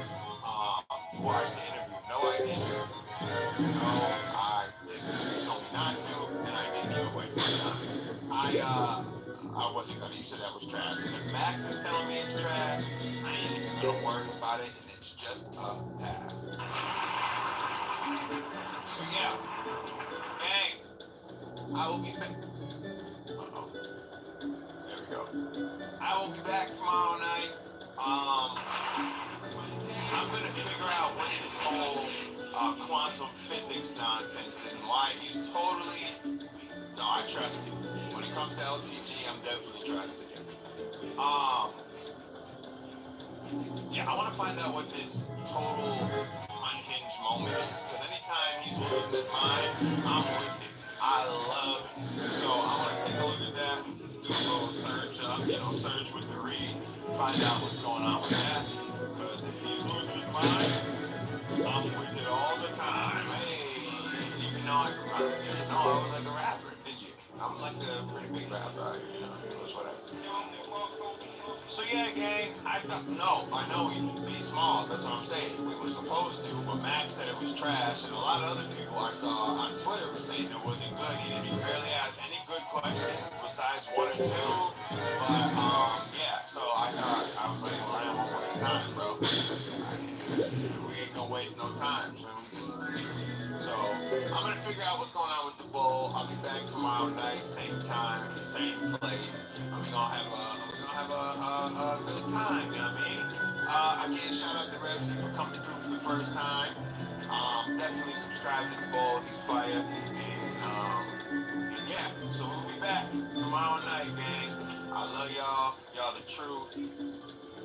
You watched the interview. No, I didn't. No, I didn't. You told me not to, and I didn't even waste my time. I wasn't gonna. You said that was trash. And if Max is telling me it's trash, I ain't even gonna worry about it, and it's just a pass. So yeah, gang, I will be back. Uh-oh. There we go. I will be back tomorrow night. I'm gonna figure out what this whole quantum physics nonsense is and why he's totally. No, I trust you. When it comes to LTG, I'm definitely trusting you. Yeah, I want to find out what this total unhinged moment is, because anytime he's losing his mind, I'm with it. I love it. So I want to take a look at that, do a little search, search with the read, find out what's going on with that, because if he's losing his mind, I'm with it all the time. Hey, even though I was like a rapper. I'm like a pretty big rapper, you know, it was whatever. So yeah, gang, I know we Smalls, that's what I'm saying. We were supposed to, but Max said it was trash, and a lot of other people I saw on Twitter were saying it wasn't good. He barely asked any good questions besides one or two. But yeah, so I was like, well, I don't want to waste time, bro. We ain't gonna waste no time, so So I'm gonna figure out what's going on with the bowl. I'll be back tomorrow night, same time, same place. We're gonna have a good time. You know what I mean? Again, shout out to Repsy for coming through for the first time. Definitely subscribe to the bowl. He's fire. And yeah, so we'll be back tomorrow night, gang. I love y'all. Y'all the truth.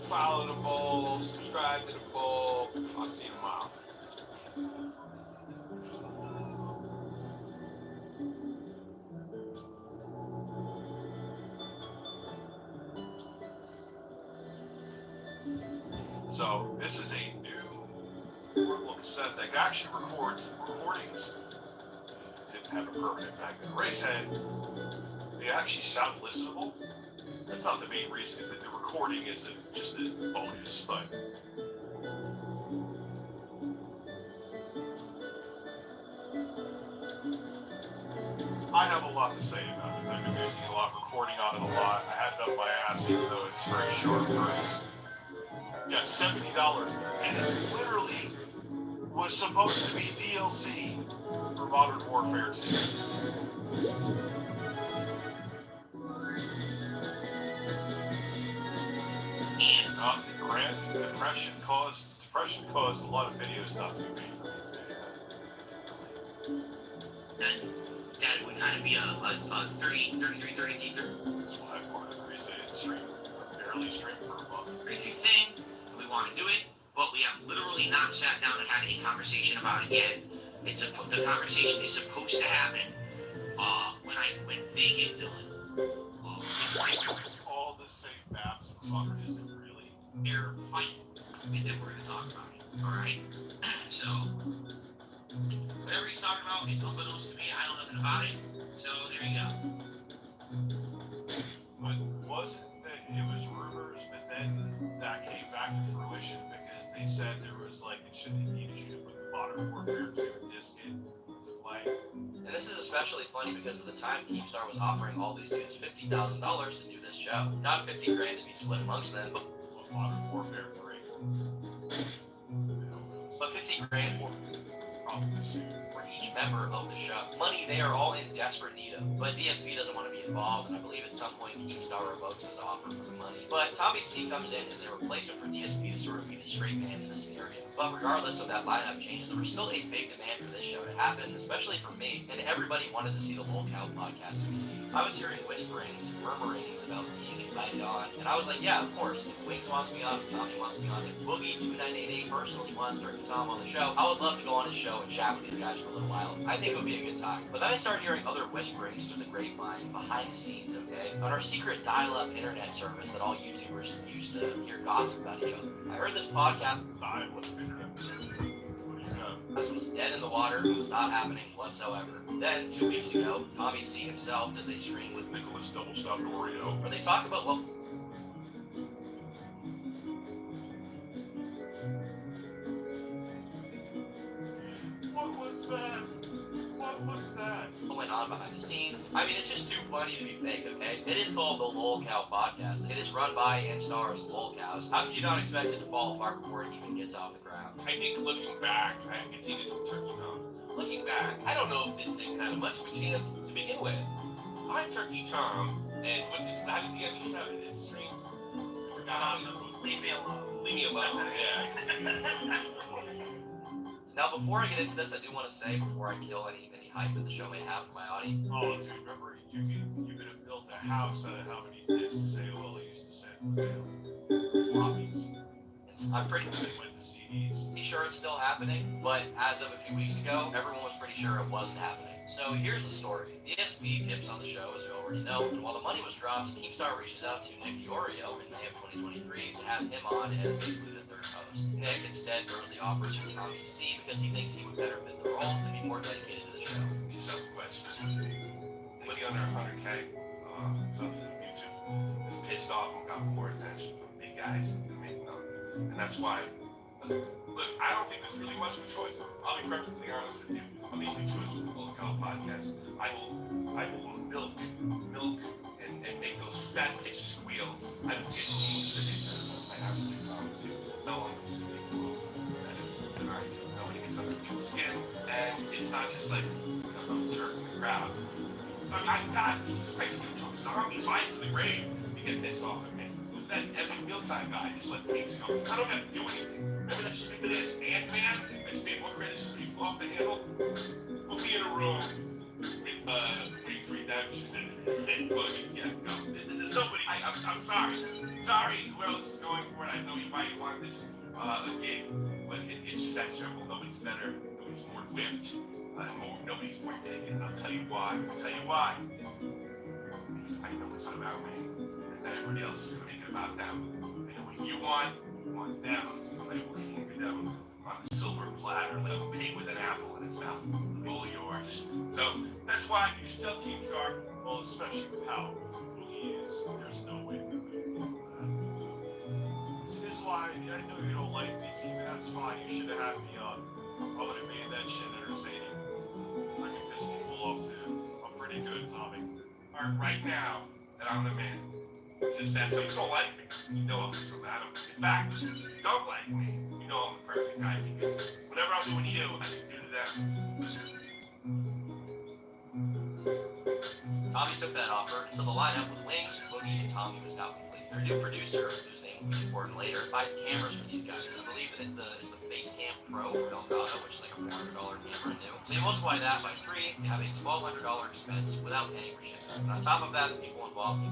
Follow the bowl. Subscribe to the bowl. I'll see you tomorrow. So this is a new portable cassette that actually records recordings. Didn't have a permanent back then. Ray said they actually sound listenable. That's not the main reason that the recording isn't just a bonus, but I have a lot to say about it. I've been using it a lot, recording on it a lot. I have it up my ass, even though it's very short first. Yeah, $70, and it's literally was supposed to be DLC for Modern Warfare 2. Grant, depression caused a lot of videos not to be made for these days. that would kind of be a 30, 33, 33, That's why part of the reason it's barely streamed for a month. 33 thing. We want to do it, but we have literally not sat down and had any conversation about it yet. The conversation is supposed to happen when they get done. It's all the same maps from other isn't really. They're fighting, and then we're gonna talk about it. All right. So whatever he's talking about is unbeknownst to me. I know nothing about it. So there you go. But wasn't that it was rumors, but then that came back to fruition because they said there was like it shouldn't need to put the Modern Warfare 2 disc in to play. And this is especially funny because at the time Keemstar was offering all these dudes $50,000 to do this show. Not 50 grand to be split amongst them, but Modern Warfare 3. but 50 grand for Probably soon. each member of the show. Money they are all in desperate need of, but DSP doesn't want to be involved, and I believe at some point Keemstar revokes his offer for the money. But Tommy C comes in as a replacement for DSP to sort of be the straight man in the scenario. But regardless of that lineup change, there was still a big demand for this show to happen, especially for me, and everybody wanted to see the Lol Cow podcast succeed. I was hearing whisperings, murmurings about being invited on, and I was like, yeah, of course, if Wings wants me on, if Tommy wants me on, if Boogie2988 personally wants Turkey Tom on the show, I would love to go on his show and chat with these guys for a little while. I think it would be a good time. But then I started hearing other whisperings through the grapevine, behind the scenes, okay? On our secret dial-up internet service that all YouTubers use to hear gossip about each other. I heard this podcast this was dead in the water, it was not happening whatsoever. Then, 2 weeks ago, Tommy C himself does a stream with Nicholas Double Stuffed Oreo. where they talk about, well, What was that? What was that? what went on behind the scenes. I mean, it's just too funny to be fake, okay? It is called the Lol Cow Podcast. It is run by and stars Lol Cows. How could you not expect it to fall apart before it even gets off the ground? I think looking back, I can see this in Turkey Tom's. Looking back, I don't know if this thing had much of a chance to begin with. I'm Turkey Tom, and how does he end the show in his streams? Leave me alone. Leave me alone. Yeah. Now, before I get into this, I do want to say, before I kill any hype that the show may have for my audience, Oh, dude, remember you could have built a house out of how many discs AOL used to send floppies. I'm pretty They went to CDs. sure it's still happening, but as of a few weeks ago, everyone was pretty sure it wasn't happening. So here's the story. DSP dips on the show, as you already know, and while the money was dropped, Keemstar reaches out to Nick Diorio in May of 2023 to have him on as basically the third host. Nick instead throws the offer to Tommy C because he thinks he would better fit the role and be more dedicated to the show. Just have a question. Anybody under 100K subs on YouTube is pissed off and got more attention from big guys than me. And that's why. Look, I don't think there's really much of a choice. I'll be perfectly honest with you. I'm the only choice for the Lol Cow podcast. I will milk and make those fat bitches squeal. I will get most of it. I absolutely promise you. No one can see me move. Alright, nobody gets under people's skin. And it's not just like some jerk in the crowd. God, Jesus Christ, you took zombies right to the grave. You get pissed off at me. It was that every mealtime guy just let pigs go. I don't have to do anything. Remember that stupid ass Ant-Man? I just made more criticism, you flew off the handle. Put me in a room with Wings Redemption and Boogie. Yeah, no. There's nobody. I'm sorry. Sorry, who else is going for it? I know you might want this a gig, but it's just that simple. Nobody's better. Nobody's more whipped. Nobody's more taken. And I'll tell you why. Because I know it's not about me. And that everybody else is going to make it about them. I know what you want them. I will hand you them on the silver platter, like a pig with an apple in its mouth. All yours. So that's why you should tell Keemstar. Well, especially with how Boogie is, there's no way we could do that. See, this is why I know you don't like me, Keem, that's fine. You should have had me on. I would have made that shit entertaining. I can piss people off too. I'm pretty good, Tommy. Alright, right now that I'm the man. It's just that so you don't like me. You know I'm so bad. In fact, if you don't like me, you know I'm the perfect guy because whatever I'm doing to you, I can do to them. Tommy took that offer, and so the lineup with Wings, Boogie, and Tommy was now complete. their new producer, whose name will be important later, buys cameras for these guys. I believe it's the Facecam Pro from Elgato, which is like a $400 camera new. So they multiply that by 3, you have a $1,200 expense without paying for shipping. And on top of that, the people involved.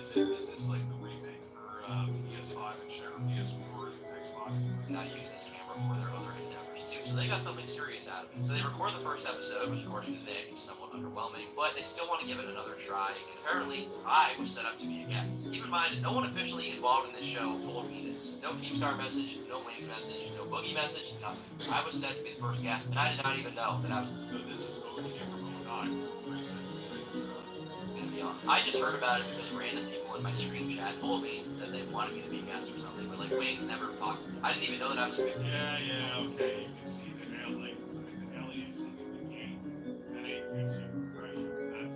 Is this like the remake for PS5 and PS4 and Xbox? Now use this camera for their other endeavors too. So they got something serious out of it. So they record the first episode, which according to Nick is somewhat underwhelming, but they still want to give it another try. And apparently, I was set up to be a guest. Keep in mind, no one officially involved in this show told me this. No Keemstar message, no Wings message, no Boogie message, nothing. I was set to be the first guest, and I did not even know that I was So this is OG from 09, pretty sensitive. going to be on. I just heard about it because random people in my stream chat told me that they wanted me to be a guest or something, but like Wings never talked to me. I didn't even know that I was a big Yeah, okay. You can see the LA, the LEs in the game. That ain't YouTube compression. That's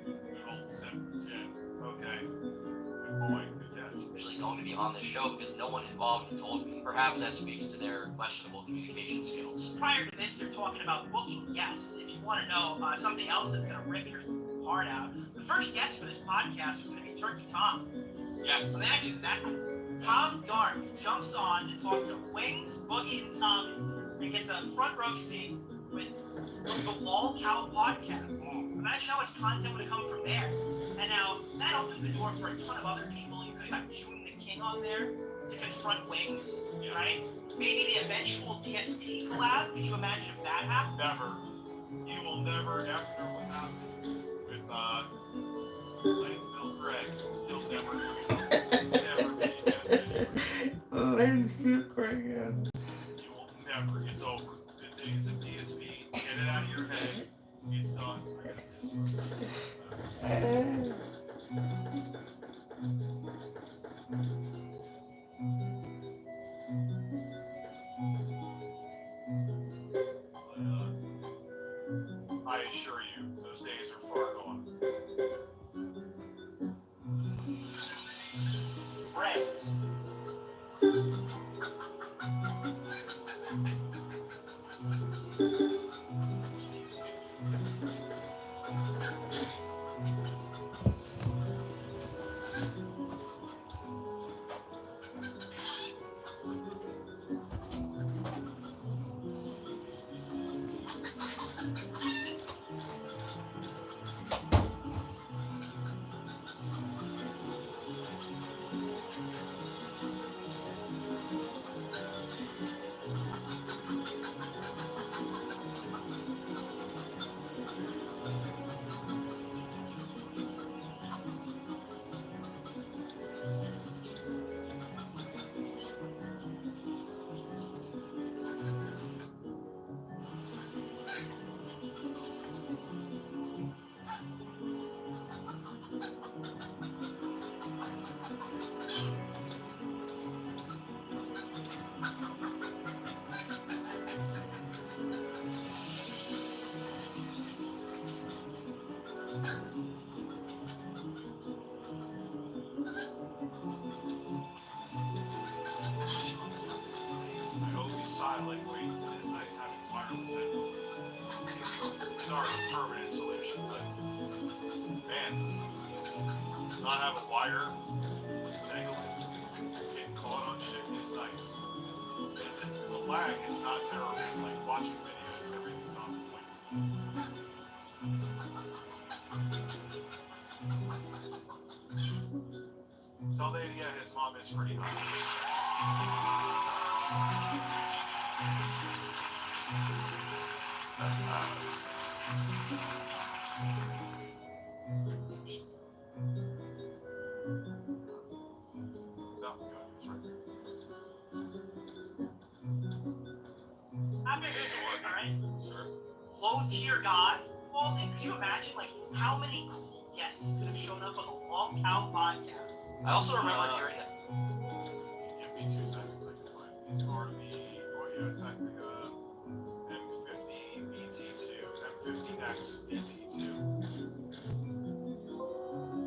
good old 7th gen. Okay. Good point. Good catch. Actually going to be on this show because no one involved had told me. Perhaps that speaks to their questionable communication skills. Prior to this, they're talking about booking guests. If you want to know something else that's going to rip your heart out, the first guest for this podcast was going to be Turkey Tom. Yes. Imagine that. Tom Dark jumps on and talks to Wings, Boogie, and Tommy, and gets a front row seat with the Lol Cow podcast. Imagine how much content would have come from there. And now that opens the door for a ton of other people. You could have June the King on there to confront Wings, right? Maybe the eventual DSP collab. Could you imagine if that happened? Never. You will never, after what happened with Langfield Greg, you'll never be a guest anymore. Langfield Greg, yes. You will never. It's over. The days of DSP, get it out of your head. It's done. I assure you, those days are far gone. Brasses. I hope he's silent. Wings, it is nice having wireless headphones. It's already a permanent solution, but man, not having wire, dangling, getting caught on shit is nice. The lag is not terrible. Like watching videos, everything's on point. Tell Dave, yeah, his mom is pretty hot. After alright? Low tier god. Walton, could you imagine like how many cool guests could have shown up on the Long Cow podcast? I also remember hearing that. Give me 2 seconds, I can find it. It's for the Audio Technica M50 BT2, M50X BT2.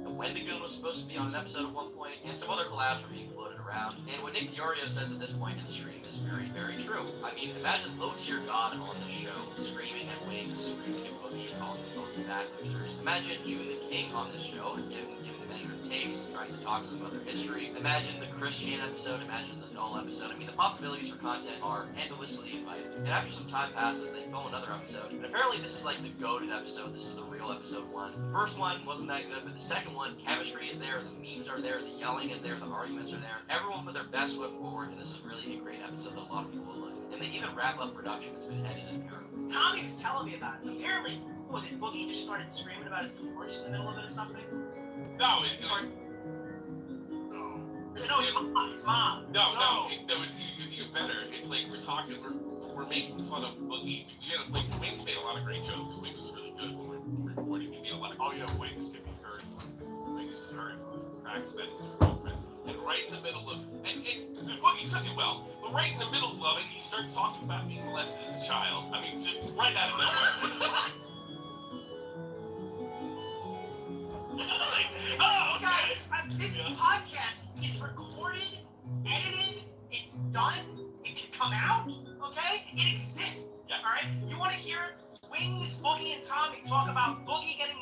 The Wendigo was supposed to be on an episode at one point, and some other collabs were being floated around. And what Nick Diorio says at this point in the stream is very, very true. I mean, imagine low tier God on this show, screaming at Wings, screaming at Boogie, and calling them both back. side losers. Imagine June the King on this show and giving the measure of takes, trying to talk to them about their history. Imagine the Christian episode, imagine the Null episode. I mean, the possibilities for content are endlessly inviting. And after some time passes, they film another episode. And apparently this is like the goated episode. This is the real episode 1. The first one wasn't that good, but the second one, chemistry is there, the memes are there, the yelling is there, the arguments are there. Everyone put their best foot forward, and this is really a great episode that a lot of people will like. And they even wrap up production. It's been edited beautifully. Tommy was telling me about it. Apparently, what was it, Boogie just started screaming about his divorce in the middle of it or something? No, it was. No, his mom. No, it was even better. It's like we're making fun of Boogie. Wings made a lot of great jokes. Wings was really good when we were recording. He made a lot of, Wings can be very funny. Wings is very funny. Cracks Ben is their girlfriend. And right in the middle of, and Boogie took it well, but right in the middle of it, he starts talking about being molested as a child. I mean, just right out of nowhere. Oh, okay. This podcast is recorded, edited, it's done, it can come out, okay? It exists, alright? You want to hear Wings, Boogie, and Tommy talk about Boogie getting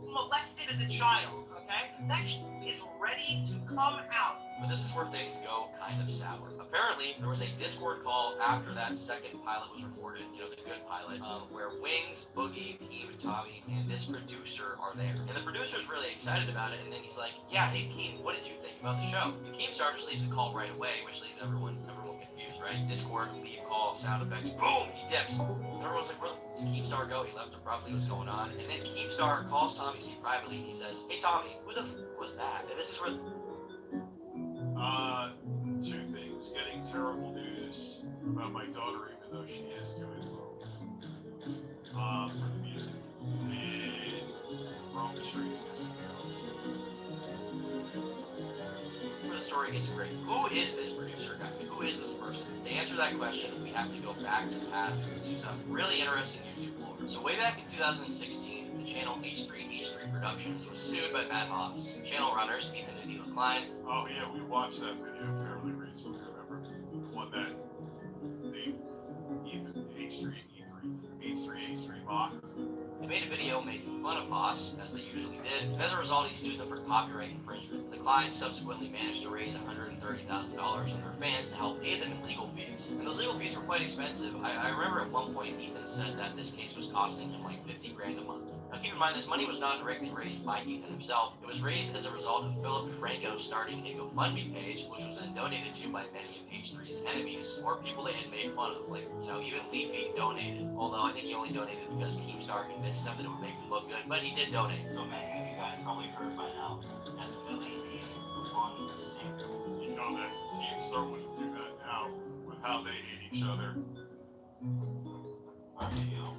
molested as a child, okay? That is ready to come out. But this is where things go kind of sour. Apparently, there was a Discord call after that second pilot was recorded, the good pilot, where Wings, Boogie, Keem, and Tommy, and this producer are there. And the producer's really excited about it, and then he's like, yeah, hey, Keem, what did you think about the show? And Keemstar just leaves the call right away, which leaves everyone confused, right? Discord, leave call, sound effects, boom, he dips. And everyone's like, where did Keemstar go? He left abruptly, what's going on? And then Keemstar calls Tommy C privately, and he says, hey, Tommy, who the f*** was that? And this is where... Two things. Getting terrible news about my daughter, even though she is doing well. For the music. And Rome Street's missing Where the story gets great. Who is this producer guy? Who is this person? To answer that question, we have to go back to the past to some really interesting YouTube lore. So way back in 2016, the channel H3 Productions was sued by Matt Haas. Channel runners Ethan and Neil Klein. Oh yeah, we watched that video fairly recently, remember? The one that named Ethan H3 box. They made a video making fun of Haas, as they usually did. As a result, he sued them for copyright infringement. The client subsequently managed to raise $130,000 from their fans to help aid them in legal fees. And those legal fees were quite expensive. I remember at one point Ethan said that this case was costing him like $50 grand a month. Now keep in mind, this money was not directly raised by Ethan himself. It was raised as a result of Philip DeFranco starting a GoFundMe page, which was then donated to by many of H3's enemies, or people they had made fun of, like, even Leafy donated. Although I think he only donated because Keemstar convinced them that it would make him look good, but he did donate. So many of you guys probably heard by now that Philly needed GoFundMe to save people. You know that Keemstar wouldn't do that now with how they hate each other. Our video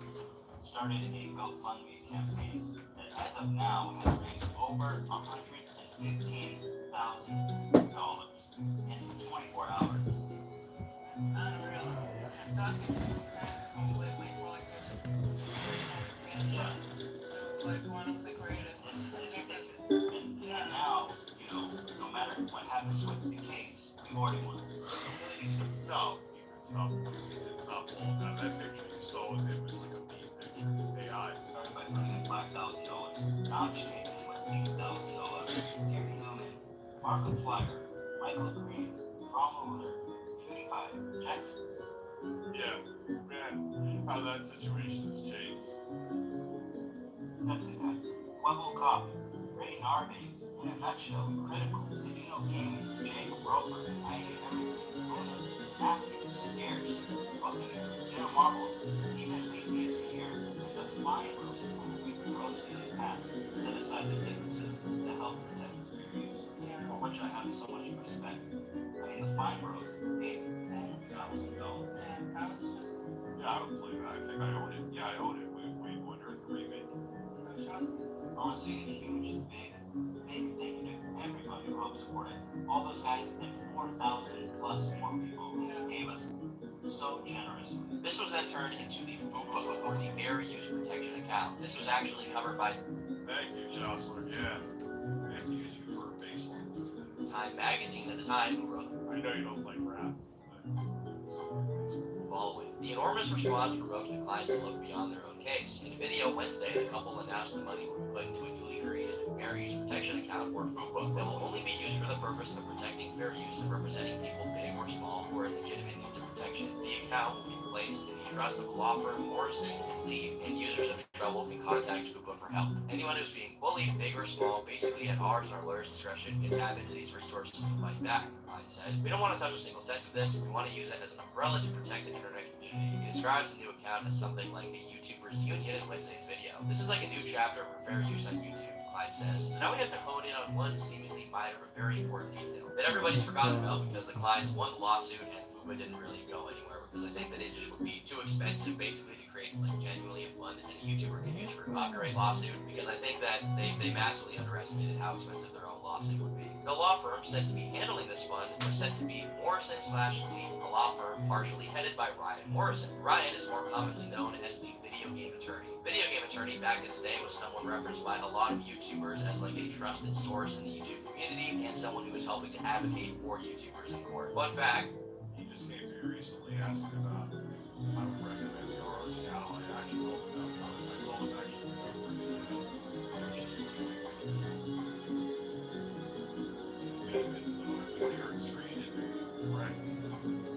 started a GoFundMe campaign that as of now has raised over $115,000 in 24 hours. Unreal. Completely like one of the greatest. It's ridiculous. And now, no matter what happens with the case, we've already won. No, it's not bull. Now that picture you saw, it was like a meme picture. AI. Started by putting in $5,000. Now she came in with $8,000. Gary Newman, Markiplier, Michael Green, Drama Runner, PewDiePie, Jackson. Yeah, man, how that situation has changed. Pepticut, Quibble Cop, Ray Narvaez, in a nutshell, critical. Did you know gaming? Jake Roper, I Hate Everything, Luna, Matthews, Scarce, Buccaneer, Jim Marbles, even previous year, the fine roast who we've roasted in the past, set aside the differences to help protect fair use, for which I have so much respect. I mean, the fine roast paid $10,000. Yeah, I was just Yeah, I don't believe that. I think I own it. Yeah, I own it. We wonder if the remake. so shocked. I want to say a huge, big thank you to everybody who helped support it. All those guys and 4,000 plus more people who gave us so generously. This was then turned into the FUPA, or the Fair Use Protection Account. This was actually covered by Thank you, Jocelyn. Yeah. Thank you for a baseline. Time Magazine at the time, who wrote I know you don't like rap, but following The enormous response provoked the clients to look beyond their own case. In a video Wednesday, the couple announced the money would be put into a newly created fair use protection account, or FUPA, that will only be used for the purpose of protecting fair use and representing people big or small who are in legitimate needs of protection. The account will be placed in the trust of a law firm, Morrison and Lee, and users in trouble can contact FUPA for help. Anyone who's being bullied, big or small, basically at ours and our lawyer's discretion, can tap into these resources to fight back. Klein said, "We don't want to touch a single cent of this. We want to use it as an umbrella to protect the internet community." He describes the new account as something like a YouTubers union in Wednesday's video. "This is like a new chapter for fair use on YouTube," Klein says. So now we have to hone in on one seemingly minor but very important detail that everybody's forgotten about because the clients won the lawsuit and FUPA didn't really go anywhere, because I think that it just would be too expensive basically to create like genuinely a fund that any YouTuber can use for a copyright lawsuit, because I think that they massively underestimated how expensive their own lawsuit would be. The law firm said to be handling this fund was said to be Morrison/Lee, a law firm partially headed by Ryan Morrison. Ryan is more commonly known as the video game attorney. Video game attorney back in the day was someone referenced by a lot of YouTubers as like a trusted source in the YouTube community and someone who was helping to advocate for YouTubers in court. Fun fact, He just came to me recently asking about I would recommend the RO channel. I actually told him that. I told him actually to go for benefits of the 20 hertz screen and correct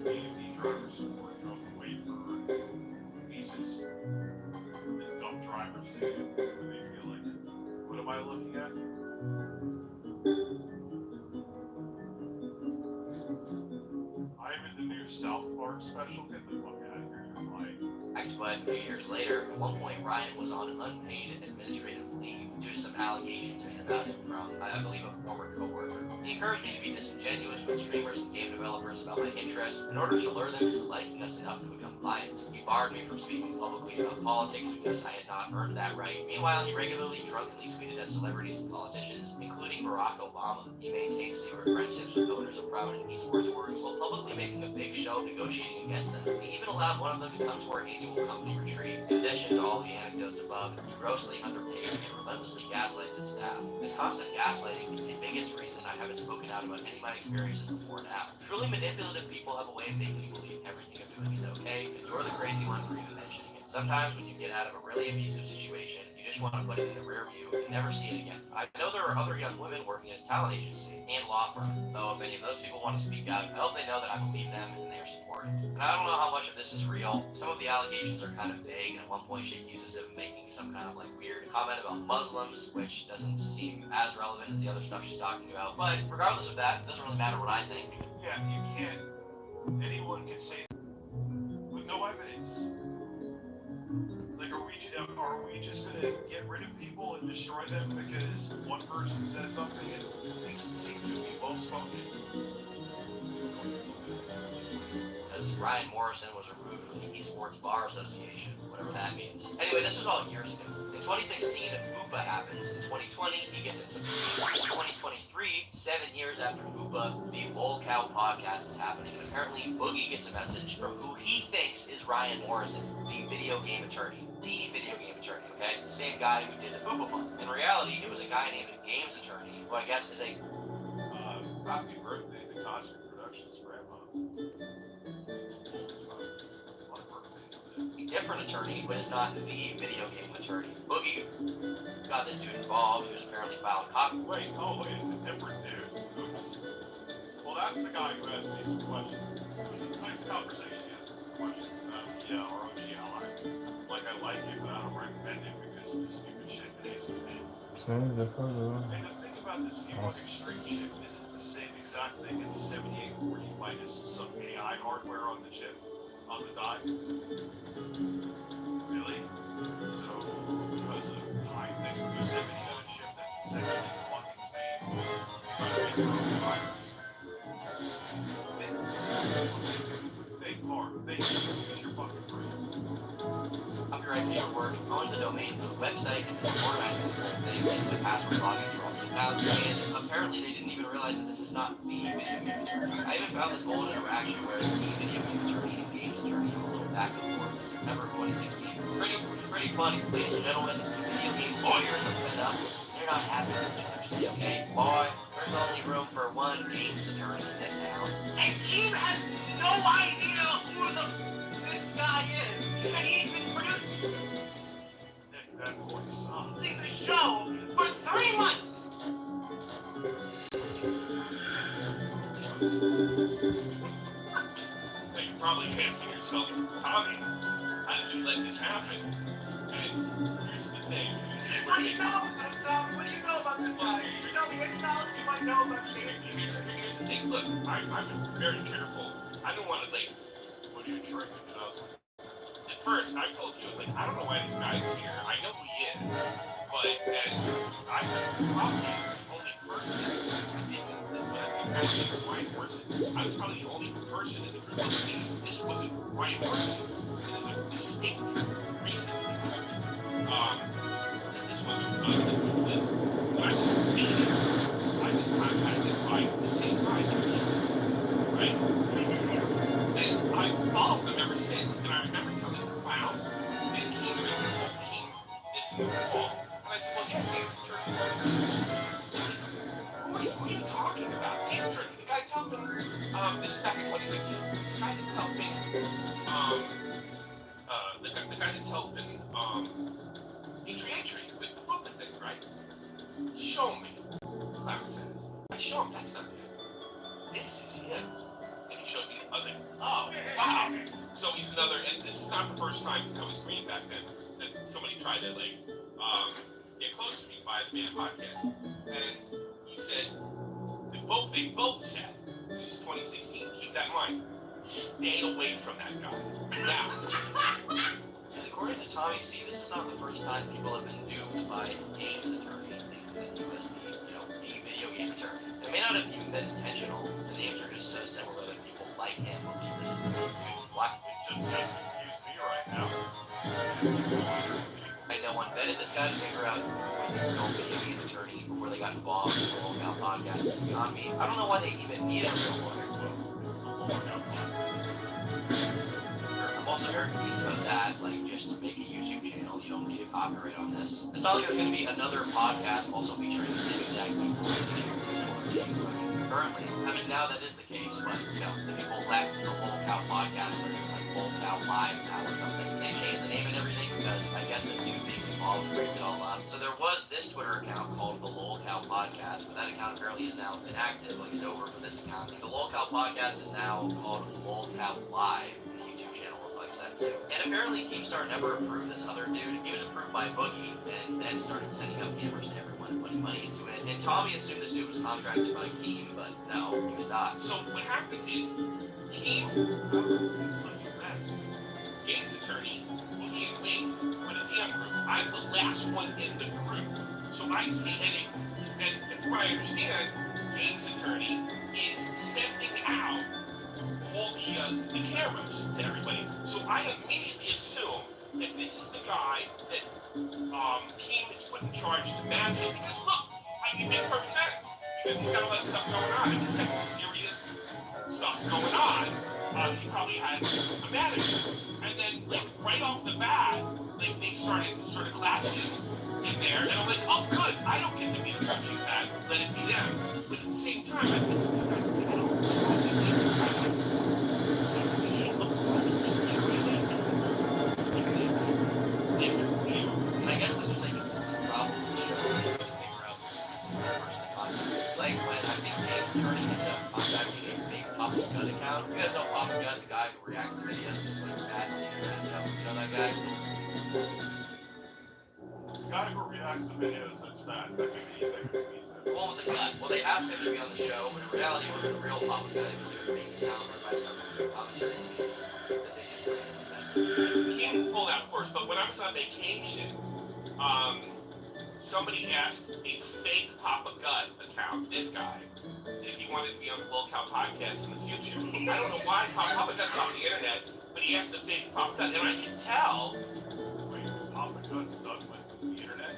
AMD driver support. You don't have to wait for pieces to dump drivers to you when they feel like it. What am I looking at? I'm in the new South Park special. Get the fuck out of here. You're lying. but a few years later, at one point Ryan was on unpaid administrative leave due to some allegations made about him from, I believe, a former coworker. He encouraged me to be disingenuous with streamers and game developers about my interests in order to lure them into liking us enough to become clients. He barred me from speaking publicly about politics because I had not earned that right. Meanwhile, he regularly drunkenly tweeted at celebrities and politicians, including Barack Obama. He maintained secret friendships with owners of prominent esports orgs while publicly making a big show of negotiating against them. He even allowed one of them to come to our annual company retreat. In addition to all the anecdotes above, he grossly underpaid and relentlessly gaslights his staff. This constant gaslighting is the biggest reason I haven't spoken out about any of my experiences before now. Truly manipulative people have a way of making you believe everything I'm doing is okay, and you're the crazy one for even mentioning it. Sometimes when you get out of a really abusive situation, you just want to put it in the rear view and never see it again. I know there are other young women working as talent agency and law firm, though if any of those people want to speak out, I hope they know that I believe them and they are supported. And I don't know how much of this is real. Some of the allegations are kind of vague, and at one point she accuses him of making some kind of like weird comment about Muslims, which doesn't seem as relevant as the other stuff she's talking about. But regardless of that, it doesn't really matter what I think. Yeah, you can't. Anyone can say with no evidence. Like, are we just gonna get rid of people and destroy them because one person said something and they seem to be well spoken? Because Ryan Morrison was removed from the Esports Bar Association, whatever that means. Anyway, this was all years ago. In 2016, FUPA happens. In 2020, he gets in some. In 2023, 7 years after FUPA, the Lol Cow podcast is happening, and apparently Boogie gets a message from who he thinks is Ryan Morrison, the video game attorney. The video game attorney, okay? The same guy who did the FUPA fund. In reality, it was a guy named Games Attorney, who I guess is a... Happy birthday to Cosmic Productions grandma. A different attorney, but is not the video game attorney. Boogie got this dude involved, who's apparently filed Wait, it's a different dude. Oops. Well, that's the guy who asked me some questions. It was a nice conversation. He asked me some questions about ROGLI. Like, I like it, but I don't recommend it because of the stupid shit that he's saying. And the thing about the C1 Extreme chip isn't the same exact thing as a 7840 minus some AI hardware on the chip, on the die. Really? So, because of time exclusivity on a chip that's essentially fucking the same, trying to make your own drivers. Think hard. Use your fucking brains. Copyright paperwork, owns the domain for the website, and is organizing this whole thing, thanks to password logging for all the accounts, and apparently they didn't even realize that this is not the video game attorney. I even found this whole interaction where the video game attorney and games attorney have a little back and forth in September of 2016. Pretty funny. Ladies and gentlemen, video game lawyers are fed up. They're not happy with each other's day, okay? Boy, there's only room for one games attorney in this town. And Kim has no idea who this guy is, and he's been producing Nick, that voice. the show for 3 months. Now, you're probably asking yourself, Tommy, how did you let this happen? And here's the thing. What do you know about Tom? What do you know about this guy? Tell me any knowledge you might know about me. Here's the thing. Look, I was very careful. I didn't want to, like, what are you trying to tell us? At first, I told you, I was like, I don't know why this guy's here. I know who he is. But then I was probably the only person, I was probably the only person in the group that knew this wasn't Ryan Worsley. There's a distinct reason that this wasn't because when I was dating, I was contacted by the same guy that he is, right? And I followed him ever since, and I remember telling Clown and King this in the fall. And I said, well, yeah, King's turkey. Who are you talking about? King's turkey. The guy that's helping, this is back in 2016. The guy that's helping, the guy that's helping, Entry with the football thing, right? Show me. Clown says. I show him, that's not him. This is him. And he showed me, I was like, oh, wow. So he's another, and this is not the first time, because I was green back then, that somebody tried to, like, get close to me via the Beta podcast. And he said, they both said, this is 2016, keep that in mind, stay away from that guy. Now. And according to Tommy C, this is not the first time people have been duped by games attorney thinking that he was the video game attorney. It may not have even been intentional. The names are just so similar that people like him will be this is the same thing. What? It just confused me right now. No one vetted this guy to figure out who was the real video game attorney before they got involved in the Lookout podcast. It's beyond me. I don't know why they even needed a real lawyer. It's the Lookout podcast. I'm also very confused about that. Like, just to make a YouTube channel, you don't need a copyright on this. It's not like there's going to be another podcast also featuring the same exact people that share the similar name. Currently, I mean, now that is the case, but, the people left the Lookout podcast or like Lookout Live now or something. They changed the name and everything because I guess this dude being involved freaked it all up. So there was this Twitter account called the Lookout Podcast, but that account apparently is now inactive, like it's over for this account. The Lookout Podcast is now called Lookout Live. The YouTube channel reflects that too. And apparently Keemstar never approved this other dude. He was approved by Boogie and then started sending out cameras to everyone and putting money into it. And Tommy assumed this dude was contracted by Keem, but no, he was not. So what happens is, Keem, this is such a mess. Games attorney, Boogie and Wings, with a TM group. I'm the last one in the group. So I see, and from what I understand, Games attorney is sending out all the cameras to everybody. So I immediately assume that this is the guy that Keem is put in charge to manage it. Because look, it makes perfect sense. Because he's got all that stuff going on, and he's got serious stuff going on. He probably has a manager. And then, like, right off the bat, like, they started sort of clashing in there. And I'm like, oh, good, I don't get to be the coaching that. Let it be them. But at the same time, I mentioned to guys, I don't And I guess this was a consistent problem with the show. They couldn't figure out who was the person to contact. Like when I think Dave's attorney ended up contacting a fake Papa Gun account. You guys know Papa Gun, the guy who reacts to videos just like that on the internet. You know that guy? The guy who reacts to videos, that's bad. That could be The one with the gun. Well, they asked him to be on the show, but in reality it wasn't a real Papa Gun. It was a fake account run by some commentary videos that they just ran in the message. King pulled out first, but when I was on vacation, somebody asked a fake Papa Gut account, this guy, if he wanted to be on the Lookout podcast in the future. I don't know why Papa Gut's on the internet, but he asked a fake Papa Gut, and I can tell. Wait, Papa Gut's done with the internet?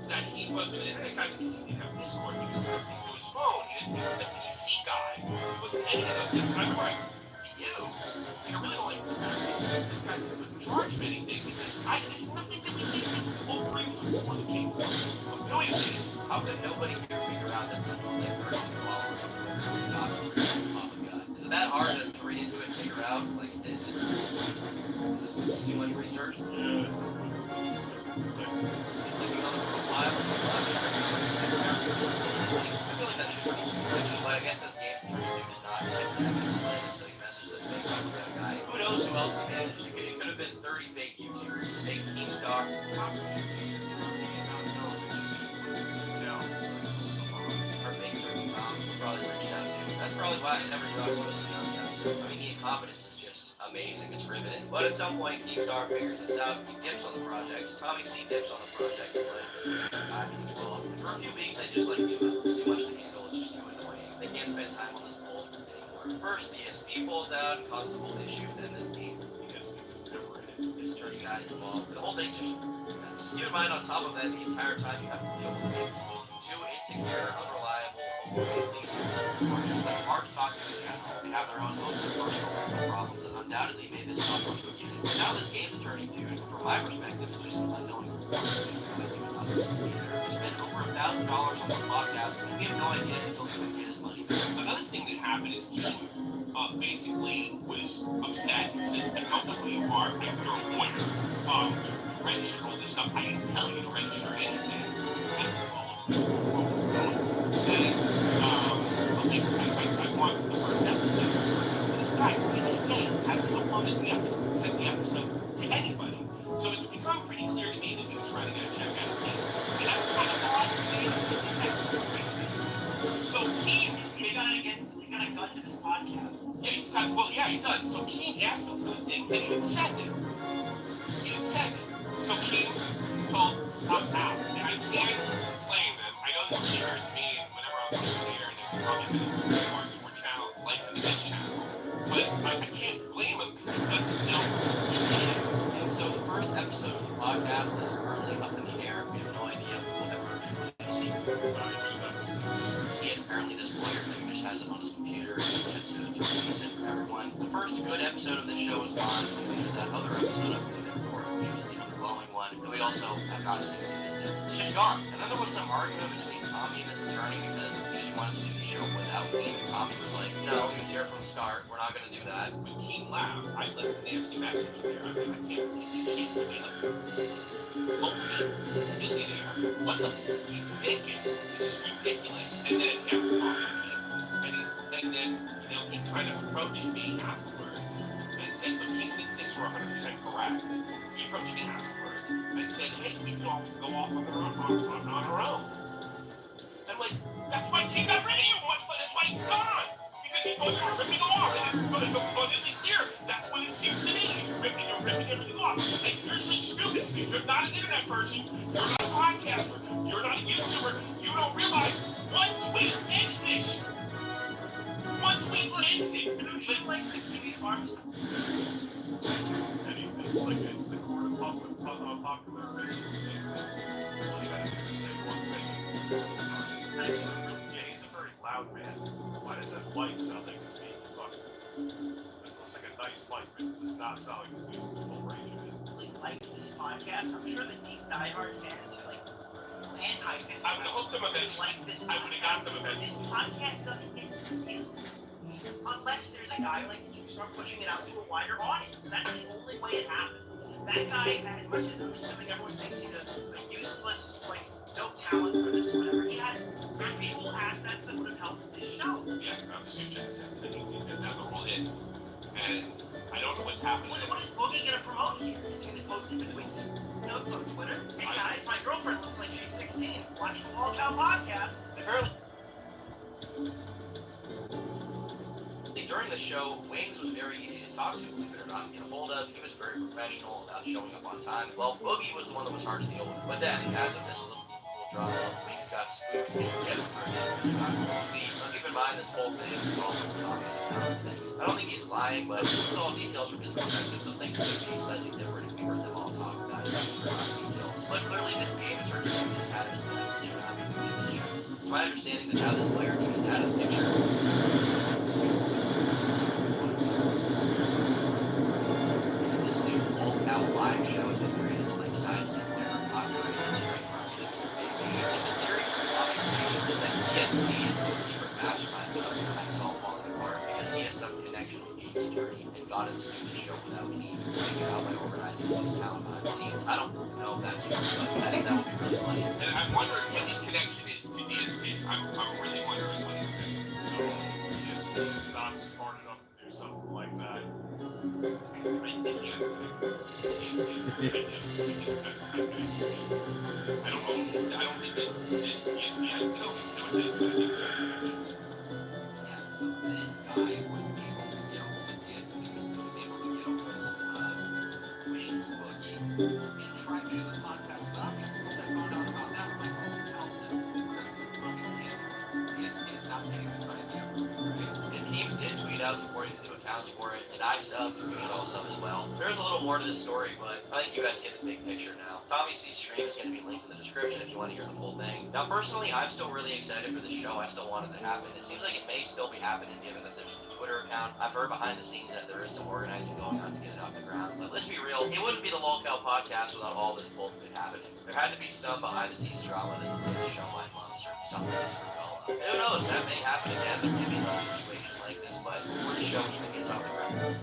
That he wasn't an internet guy because he didn't have Discord. He was connecting to his phone. He was the PC guy. He wasn't any of those things. And I'm like, you. Like, I really don't like this guy wouldn't charge me anything because there's nothing that we did. This whole thing was before the game of doing this. How could nobody here figure out that someone like Thurston Waller was not Papa Gun? Isn't that hard to read into it and figure out? Like, is this too much research? Yeah, it's Clicking on the profile is too much. I feel like that should be too much, but I guess this game's 3D is not exactly the same message that's based on the guy. Who knows who else he managed? It could have been 30 fake YouTubers, fake Keemstar. Or fake Turkey Tom probably reached out to. That's probably why I never knew I was supposed to be on the episode. I mean, the incompetence is just amazing. It's riveting. But at some point, Keemstar figures this out. He dips on the project. Tommy C dips on the project. But I mean, well, for a few weeks, they just give up. It's too much to handle. It's just too annoying. They can't spend time on this bullshit anymore. First, DSP pulls out and causes a whole issue. Then this game is turning guys involved. The whole thing just keep in mind, on top of that, the entire time you have to deal with these two insecure, unreliable, overly who are just hard to talk to in general. They have their own host of personal mental problems and undoubtedly made this tough from the beginning. But now this game's turning, dude, from my perspective, it's just an unknowing because he was not supposed to be there. He spent over $1,000 on this podcast and we have no idea if he'll even get his money back. Another thing that happened is he basically was upset. He says, I don't know who you are, but you're a lawyer. Register all this stuff. I didn't tell you to register anything. And I want the first episode. But this guy, to this day, hasn't uploaded the episode to anybody. So it's become pretty clear to me that he was trying to get a check out of me. And that's kind of odd to me. So he's got a gun to this podcast. Yeah, he does. So King asked him for the thing, and he didn't send it. So King told I'm out, and I can't blame him. I know this hurts me whenever I'm here, and there's probably been more channel life in this channel, but I can't blame him because he doesn't know who he is. And so the first episode of the podcast is currently up in the air. We have no idea if we'll ever truly see it. And apparently this lawyer thing just has it on his computer to release it for everyone. The first good episode of this show is gone, and there's that other episode of which was the underwhelming one that we also have not seen to this day. It's just gone. And then there was some argument between Tommy and his attorney because he just wanted to do the show without me. And Tommy was like, no, he was here from the start. We're not going to do that. When King laughed, I left a nasty message in there. I was like, I can't believe he's to be like multi-millionaire. What the f*** are you thinking? This is ridiculous. And then it never bothered me. And then he kind of approached me afterwards and said, so King's instincts were 100% correct. He approached me afterwards and said, hey, we can all go off on our own. I'm like, that's why King got rid of you, motherfucker. That's why he's gone. Because he thought you were ripping him off. And it's abundantly clear. That's what it seems to me. You're ripping everything off. And you're just stupid. You're not an internet person. You're not a podcaster. You're not a YouTuber. You don't realize one tweet ends this. One tweet ends it. And I'm just like the TV farms. anything. Like, it's the court of popular opinion. Well, you gotta say one thing. Yeah, he's a very loud man. Why does that mic sound like it's being fucked? It looks like a nice mic, but it does not sound like it's using full range of it. Like this podcast, I'm sure the deep diehard fans are like anti-fans. I would have hooked them eventually. Like this I would have got them eventually. This podcast doesn't get views unless there's a guy like you start pushing it out to a wider audience. That's the only way it happens. That guy, as much as I'm assuming everyone thinks he's a useless, like, no talent for this, whatever, he has actual assets that would have helped this show. Yeah, huge assets, and that's the role is. And I don't know what's happening. What is Boogie gonna promote here? Is he gonna post it between notes on Twitter? Hey guys, my girlfriend looks like she's 16. Watch the Wall Cow podcast. Apparently, during the show, Wings was very easy to talk to, believe it or not, get a hold of. He was very professional about showing up on time. Well, Boogie was the one that was hard to deal with. But then, as of this little drama, Wings got spooked and keep in mind, this whole thing is all Tommy's account of things. I don't think he's lying, but this is all details from his perspective, so things could be slightly different if we heard them all talk about it. Details. But clearly, this game attorney just had his time and should not be doing this show. It's my understanding that now this lawyer team is out of the picture. Live show has been created to like sidestep whatever copyright and trademark. The theory obviously is that TSP is a secret mastermind of something that is all falling apart because he has some wanted to do this show without Keith, figure out by organizing all the talent behind the scenes. I don't know if that's true, but I think that would be really funny. And I'm wondering what his connection is to DSP. I'm really wondering what his connection is. No, DSP is not smart enough to do something like that. I think he has a I don't know. I don't think that ESPN is doing this, but I think it's a connection. Yeah, so this guy was able to get over with DSP, he was able to get over with Wings, Boogie, and try to do the podcast without me. Once I found out about that, I'm like, oh, hell, obviously, DSP is not getting the try to do, right? And Keith did tweet out supporting the new accounts for it, and I subbed, and we should all sub as well. There's a little more to this story, but I think you guys get the big picture now. Tommy C's stream is going to be linked in the description if you want to hear the full thing. Now, personally, I'm still really excited for this show. I still want it to happen. It seems like it may still be happening given that there's a Twitter account. I've heard behind the scenes that there is some organizing going on to get it off the ground. But let's be real, it wouldn't be the Lolcow podcast without all this bullshit happening. There had to be some behind the scenes drama that made the show 9 months or something to screw it all up. And who knows, that may happen again. There may be another situation like this, but before the show even gets off the ground.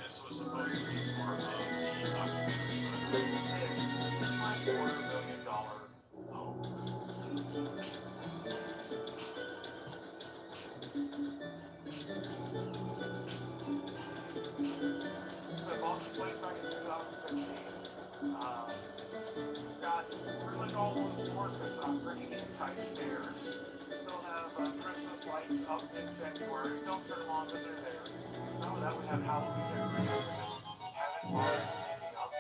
This was supposed to be part of the documentary. $250 million home. So I bought this place back in 2015. It's got pretty much all those doors, but it's not pretty tight stairs. Still have Christmas lights up in February. Don't turn them on because they're there. Some of that would have Halloween decorations. Haven't bought anything up.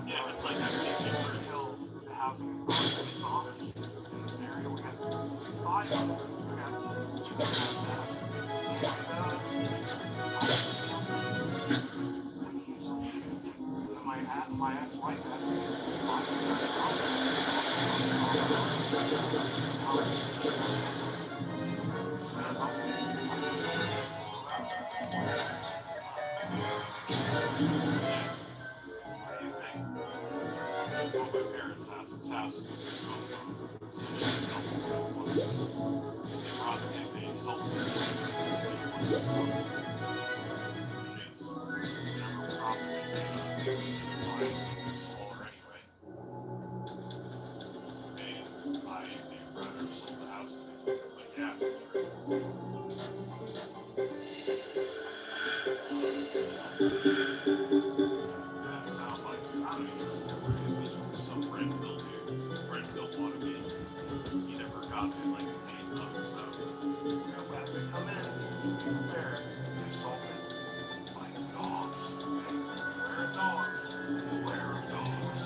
Yeah, it's like everything is until the housing is honest in this area. We got 5 of them. We got 2 masks. And my ex-wife asked me my parents' house. This house they sold it. Smaller anyway. And my brother sold the house. But yeah, it's true. That sounds like I don't even know some Brentville dude. Brentville wanted me. He never got to like attain level, so as they come in, they're insulted by dogs. Where are dogs? Where are dogs?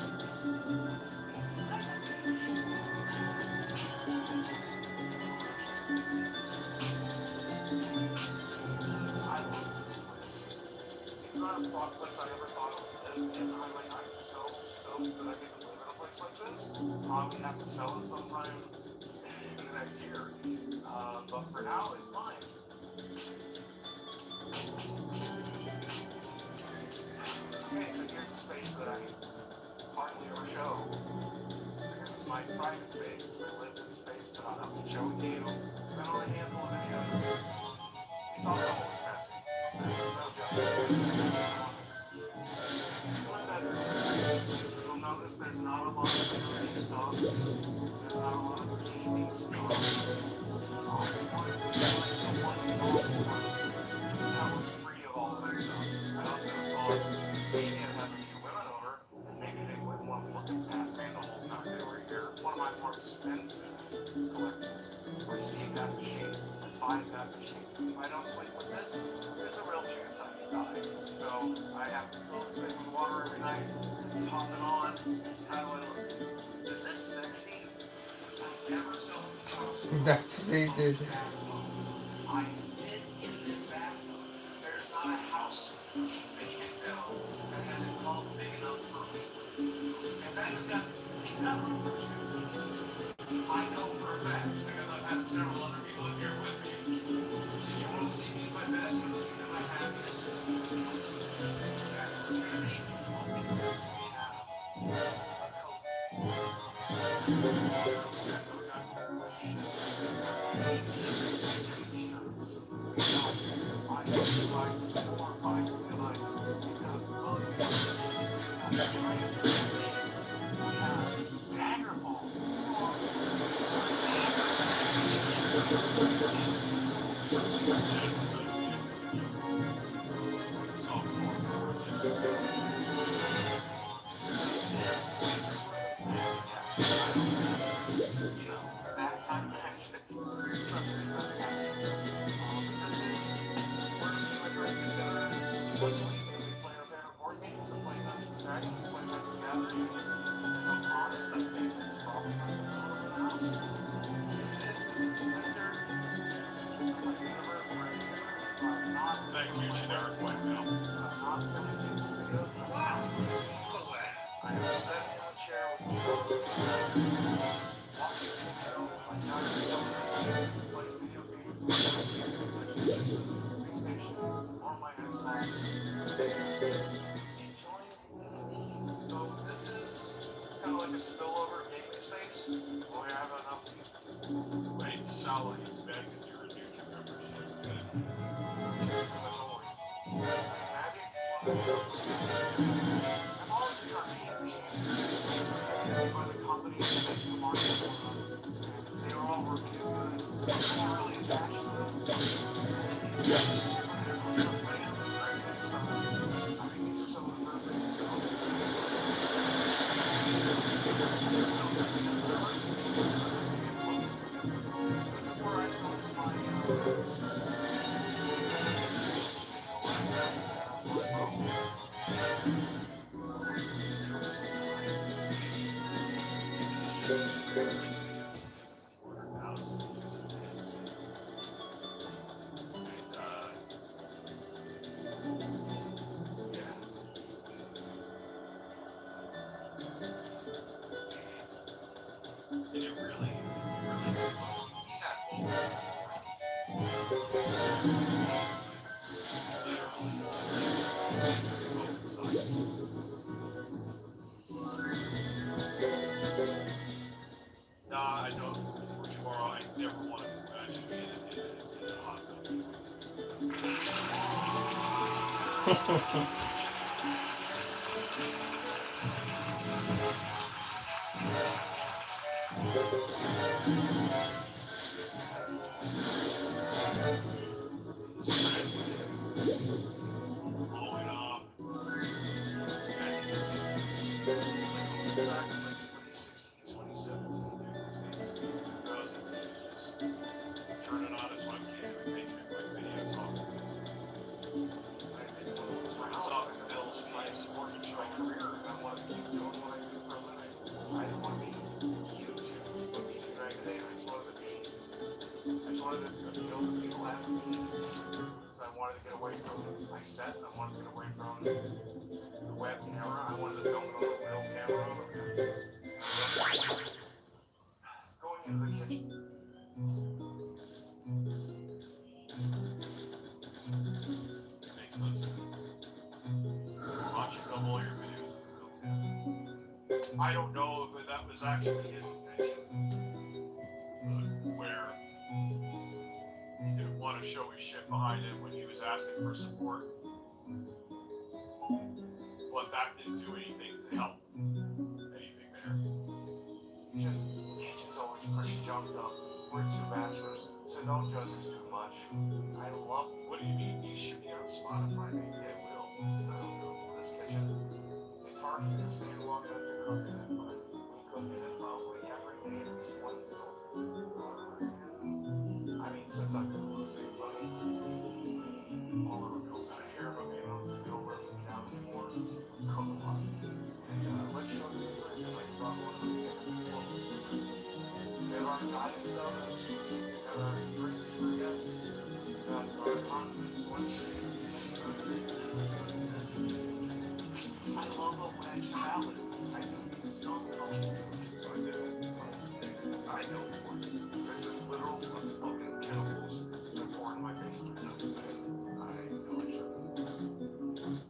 I love this place. It's not a plot place I ever thought of, and I'm so stoked that I get to live in a place like this. Probably have to sell it sometime in the next year, but for now, it's fine. Okay, so here's the space that I hardly ever show. This is my private space. I live in space, but I'll have to show with you. It's been on a handful of videos. It's also always messy, so there's no joke. One bedroom. You'll notice there's not a lot of security stuff. There's not a lot of gaming stuff. That was free of all that stuff. I also thought maybe I'd have a few women over, and maybe they wouldn't want to look at that man the whole time they were here. One of my more expensive collections. Receive that machine, buy that machine. If I don't sleep with this, there's a real chance I could die. So I have to go to the water every night, pop it on. How do I look? This is actually, I never saw this house. That's me, dude. I did in this bathtub. Thank you, generic white male. I am sitting in a chair with you. Watching video, like not playing video games, PlayStation, or my Xbox. Enjoying the so this is kind of like a spillover gaming space. We have enough Wait, Shallow, you spent because you renewed your membership. I've always been arcade machines by the company that makes the market for them. They are all reviewed as I'm really attached to them. I think these are some of the first things to This is where I go to my Nah, I don't. For tomorrow, I never want to actually be in a hot tub. Blowing up. Turn it on his webcam and make a quick video talk. I saw Phil's place working my career. I want to keep doing what I do for a living. I didn't want to be YouTube or be Dragon Day. I just wanted to build the people after me. I wanted to get away from my set. I wanted to get away from the web camera. I wanted to film it on a real camera. Going into the kitchen. Makes no sense. Watching double your videos. I don't know if that was actually his intention. Where he didn't want to show his shit behind him when he was asking for support. But that didn't do anything to help anything there. The kitchen's always pretty jumped up. We're two bachelors, so don't judge us too much. I love. What do you mean? You should be on Spotify. Maybe I will. I don't know. This kitchen, it's hard for me to stay long enough to cook in it, but we cook in it probably every day at least one meal. I mean, since I've been losing money, all of the bills out here, but we don't feel working out anymore. Cook a lot. And let's show you the fridge. And I brought one of those things. We have our diet sodas. We have our drinks for guests. We have our condiments. I love a wedge salad. I need some healthy food, so I do it. I don't want it. This is literal fucking chemicals that pour in my face. I know I shouldn't.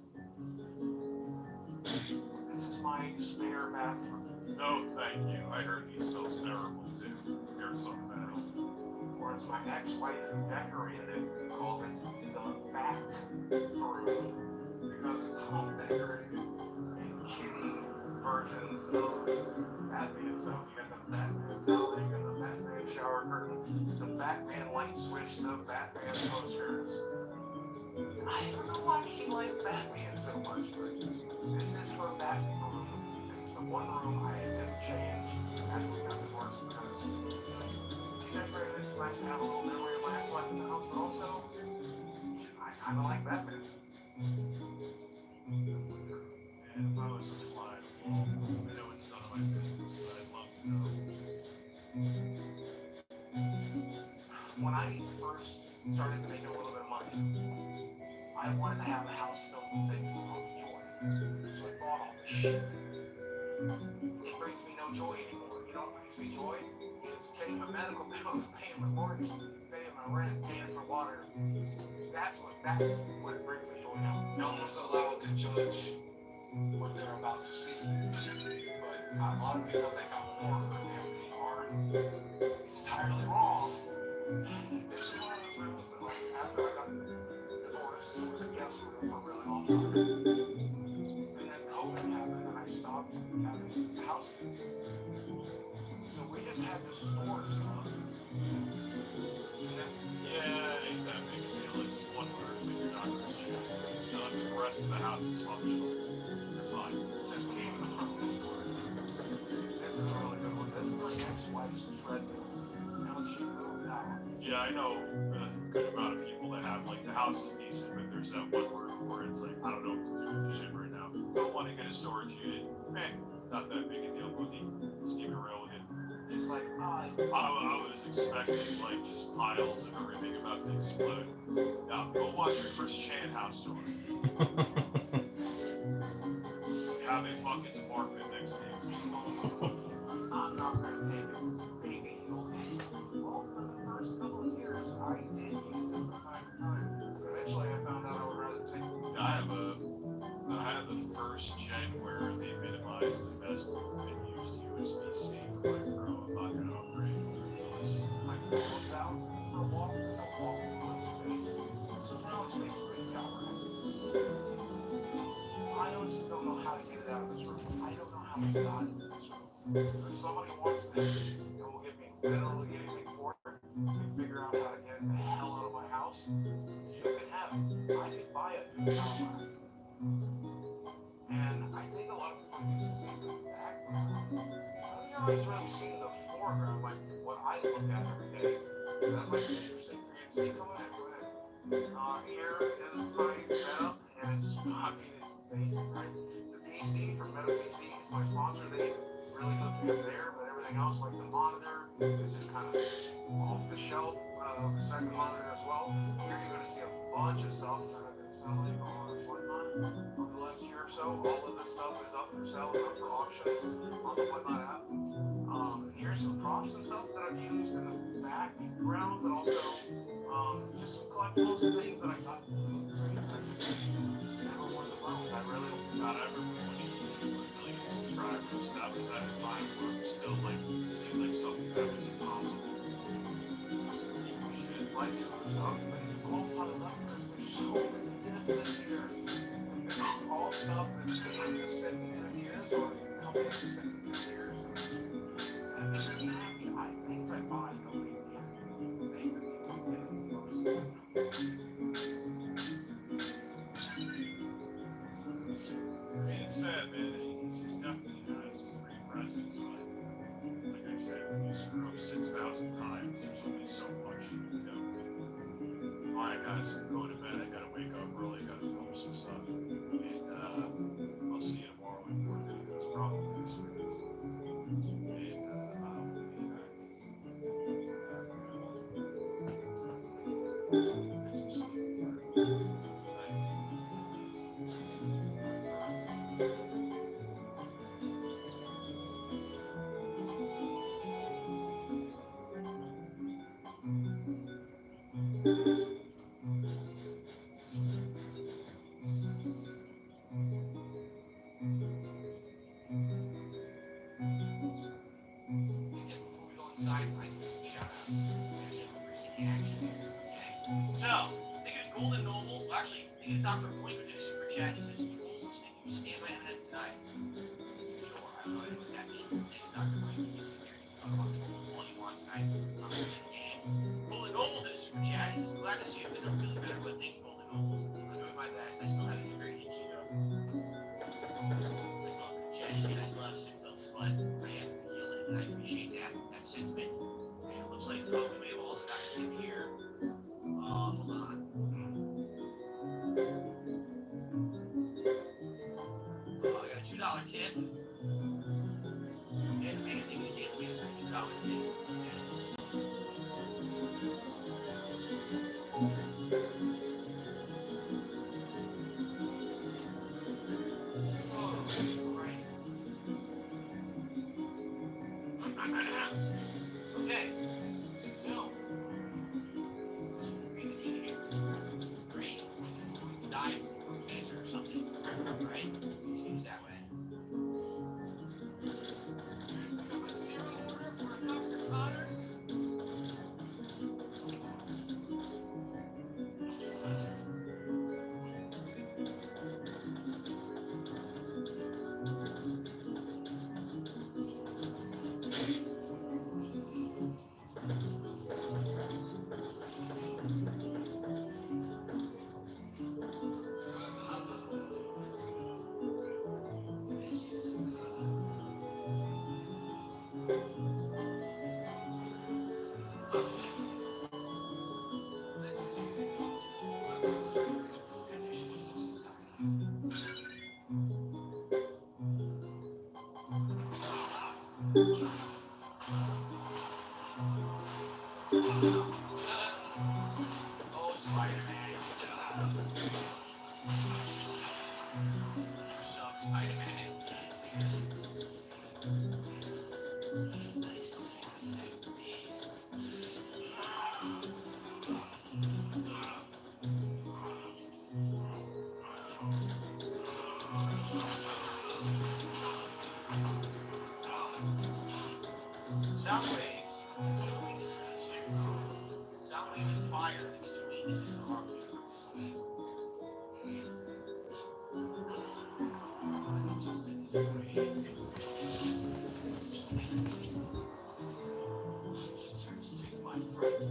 This is my spare bathroom. No, thank you. I heard he smells terrible too. You're so fat. Or as my ex-wife who decorated it called it the back room because it's home decorated. And kitty Batman stuff. You got the Batman towel, you got the Batman shower curtain, the Batman light switch, the Batman posters. I don't know why she likes Batman so much, but this is from that room. It's the one room I didn't change as we got divorced because she decorated it. It's nice to have a little memory of my ex-wife in the house, but also I kind of like Batman. And if I was a fly on the wall, I know it's none of my business, but I'd love to know. When I first started making a little bit of money, I wanted to have a house filled with things that brought me joy. So I bought all this shit. It brings me no joy anymore. You know what brings me joy? It's paying my medical bills, paying my mortgage, paying my rent, paying for water. That's what brings me joy now. No one's allowed to judge what they're about to see. But a lot of people think I'm a hoarder, and they are entirely wrong. This is one of those rooms that, like, after I got divorced, it was a guest room for a really long time. And then COVID happened, and I stopped having house guests. So we just had to store stuff. And then, Yeah, it ain't that big a deal. It's one word, but you're not Christian. The rest of the house is functional. You're fine. since we came to the front store, this is a really good one. This is my ex-wife's treadmill. And when she moved out, Yeah, I know a good amount of people that have, like, the house is decent, but there's that one room where it's like, I don't know what to do with this shit right now. Don't want to get a storage unit. Not that big a deal, Boogie. Just keep it real with it. she's like, I was expecting, like, just piles of everything about to explode. Now, go watch your Chris Chan house tour. Have a bucket to barf in next to you. I'm not going to take it. Maybe you'll pay. Well, for the first couple of years, I did use it from time to time. Eventually, I found out I would rather take it. I have the first gen where they minimized the bezel and used USB-C for my Pro. I'm not going to upgrade until this. I pulled it out for a walk, and a walk on space. So now it's basically a gallery. I honestly don't know how to get it out of this room. I don't know how we got it in this room. If somebody wants this and will give me literally anything for it, and figure out how to get it the hell out of my house, you can have it. I could buy it outright. And I think a lot of people used to see the background. I don't always really see the foreground, like what I look at every day. So that might be interesting for you to see. Come in. Here is my setup, and it's, I mean, it's basic, right? The PC from Meta PC is my sponsor. They really look good there, but everything else, like the monitor, is just kind of off the shelf. The second monitor as well. Here you're going to see a bunch of stuff that I've been selling on Whatnot over the last year or so. All of this stuff is up for sale, up for auction on the Whatnot app. Here's some props and stuff that I've used in the background, but also just some collectibles and things that I got. Never won the phone. I really Not ever really subscribers. That was at a time where it was still, like, seemed like something that was impossible. like some of the stuff, but it's all piled up because there's so many benefits here. This is all stuff that fans have said for years, or companies have said for years. And it makes me happy. Things I buy don't make me happy. Things that people get most. I mean, it's sad, man. He's definitely has three presents, but like I said, when you screw up 6,000 times, there's only so much you can do. Alright, guys, I'm going to bed. I gotta wake up early. I gotta film some stuff. And I'll see you tomorrow with more videos, probably this week. So, think of Golden Noble. Well, actually, think of Dr. Boyko did a super chat. He says, Jules, listening to Stand By Eminem tonight. Sure, I don't know. sentiment. And it looks like, oh, we may have also got a tip here. Hold on. Oh, I got a $2 tip. And man, they did we have a $2 tip. Okay. So, breathe it in here. Breathe. Die from cancer or something. Right? Seems that way. A cereal order for Dr. Connors? Oh, Spider-Man. Sucks, Spider-Man. Nice. Sound waves. Sound waves and fire. This is weaknesses in the Marvel Universe. My friend.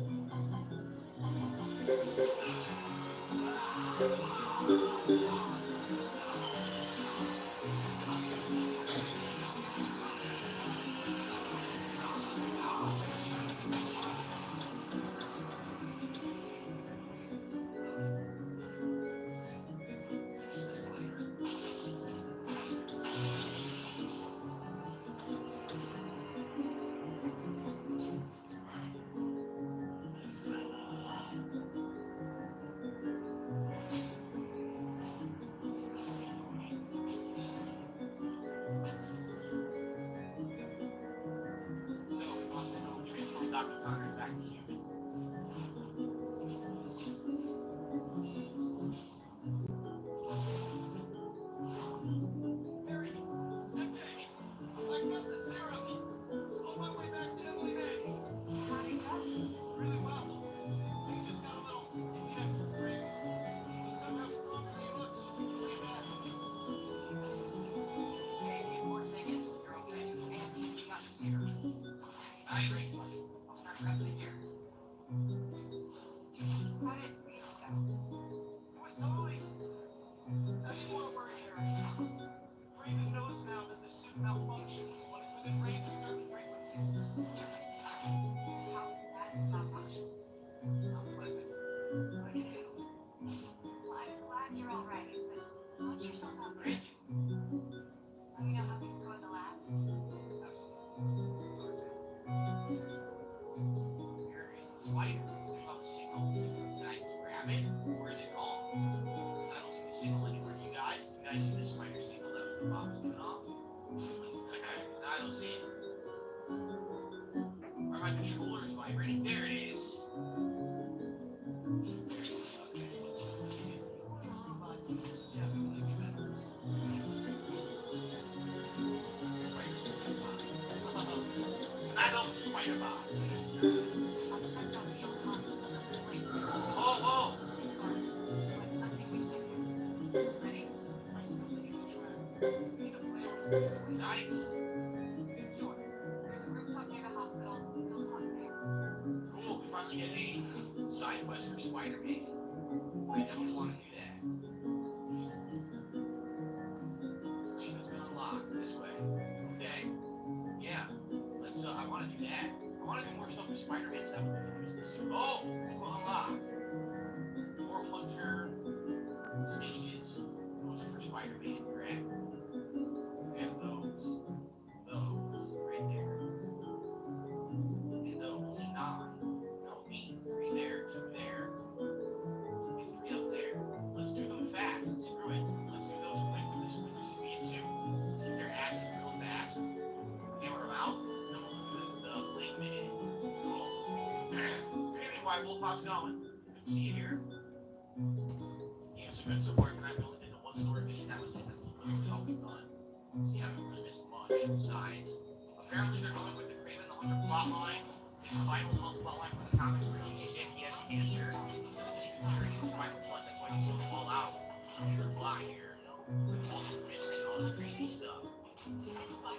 Dr. Connors back to human. Harry, MJ, I got the serum. On my way back to Emily Bay. How'd it go? Really well. Things just got a little intense with Greg. He's somehow stronger than he looks. Really bad. Hey, the important thing is you're okay, and you got the serum. Nice. I'll start prepping it here. How did it go? It was totally. I didn't want to worry, Harry. Breathing knows now that the suit malfunctions when it's within range of certain frequencies. How bad is the malfunction? Unpleasant. But I can handle it. Well, I'm glad you're all right, but watch yourself out there. Crazy. Let me know how things go in the lab. Absolutely. Here is the spider. There's not a signal. Can I grab it? Or is it gone? I don't see the signal anywhere. Do you guys? Do you guys see the spider signal that was the bomb was going off? I don't see it. Are my controllers vibrating? There it is. I don't spider bot. Oh, I think we can do. Ready? nice. Sure. There's a rooftop near the hospital. We'll talk there. Cool. We finally get a side quest for Spider-Man. I definitely want to do that. Screen has been unlocked this way. Okay. Yeah. Let's. I want to do that. want to do more stuff with Spider-Man stuff. Oh, voila! More Hunter stages. Those are for Spider-Man, correct? We have those right there, and those 9. No, 8, 3 there, 2 there, and 3 up there. Let's do them fast. Screw it. Let's do those quick with the speed suit. Let's get their asses real fast. Hammer them out. Then we'll do the link mission. Cool. Good evening, White Wolf. How's it going? Good to see you here. Game's been so far tonight. We only did the one story mission that was in. That's literally all we've done. So you haven't really missed much. Besides, apparently they're going with the Craven the Hunter plotline. His final plotline for the comics where he's sick, he has cancer. So this is considering his final plot. That's why he's going all out. Under fly here. With all the risks and all this crazy stuff.